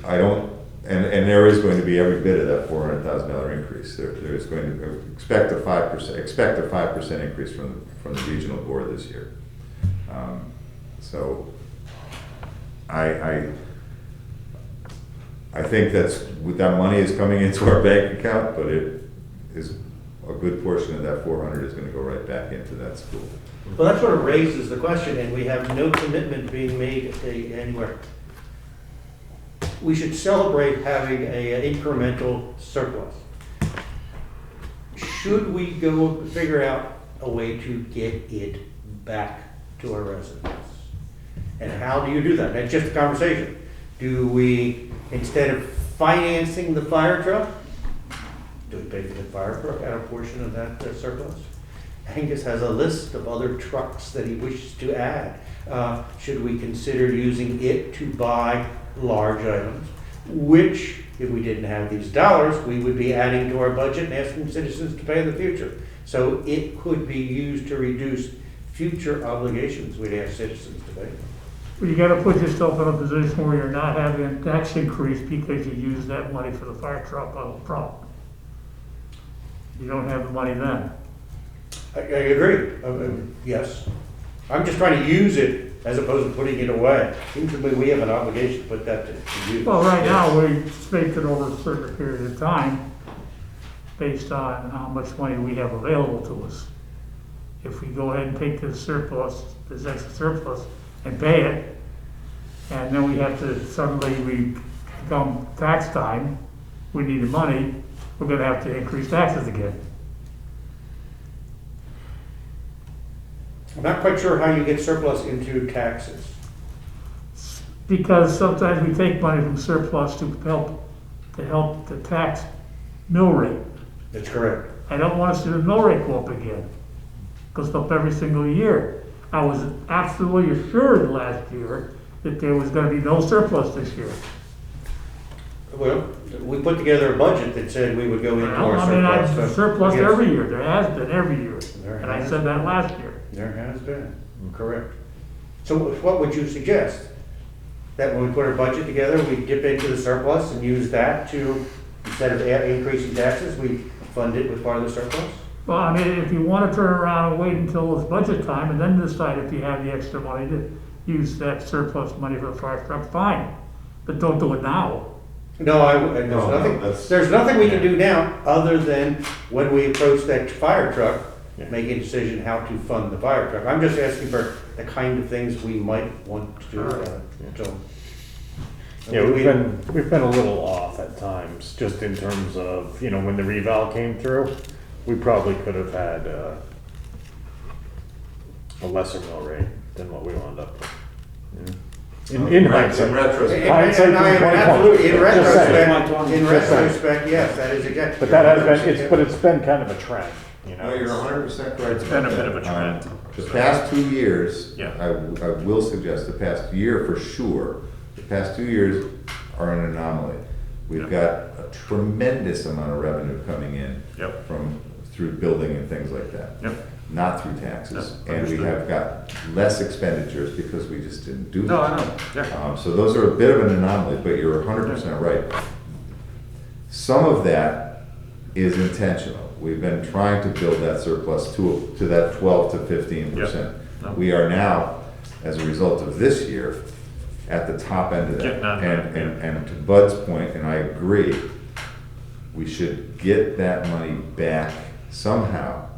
S1: I don't, and there is going to be every bit of that $400,000 increase. There is going to expect a 5% increase from the regional board this year. So I think that money is coming into our bank account, but it is a good portion of that 400 is going to go right back into that school.
S9: Well, that sort of raises the question, and we have no commitment being made anywhere. We should celebrate having an incremental surplus. Should we go figure out a way to get it back to our residents? And how do you do that? That's just a conversation. Do we, instead of financing the fire truck, do we pay for the fire truck out of a portion of that surplus? Angus has a list of other trucks that he wishes to add. Should we consider using it to buy large items, which, if we didn't have these dollars, we would be adding to our budget and asking citizens to pay in the future? So it could be used to reduce future obligations we'd ask citizens to pay.
S15: Well, you gotta put yourself in a position where you're not having a tax increase because you use that money for the fire truck on the problem. You don't have the money then.
S9: I agree, yes. I'm just trying to use it as opposed to putting it away. Seems to me we have an obligation to put that to use.
S15: Well, right now, we space it over a certain period of time based on how much money we have available to us. If we go ahead and take this surplus, this extra surplus, and pay it, and then we have to, suddenly we come tax time, we need the money, we're gonna have to increase taxes again.
S9: I'm not quite sure how you get surplus into taxes.
S15: Because sometimes we take money from surplus to help the tax mill rate.
S9: That's correct.
S15: I don't want to see the mill rate go up again. Goes up every single year. I was absolutely assured last year that there was gonna be no surplus this year.
S9: Well, we put together a budget that said we would go into our
S15: I mean,
S9: surplus.
S15: I've
S9: so-
S15: surplus
S9: yes,
S15: every year, there has been every year,
S9: There
S15: and I
S9: has
S15: said that last year.
S9: There has been, correct. So what would you suggest? That when we put our budget together, we dip into the surplus and use that to, instead of increasing taxes, we fund it with part of the surplus?
S15: Well, I mean, if you wanna turn around and wait until it's budget time and then decide if you have the extra money to use that surplus money for the fire truck, fine, but don't do it now.
S9: No, there's nothing we can do now, other than when we approach that fire truck, make a decision how to fund the fire truck. I'm just asking for the kind of things we might want to do. So.
S13: Yeah, we've been a little off at times, just in terms of, when the reval came through, we probably could have had a lesser mill rate than what we wound up with. In hindsight.
S1: In retrospect.
S13: Hindsight being 2020.
S9: In
S13: Just saying.
S9: retrospect, yes, that is exactly.
S13: But that has been, it's been kind of a trend,
S1: No, you're 100% correct.
S13: It's been a bit of a trend.
S1: The past 2 years,
S13: Yeah.
S1: I will suggest the past year for sure, the past 2 years are an anomaly. We've got a tremendous amount of revenue coming in
S13: Yep.
S1: through building and things like that.
S13: Yep.
S1: not through taxes.
S13: Yeah,
S1: And we
S13: understood.
S1: have got less expenditures because we just didn't do that.
S13: No, I know, yeah.
S1: So those are a bit of an anomaly, but you're 100% right. Some of that is intentional. We've been trying to build that surplus to that 12 to 15%.
S13: Yeah. No.
S1: We are now, as a result of this year, at the top end of that.
S13: Getting on that,
S1: And to Bud's point, and I agree, we should get that money back somehow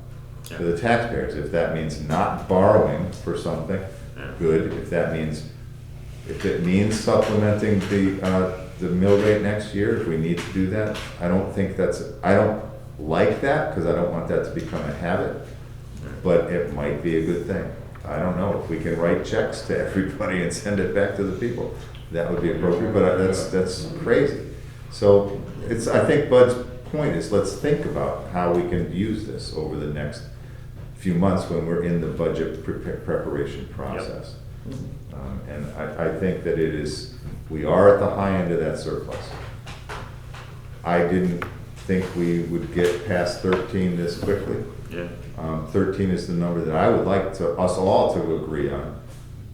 S1: to the taxpayers. If that means not borrowing for something, good. If it means supplementing the mill rate next year, if we need to do that, I don't like that, because I don't want that to become a habit, but it might be a good thing. I don't know, if we can write checks to everybody and send it back to the people, that would be appropriate, but that's crazy. So I think Bud's point is, let's think about how we can use this over the next few months when we're in the budget preparation process. And I think that we are at the high end of that surplus. I didn't think we would get past 13 this quickly.
S13: Yeah.
S1: 13 is the number that I would like us all to agree on,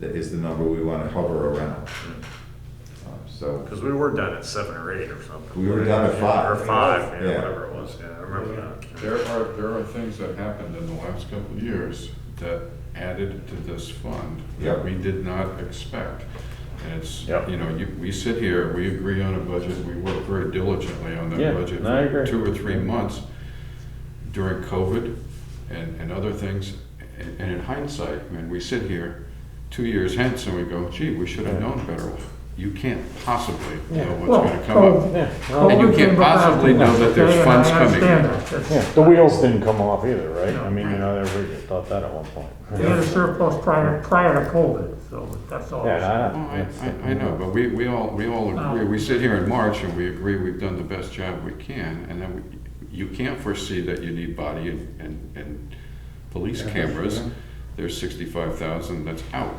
S1: that is the number we want to hover around.
S13: Because we were done at 7 or 8 or something.
S1: We were done at 5.
S13: Or 5,
S1: Yeah.
S13: whatever it was, yeah, I remember that.
S14: There are things that happened in the last couple of years that added to this fund
S1: Yep.
S14: that we did not expect. And it's,
S13: Yep.
S14: we sit here, we agree on a budget, we work very diligently on that
S9: Yeah,
S14: budget
S9: I
S14: for
S9: agree.
S14: 2 or 3 months during COVID and other things. And in hindsight, we sit here 2 years hence and we go, gee, we should have known better. You can't possibly know what's going to come up. And you can't possibly know that there's funds coming.
S15: Yeah,
S13: The wheels didn't come off either, right? I mean, everybody thought that at one point.
S15: They had a surplus prior to COVID, so that's all.
S14: I know, but we all agree, we sit here in March and we agree we've done the best job we can, and then you can't foresee that you need body and police cameras. There's 65,000 that's out.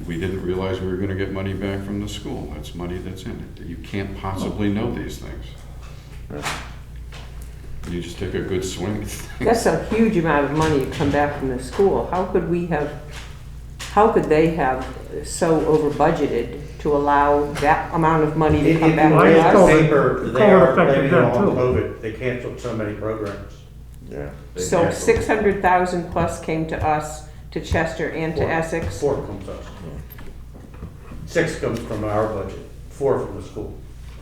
S14: We didn't realize we were gonna get money back from the school, that's money that's in it. You can't possibly know these things. You just take a good swing at things.
S10: That's a huge amount of money to come back from the school. How could they have so over budgeted to allow that amount of money to come back to
S15: I
S10: us?
S15: told it-
S9: Paper, they
S15: COVID
S9: are
S15: affected
S9: blaming it
S15: them
S9: on
S15: too.
S9: COVID. They canceled so many programs.
S13: Yeah.
S10: So 600,000 plus came to us, to Chester and to Essex?
S9: 4 comes us. 6 comes from our budget, 4 from the school.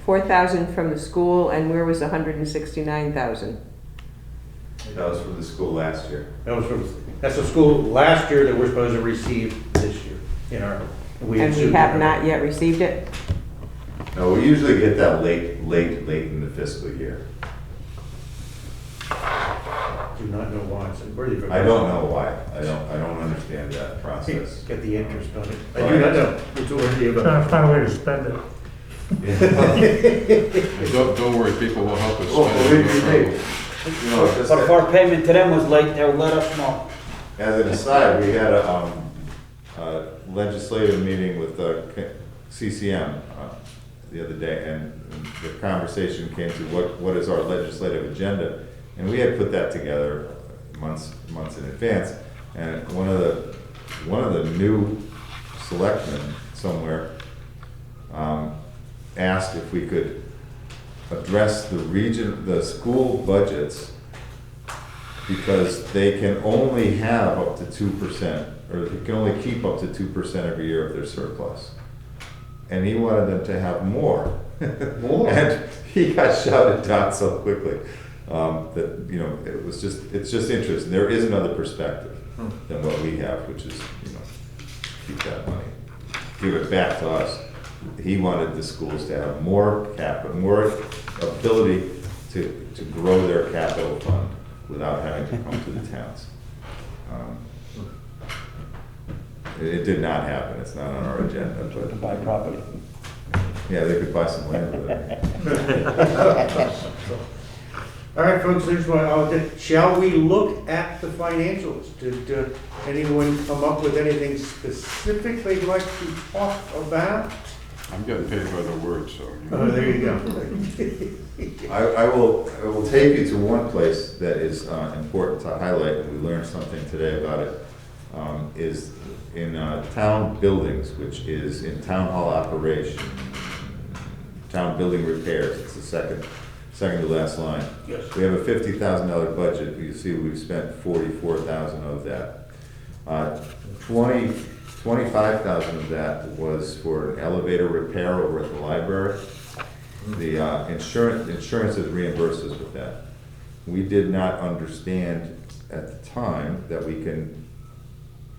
S10: 4,000 from the school, and where was 169,000?
S1: That was from the school last year.
S9: That's the school last year that we're supposed to receive this year in our.
S10: And we
S9: assumed
S10: have
S9: it.
S10: not yet received it?
S1: No, we usually get that late in the fiscal year.
S9: Do not know why. It's pretty good.
S1: I don't know why. I don't understand that process.
S9: Get the interest on it. I do not know. It's already
S15: Trying
S9: about.
S15: to find a way to spend it.
S14: Don't worry, people will help us.
S1: Well,
S14: spend it.
S1: you know, just
S2: But if our payment to them was late, they'll let us know.
S1: as an aside, we had a legislative meeting with CCM the other day, and the conversation came to what is our legislative agenda, and we had put that together months in advance, and one of the new selectmen somewhere asked if we could address the school budgets, because they can only have up to 2%, or they can only keep up to 2% every year of their surplus. And he wanted them to have more.
S14: More?
S1: And he got shouted down so quickly that, it's just interesting. There is another perspective than what we have, which is, keep that money, give it back to us. He wanted the schools to have more capital, more ability to grow their capital fund without having to come to the towns. It did not happen, it's not on our agenda, but.
S2: To buy property.
S1: Yeah, they could buy some land with it.
S9: All right, folks, here's what shall we look at the financials? Did anyone come up with anything specific they'd like to talk about?
S14: I'm getting paid by the word, so.
S9: Oh, there you go.
S1: I will take you to one place that is important to highlight, and we learned something today about it, is in town buildings, which is in town hall operation, town building repairs, it's the second to last line.
S9: Yes.
S1: We have a $50,000 budget, you see we've spent $44,000 of that. 25,000 of that was for an elevator repair over at the library. The insurance has reimbursed us with that. We did not understand at the time that we can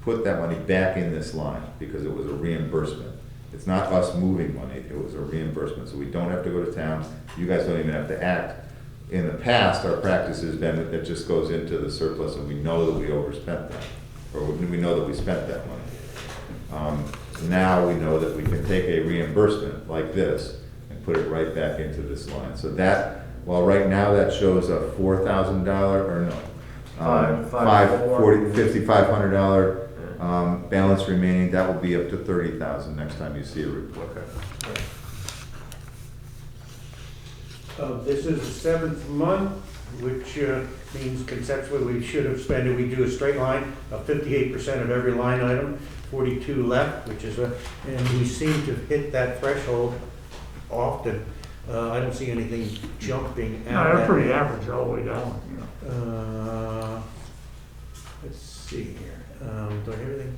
S1: put that money back in this line because it was a reimbursement. It's not us moving money, it was a reimbursement, so we don't have to go to town, you guys don't even have to act. In the past, our practice has been that it just goes into the surplus and we know that we overspent that, or we know that we spent that money. Now we know that we can take a reimbursement like this and put it right back into this line. So that, while right now that shows a $4,000, or no, $5,500 balance remaining, that will be up to $30,000 next time you see a report.
S9: This is the 7th month, which means conceptually we should have spent it. We do a straight line of 58% of every line item, 42 left, which is and we seem to hit that threshold often. I don't see anything jumping out.
S15: No, they're pretty average all the way down, you know.
S9: Let's see here. Do I have everything?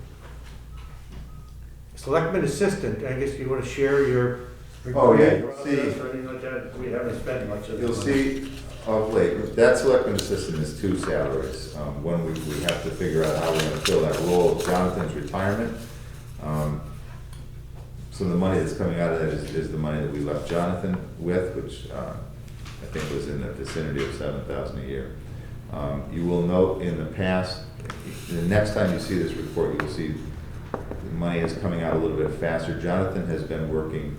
S9: Selectman assistant, I guess you want to share your.
S1: Oh, yeah, you'll see.
S9: We haven't spent much of it.
S1: You'll see of late, that selectman assistant is 2 salaries. One, we have to figure out how we're gonna fill that role of Jonathan's retirement. So the money that's coming out of that is the money that we left Jonathan with, which I think was in the vicinity of $7,000 a year. You will note in the past, the next time you see this report, you will see the money is coming out a little bit faster. Jonathan has been working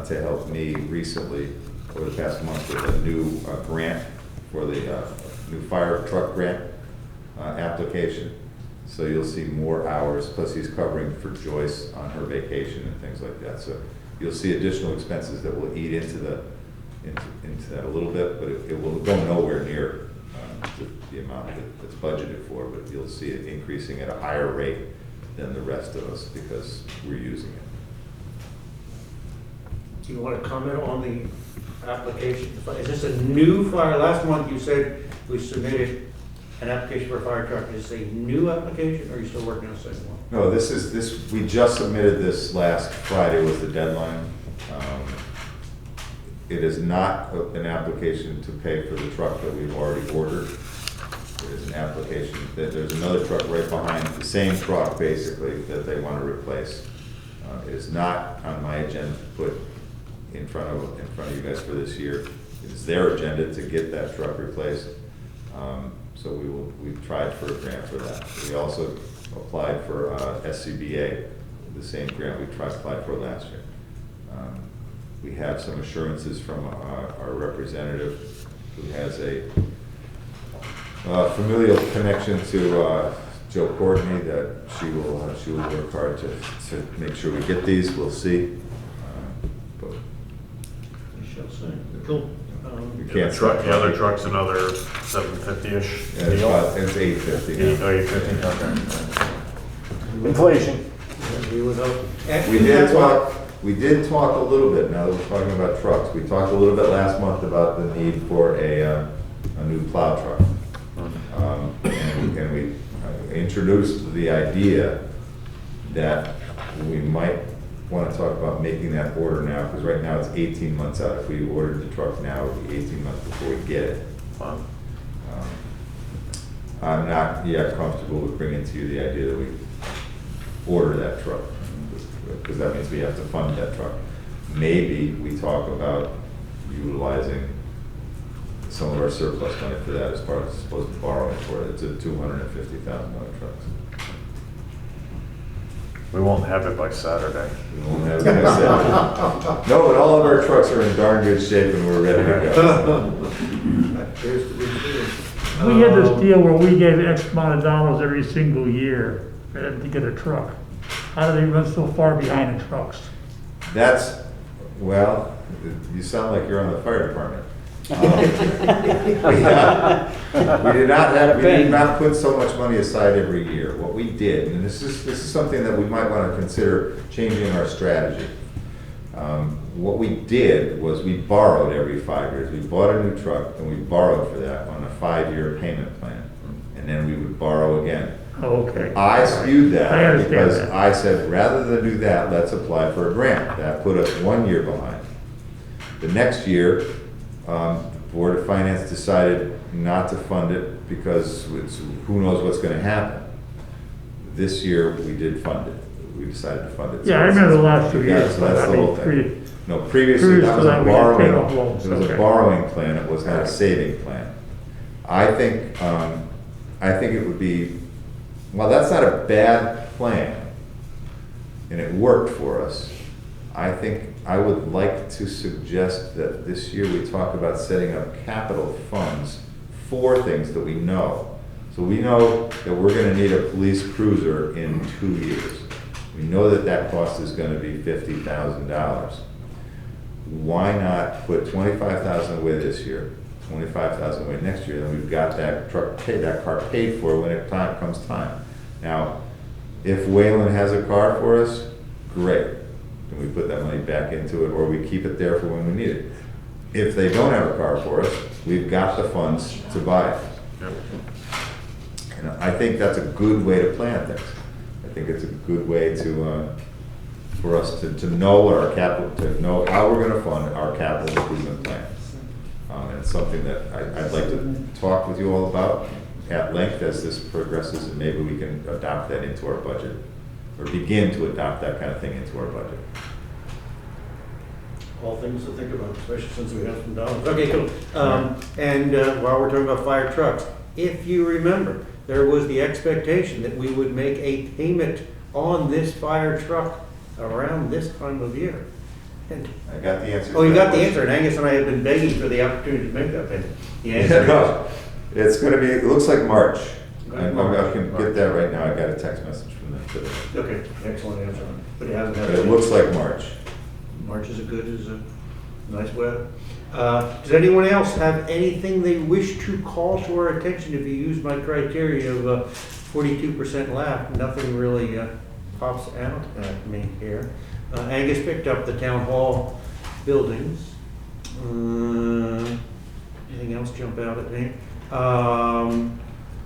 S1: to help me recently over the past month with a new grant for the new fire truck grant application. So you'll see more hours, plus he's covering for Joyce on her vacation and things like that. So you'll see additional expenses that will eat into that a little bit, but it will go nowhere near the amount that's budgeted for, but you'll see it increasing at a higher rate than the rest of us because we're using it.
S9: Do you want to comment on the application? Is this a new fire? Last month you said we submitted an application for a fire truck. Is this a new application or are you still working on the second one?
S1: No, we just submitted this last Friday was the deadline. It is not an application to pay for the truck that we've already ordered. It is an application that there's another truck right behind, the same truck basically, that they want to replace. It is not on my agenda to put in front of you guys for this year. It is their agenda to get that truck replaced. So we've tried for a grant for that. We also applied for SCBA, the same grant we applied for last year. We have some assurances from our representative who has a familial connection to Joe Courtney that she will work hard to make sure we get these. We'll see. But
S9: We shall see. Cool.
S1: we
S13: The
S1: can't.
S13: other truck's another 750-ish.
S1: It's 850.
S13: Oh, 850, okay. Inflation.
S9: We would hope.
S1: We did talk a little bit, now that we're talking about trucks, we talked a little bit last month about the need for a new plow truck. And we introduced the idea that we might want to talk about making that order now, because right now it's 18 months out. If we ordered the truck now, it would be 18 months before we get it.
S13: Wow.
S1: I'm not yet comfortable with bringing to you the idea that we order that truck, because that means we have to fund that truck. Maybe we talk about utilizing some of our surplus money for that as part of supposed borrowing for it. It's a $250,000 truck.
S13: We won't have it by Saturday.
S1: We won't have it by Saturday. No, but all of our trucks are in darn good shape and we're ready to go.
S15: We had this deal where we gave X amount of dollars every single year to get a truck. How do they run so far behind the trucks?
S1: That's Well, you sound like you're on the fire department. We did not put so much money aside every year. What we did, and this is something that we might want to consider changing our strategy. What we did was we borrowed every 5 years. We bought a new truck and we borrowed for that on a 5-year payment plan. And then we would borrow again.
S15: Okay.
S1: I skewed
S15: I
S1: that
S15: understand
S1: because
S15: that.
S1: I said, rather than do that, let's apply for a grant. That put us 1 year behind. The next year, the Board of Finance decided not to fund it because who knows what's going to happen. This year, we did fund it. We decided to fund it.
S15: Yeah, I remember the last 2 years.
S1: So that's
S15: but I
S1: the whole
S15: mean,
S1: thing. No, previously,
S15: previous
S1: that
S15: to
S1: was a
S15: that, we had
S1: borrowing,
S15: paid off loans,
S1: it was a
S15: okay.
S1: borrowing plan, it was not a saving plan. I think it would be, well, that's not a bad plan, and it worked for us. I think I would like to suggest that this year we talk about setting up capital funds for things that we know. So we know that we're gonna need a police cruiser in 2 years. We know that that cost is gonna be $50,000. Why not put $25,000 away this year, $25,000 away next year, then we've got that truck paid, that car paid for when it comes time. Now, if Wayland has a car for us, great. Then we put that money back into it, or we keep it there for when we need it. If they don't have a car for us, we've got the funds to buy it. And I think that's a good way to plan things. I think it's a good way for us to know what our capital, to know how we're gonna fund our capital improvement plan. And it's something that I'd like to talk with you all about at length as this progresses, and maybe we can adopt that into our budget, or begin to adopt that kind of thing into our budget.
S9: All things to think about, especially since we have some dollars. Okay, cool. And while we're talking about fire trucks, if you remember, there was the expectation that we would make a payment on this fire truck around this time of year. And
S1: I got the answer.
S9: oh, you got the answer, and Angus and I have been begging for the opportunity to make that payment. The answer
S1: No, it's gonna be, it looks like March. I can get that right now. I got a text message from them today.
S9: is, okay, excellent answer. But it hasn't
S1: But
S9: happened.
S1: it looks like March.
S9: March is nice weather. Does anyone else have anything they wish to call to our attention? If you use my criteria of 42% left, nothing really pops out at me here. Angus picked up the town hall buildings. Anything else jump out at me?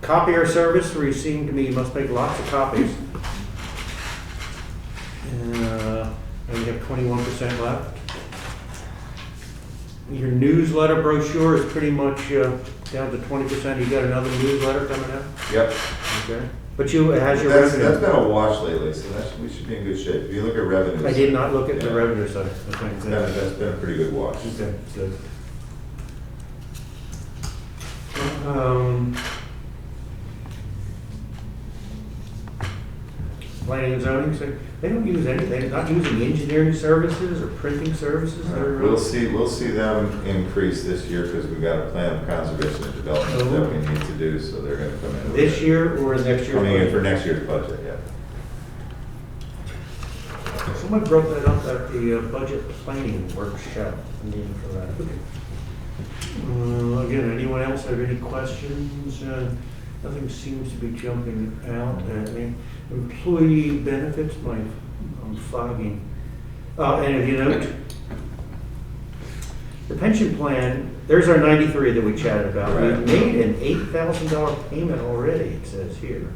S9: Copier service, where you seem to me you must make lots of copies. And we have 21% left. Your newsletter brochure is pretty much down to 20%. You got another newsletter coming out?
S1: Yep.
S9: Okay. But it has your
S1: That's
S9: revenue.
S1: been a wash lately, so we should be in good shape. If you look at revenues.
S9: I did not look at the
S1: Yeah.
S9: revenue side. Okay.
S1: That's been a pretty good wash.
S9: Okay, good. Planning and zoning, so they don't use anything, not using engineering services or printing services.
S1: We'll see them increase this year because we've got a plan of conservation and development that we need to do, so they're gonna come in. with
S9: This
S1: it.
S9: year or next year?
S1: Coming in for next year's budget, yeah.
S9: Someone brought that up at the budget planning workshop, meeting for that. Again, anyone else have any questions? Nothing seems to be jumping out at me. Employee benefits, I'm fogging. And if you note, the pension plan, there's our 93 that we chatted about.
S1: Right.
S9: We've made an $8,000 payment already, it says here.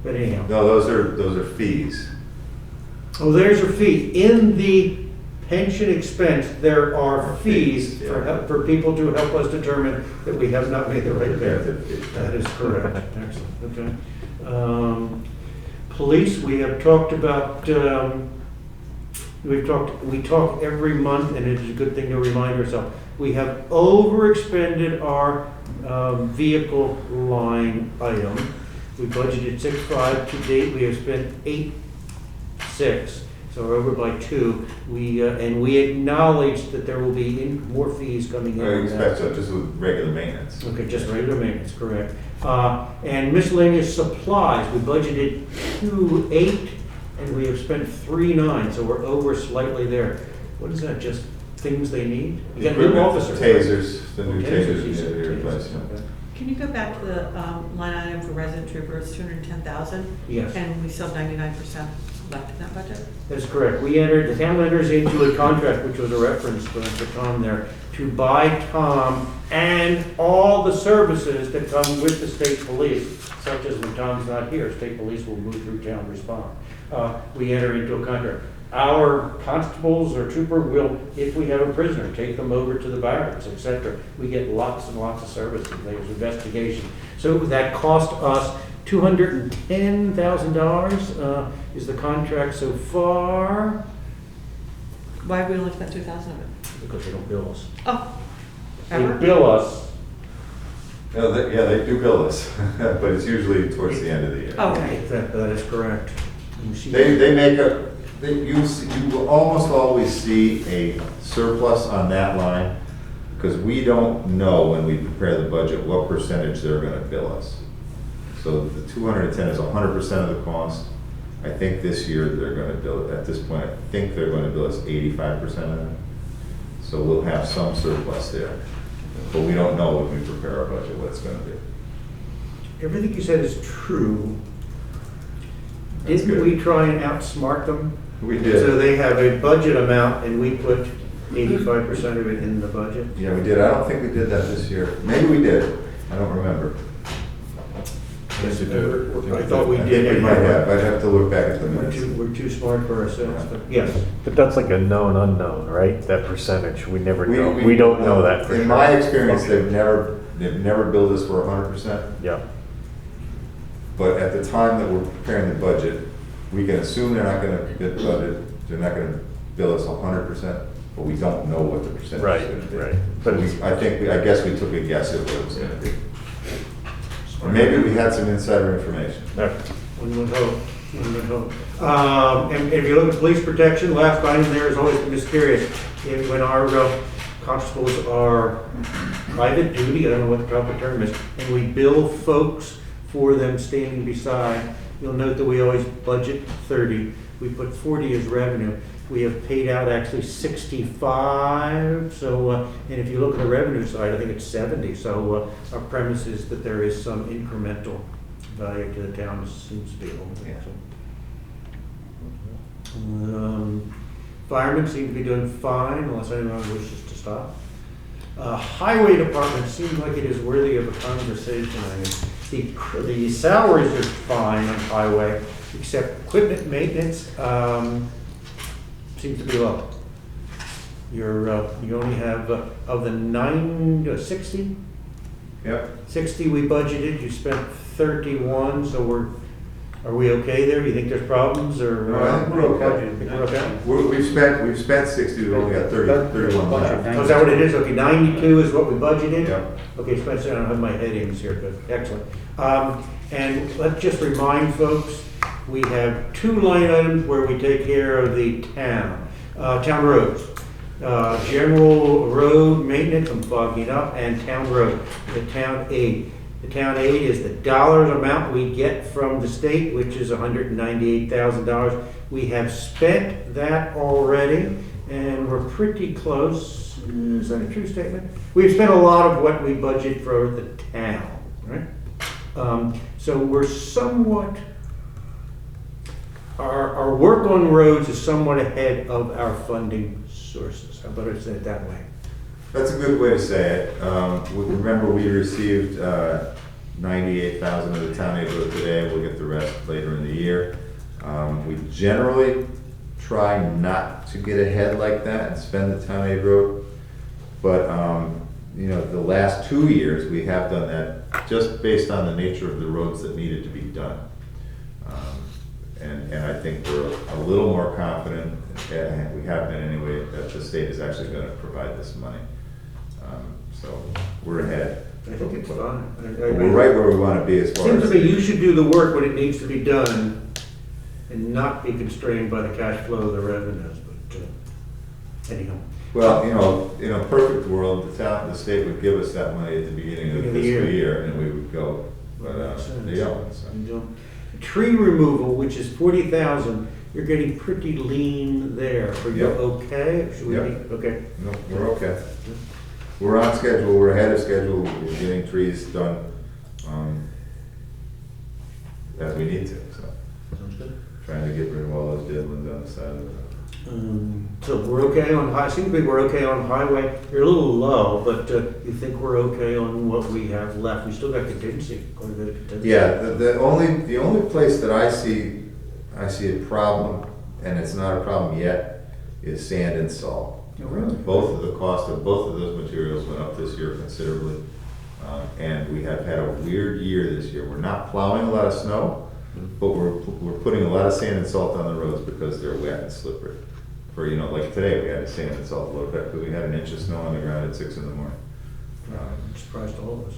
S9: But anyhow.
S1: No, those are fees.
S9: Oh, there's your fee. In the pension expense, there are fees for people to help us determine that we have not made the right payment. That is correct. Excellent, okay. Police, we have talked about, we talk every month, and it is a good thing to remind ourselves. We have overexpended our vehicle line item. We budgeted 6.5 to date. We have spent 8.6. So we're over by 2. And we acknowledge that there will be more fees coming in.
S1: I expect so, just with regular maintenance.
S9: Okay, just regular maintenance, correct. And miscellaneous supplies, we budgeted 2.8 and we have spent 3.9, so we're over slightly there. What is that, just things they need? You got new
S1: Equipment,
S9: officers.
S1: Tasers, the new
S9: Oh,
S1: tasers
S9: you
S1: need
S9: said
S1: to be
S9: tasers,
S1: replaced.
S9: okay.
S12: Can you go back to the line item for resident troopers, 210,000?
S9: Yes.
S12: And we still have 99% left in that budget?
S9: That's correct. The town enters into a contract, which was a reference for Tom there, to buy Tom and all the services that come with the state police, such as when Tom's not here, state police will move through town, respond. We enter into a contract. Our constables or trooper will, if we have a prisoner, take them over to the barracks, et cetera. We get lots and lots of services. There's investigation. So that cost us $210,000 is the contract so far.
S12: Why have we only spent 2,000 of it?
S9: Because they don't bill us.
S12: Oh,
S9: They
S12: ever?
S9: bill us.
S1: No, yeah, they do bill us, but it's usually towards the end of the year.
S12: Okay.
S9: That is correct. You see-
S1: They make you will almost always see a surplus on that line, because we don't know when we prepare the budget what percentage they're gonna bill us. So the 210 is 100% of the cost. I think this year they're gonna bill it, at this point, I think they're gonna bill us 85% of that. So we'll have some surplus there, but we don't know when we prepare our budget what it's gonna be.
S9: Everything you said is true.
S1: That's
S9: Didn't
S1: good.
S9: we try and outsmart them?
S1: We did.
S9: So they have a budget amount and we put 85% of it in the budget?
S1: Yeah, we did. I don't think we did that this year. Maybe we did. I don't remember.
S14: Yes, you did.
S9: I thought we
S1: I
S9: did.
S1: think we might have. I'd have to look back at the minutes.
S9: We're too smart for ourselves, but yes.
S13: But that's like a known unknown, right? That percentage, we never know.
S1: We-
S13: We don't know that for sure.
S1: In my experience, they've never billed us for 100%.
S13: Yeah,
S1: But at the time that we're preparing the budget, we can assume they're not gonna bid budget, they're not gonna bill us 100%, but we don't know what the percentage
S13: Right,
S1: is gonna be.
S13: right. But it's-
S1: I guess we took a guess at what it was gonna be. Or maybe we had some insider information.
S13: okay.
S9: One would hope, one would hope. And if you look at police protection, last item there is always mysterious. When our constables are private duty, I don't know what the proper term is, and we bill folks for them standing beside, you'll note that we always budget 30. We put 40 as revenue. We have paid out actually 65, so, and if you look at the revenue side, I think it's 70. So our premise is that there is some incremental value to the town, seems to be a little bit. Firemen seem to be doing fine, unless anyone wishes to stop. Highway department seems like it is worthy of a conversation. I mean, the salaries are fine on highway, except equipment maintenance seems to be low. You only have, of the 60?
S1: Yep.
S9: 60 we budgeted, you spent 31, so are we okay there? You think there's problems, or?
S1: No, I think we're okay.
S9: Think we're okay?
S1: We've spent 60, we only got 31 left.
S9: Oh, is that what it is? Okay, 92 is what we budgeted?
S1: Yeah.
S9: Okay, Spencer, I don't have my headings here, but excellent. And let's just remind folks, we have 2 line items where we take care of the town roads. General road maintenance, I'm fogging up, and town road, the town aid. The town aid is the dollars amount we get from the state, which is $198,000. We have spent that already, and we're pretty close. Is that a true statement? We've spent a lot of what we budget for the town, right? So we're somewhat, our work on roads is somewhat ahead of our funding sources. How about I say it that way?
S1: That's a good way to say it. Remember, we received 98,000 of the town aid road today. We'll get the rest later in the year. We generally try not to get ahead like that and spend the town aid road. But, the last 2 years, we have done that just based on the nature of the roads that needed to be done. And I think we're a little more confident, and we have been anyway, that the state is actually going to provide this money. So we're ahead.
S9: I think it's fine.
S1: We're right where we want to be as far as.
S9: Seems to me you should do the work when it needs to be done and not be constrained by the cash flow of the revenues, but anyhow.
S1: Well, in a perfect world, the state would give us that money at the beginning of the fiscal year, and we would go, but they don't. So.
S9: Tree removal, which is 40,000, you're getting pretty lean there. Are you
S1: Yep.
S9: okay? Should we
S1: Yep.
S9: be, okay?
S1: No, we're okay. We're on schedule, we're ahead of schedule, we're getting trees done, as we need to, so.
S9: Sounds good.
S1: Trying to get rid of all those dead ones on the side of the.
S9: So we're okay on seems to be we're okay on highway. You're a little low, but you think we're okay on what we have left? We still got contingency, quite a bit of contingency.
S1: Yeah, the only place that I see a problem, and it's not a problem yet, is sand and salt.
S9: Oh, really?
S1: Both of the cost of both of those materials went up this year considerably. And we have had a weird year this year. We're not plowing a lot of snow, but we're putting a lot of sand and salt on the roads because they're wet and slippery. For, you know, like today, we had sand and salt load back, but we had an inch of snow on the ground at 6 in the morning.
S9: I'm surprised all of us.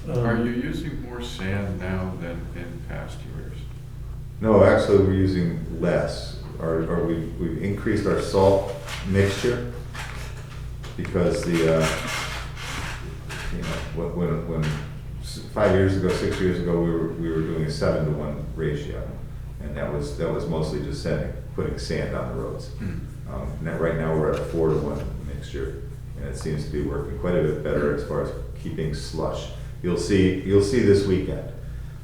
S1: Yeah.
S14: Are you using more sand now than in past years?
S1: No, actually, we're using less, or we've increased our salt mixture because the, you know, when 5 years ago, 6 years ago, we were doing a 7-to-1 ratio, and that was mostly just putting sand on the roads. Now, right now, we're at a 4-to-1 mixture, and it seems to be working quite a bit better as far as keeping slush. You'll see this weekend,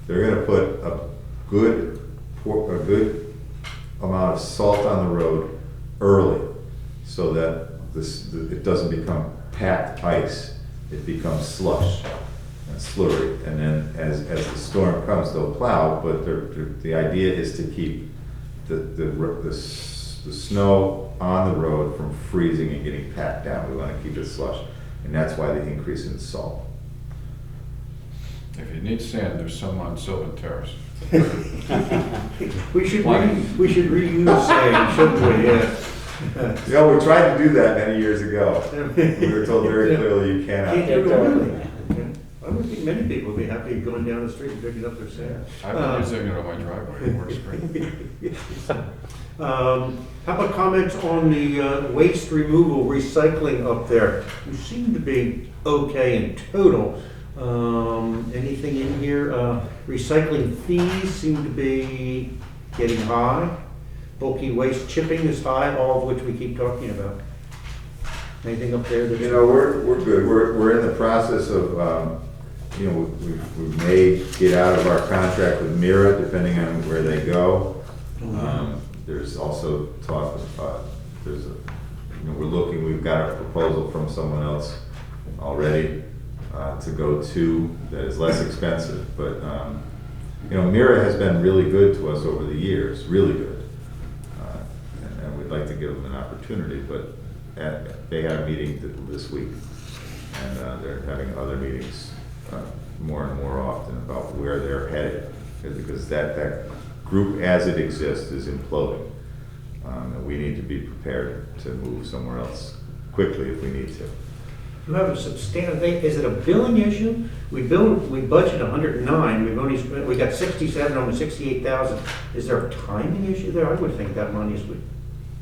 S1: they're gonna put a good amount of salt on the road early, so that it doesn't become packed ice, it becomes slush and slurry, and then as the storm comes, they'll plow, but the idea is to keep the snow on the road from freezing and getting packed down. We want to keep it slush, and that's why the increase in salt.
S14: If you need sand, there's some on Sylvan Terrace.
S9: We should reuse sand, shouldn't we? Yeah.
S1: You know, we tried to do that many years ago. We were told very clearly you cannot.
S9: Can't do it really. I would think many people would be happy going down the street and picking up their sand.
S14: I've been using it on my driveway, it works great.
S9: How about comments on the waste removal, recycling up there? You seem to be okay in total. Anything in here? Recycling fees seem to be getting high. Bulky waste chipping is high, all of which we keep talking about. Anything up there?
S1: You know, we're good. We're in the process of, you know, we may get out of our contract with Mira, depending on where they go. There's also talk of, you know, we've got a proposal from someone else already to go to that is less expensive. But, you know, Mira has been really good to us over the years, really good. And we'd like to give them an opportunity, but they had a meeting this week, and they're having other meetings more and more often about where they're headed, because that group as it exists is imploding. And we need to be prepared to move somewhere else quickly if we need to.
S9: You have a substantial, is it a billing issue? We budget 109, we got 67, almost 68,000. Is there a timing issue there? I would think that money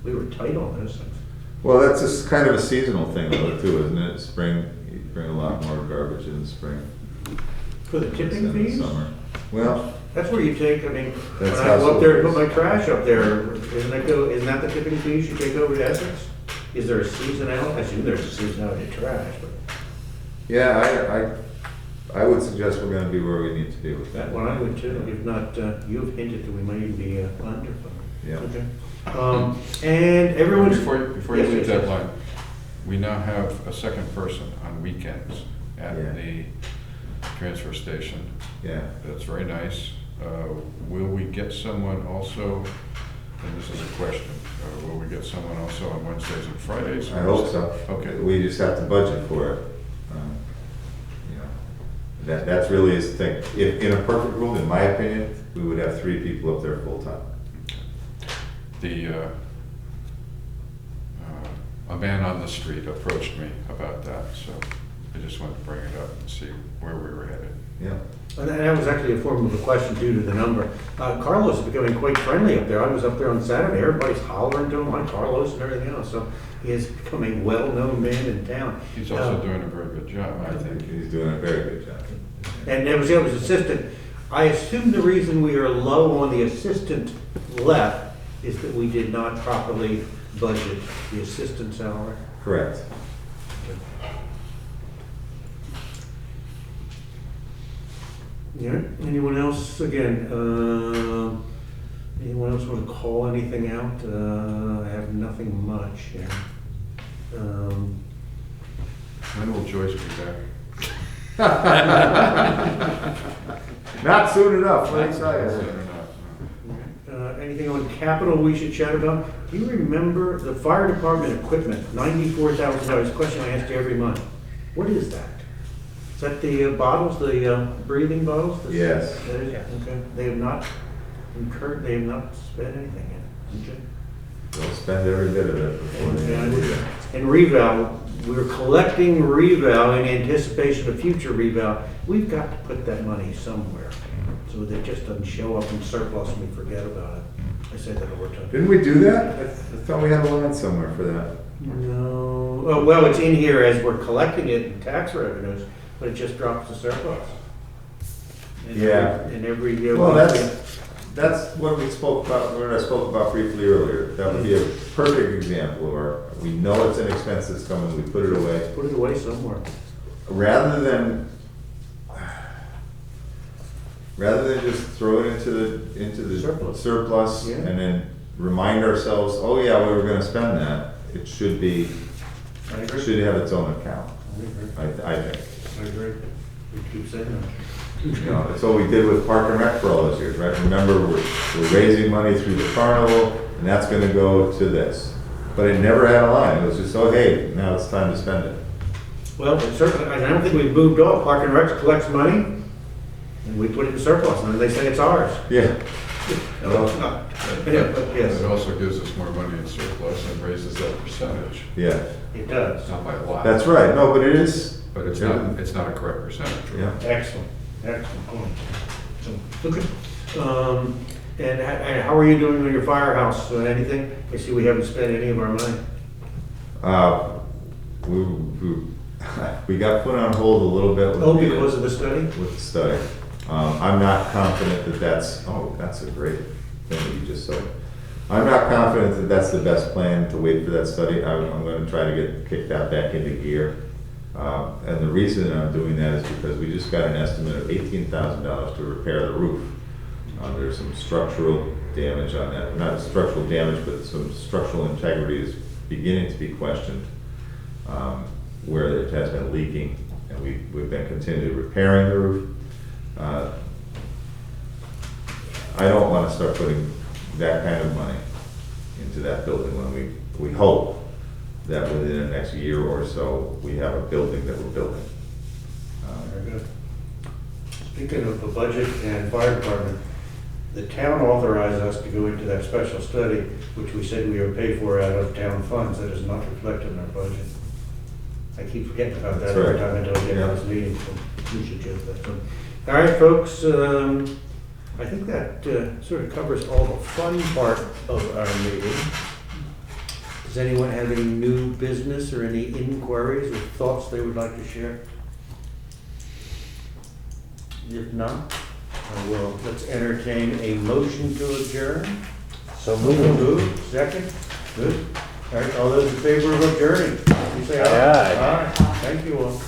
S9: we were tight on those things.
S1: Well, that's just kind of a seasonal thing though too, isn't it? Spring, you bring a lot more garbage in the spring.
S9: For the tipping
S1: than the
S9: fees?
S1: summer. Well,
S9: That's where you take, I mean, when
S1: That's
S9: I go
S1: how
S9: up there and put
S1: it
S9: my trash up there, isn't that the tipping fees you take over to Essex? Is there a seasonality? I assume there's a seasonality to trash, but
S1: yeah, I would suggest we're gonna be where we need to be with that.
S9: that one I would too. If not, you've hinted that we might even be under.
S1: Yeah.
S9: Okay. And everyone's.
S14: Before you
S9: Yes,
S14: leave
S9: yes,
S14: that
S9: yes.
S14: line, we now have a second person on weekends at
S1: Yeah.
S14: the transfer station.
S1: Yeah.
S14: That's very nice. Will we get someone also, and this is a question, will we get someone also on Wednesdays and Fridays?
S1: I hope so.
S14: Okay.
S1: We just have to budget for it. You know, that's really is the thing. If, in a perfect world, in my opinion, we would have 3 people up there full-time.
S14: A man on the street approached me about that, so I just wanted to bring it up and see where we were headed.
S1: Yeah.
S9: And that was actually a form of a question due to the number. Carlos is becoming quite friendly up there. I was up there on Saturday, everybody's hollering to him, hi Carlos and everything else, so he has become a well-known man in town.
S14: He's also doing a very good job, I think.
S1: He's doing a very good job.
S9: And there was the other assistant, I assume the reason we are low on the assistant left is that we did not properly budget the assistant salary.
S1: Correct.
S9: Yeah, anyone else, again, anyone else want to call anything out? I have nothing much here.
S14: When will Joyce be back?
S1: Not soon enough, let me tell you.
S9: Anything on capital we should chat about? Do you remember the fire department equipment, $94,000, question I ask you every month. What is that? Is that the bottles, the breathing bottles?
S1: Yes.
S9: That is, okay. They have not incurred, they have not spent anything in it,
S1: They'll spend every bit of it before they do that.
S9: and reval, we're collecting reval in anticipation of future reval. We've got to put that money somewhere so that it just doesn't show up in surplus and we forget about it. I say that all the time.
S1: Didn't we do that? I thought we had a line somewhere for that.
S9: No, oh, well, it's in here as we're collecting it in tax revenues, but it just drops to surplus.
S1: Yeah.
S9: In every year.
S1: Well, that's what we spoke about, what I spoke about briefly earlier. That would be a perfect example where we know it's an expense that's coming, we put it away.
S9: Put it away somewhere.
S1: Rather than just throw it into the surplus
S9: Yeah.
S1: and then remind ourselves, oh yeah, we were gonna spend that, it should be,
S9: I
S1: it
S9: agree.
S1: should have its own account, I think.
S9: I agree. We keep saying that.
S1: You know, that's what we did with Park and Rec for all those years, right? Remember, we're raising money through the carnival, and that's gonna go to this. But it never had a line, it was just, oh hey, now it's time to spend it.
S9: Well, it certainly, I don't think we've moved off. Park and Rec collects money, and we put it in surplus, and then they say it's ours.
S1: Yeah.
S9: No, it's not. Yeah, but yes,
S14: It also gives us more money in surplus and raises that percentage.
S1: Yeah,
S9: it does.
S14: Not by a lot.
S1: that's right, no, but it is.
S14: But it's not a correct percentage.
S1: Yeah.
S9: Excellent, excellent point. So, okay. And how are you doing on your firehouse? Anything? I see we haven't spent any of our money.
S1: We got put on hold a little bit with
S9: Oh, because of the study?
S1: with the study. I'm not confident that that's a great thing that you just said. I'm not confident that that's the best plan to wait for that study. I'm gonna try to kick that back into gear. And the reason I'm doing that is because we just got an estimate of $18,000 to repair the roof. There's some structural damage on that, not structural damage, but some structural integrity is beginning to be questioned, where it has been leaking, and we've been continually repairing the roof. I don't want to start putting that kind of money into that building when we hope that within the next year or so, we have a building that we're building.
S9: Very good. Speaking of the budget and fire department, the town authorized us to go into that special study, which we said we would pay for out of town funds. That is not reflected in our budget. I keep forgetting about that
S1: That's
S9: every
S1: right.
S9: time I don't get
S1: Yeah.
S9: to this meeting, so we should get that. All right, folks, I think that sort of covers all the fun part of our meeting. Does anyone have any new business or any inquiries or thoughts they would like to share? If not, let's entertain a motion to adjourn. So moved. Second? Good. All right, all those in favor of adjourning, please say aye. Aye. Thank you all.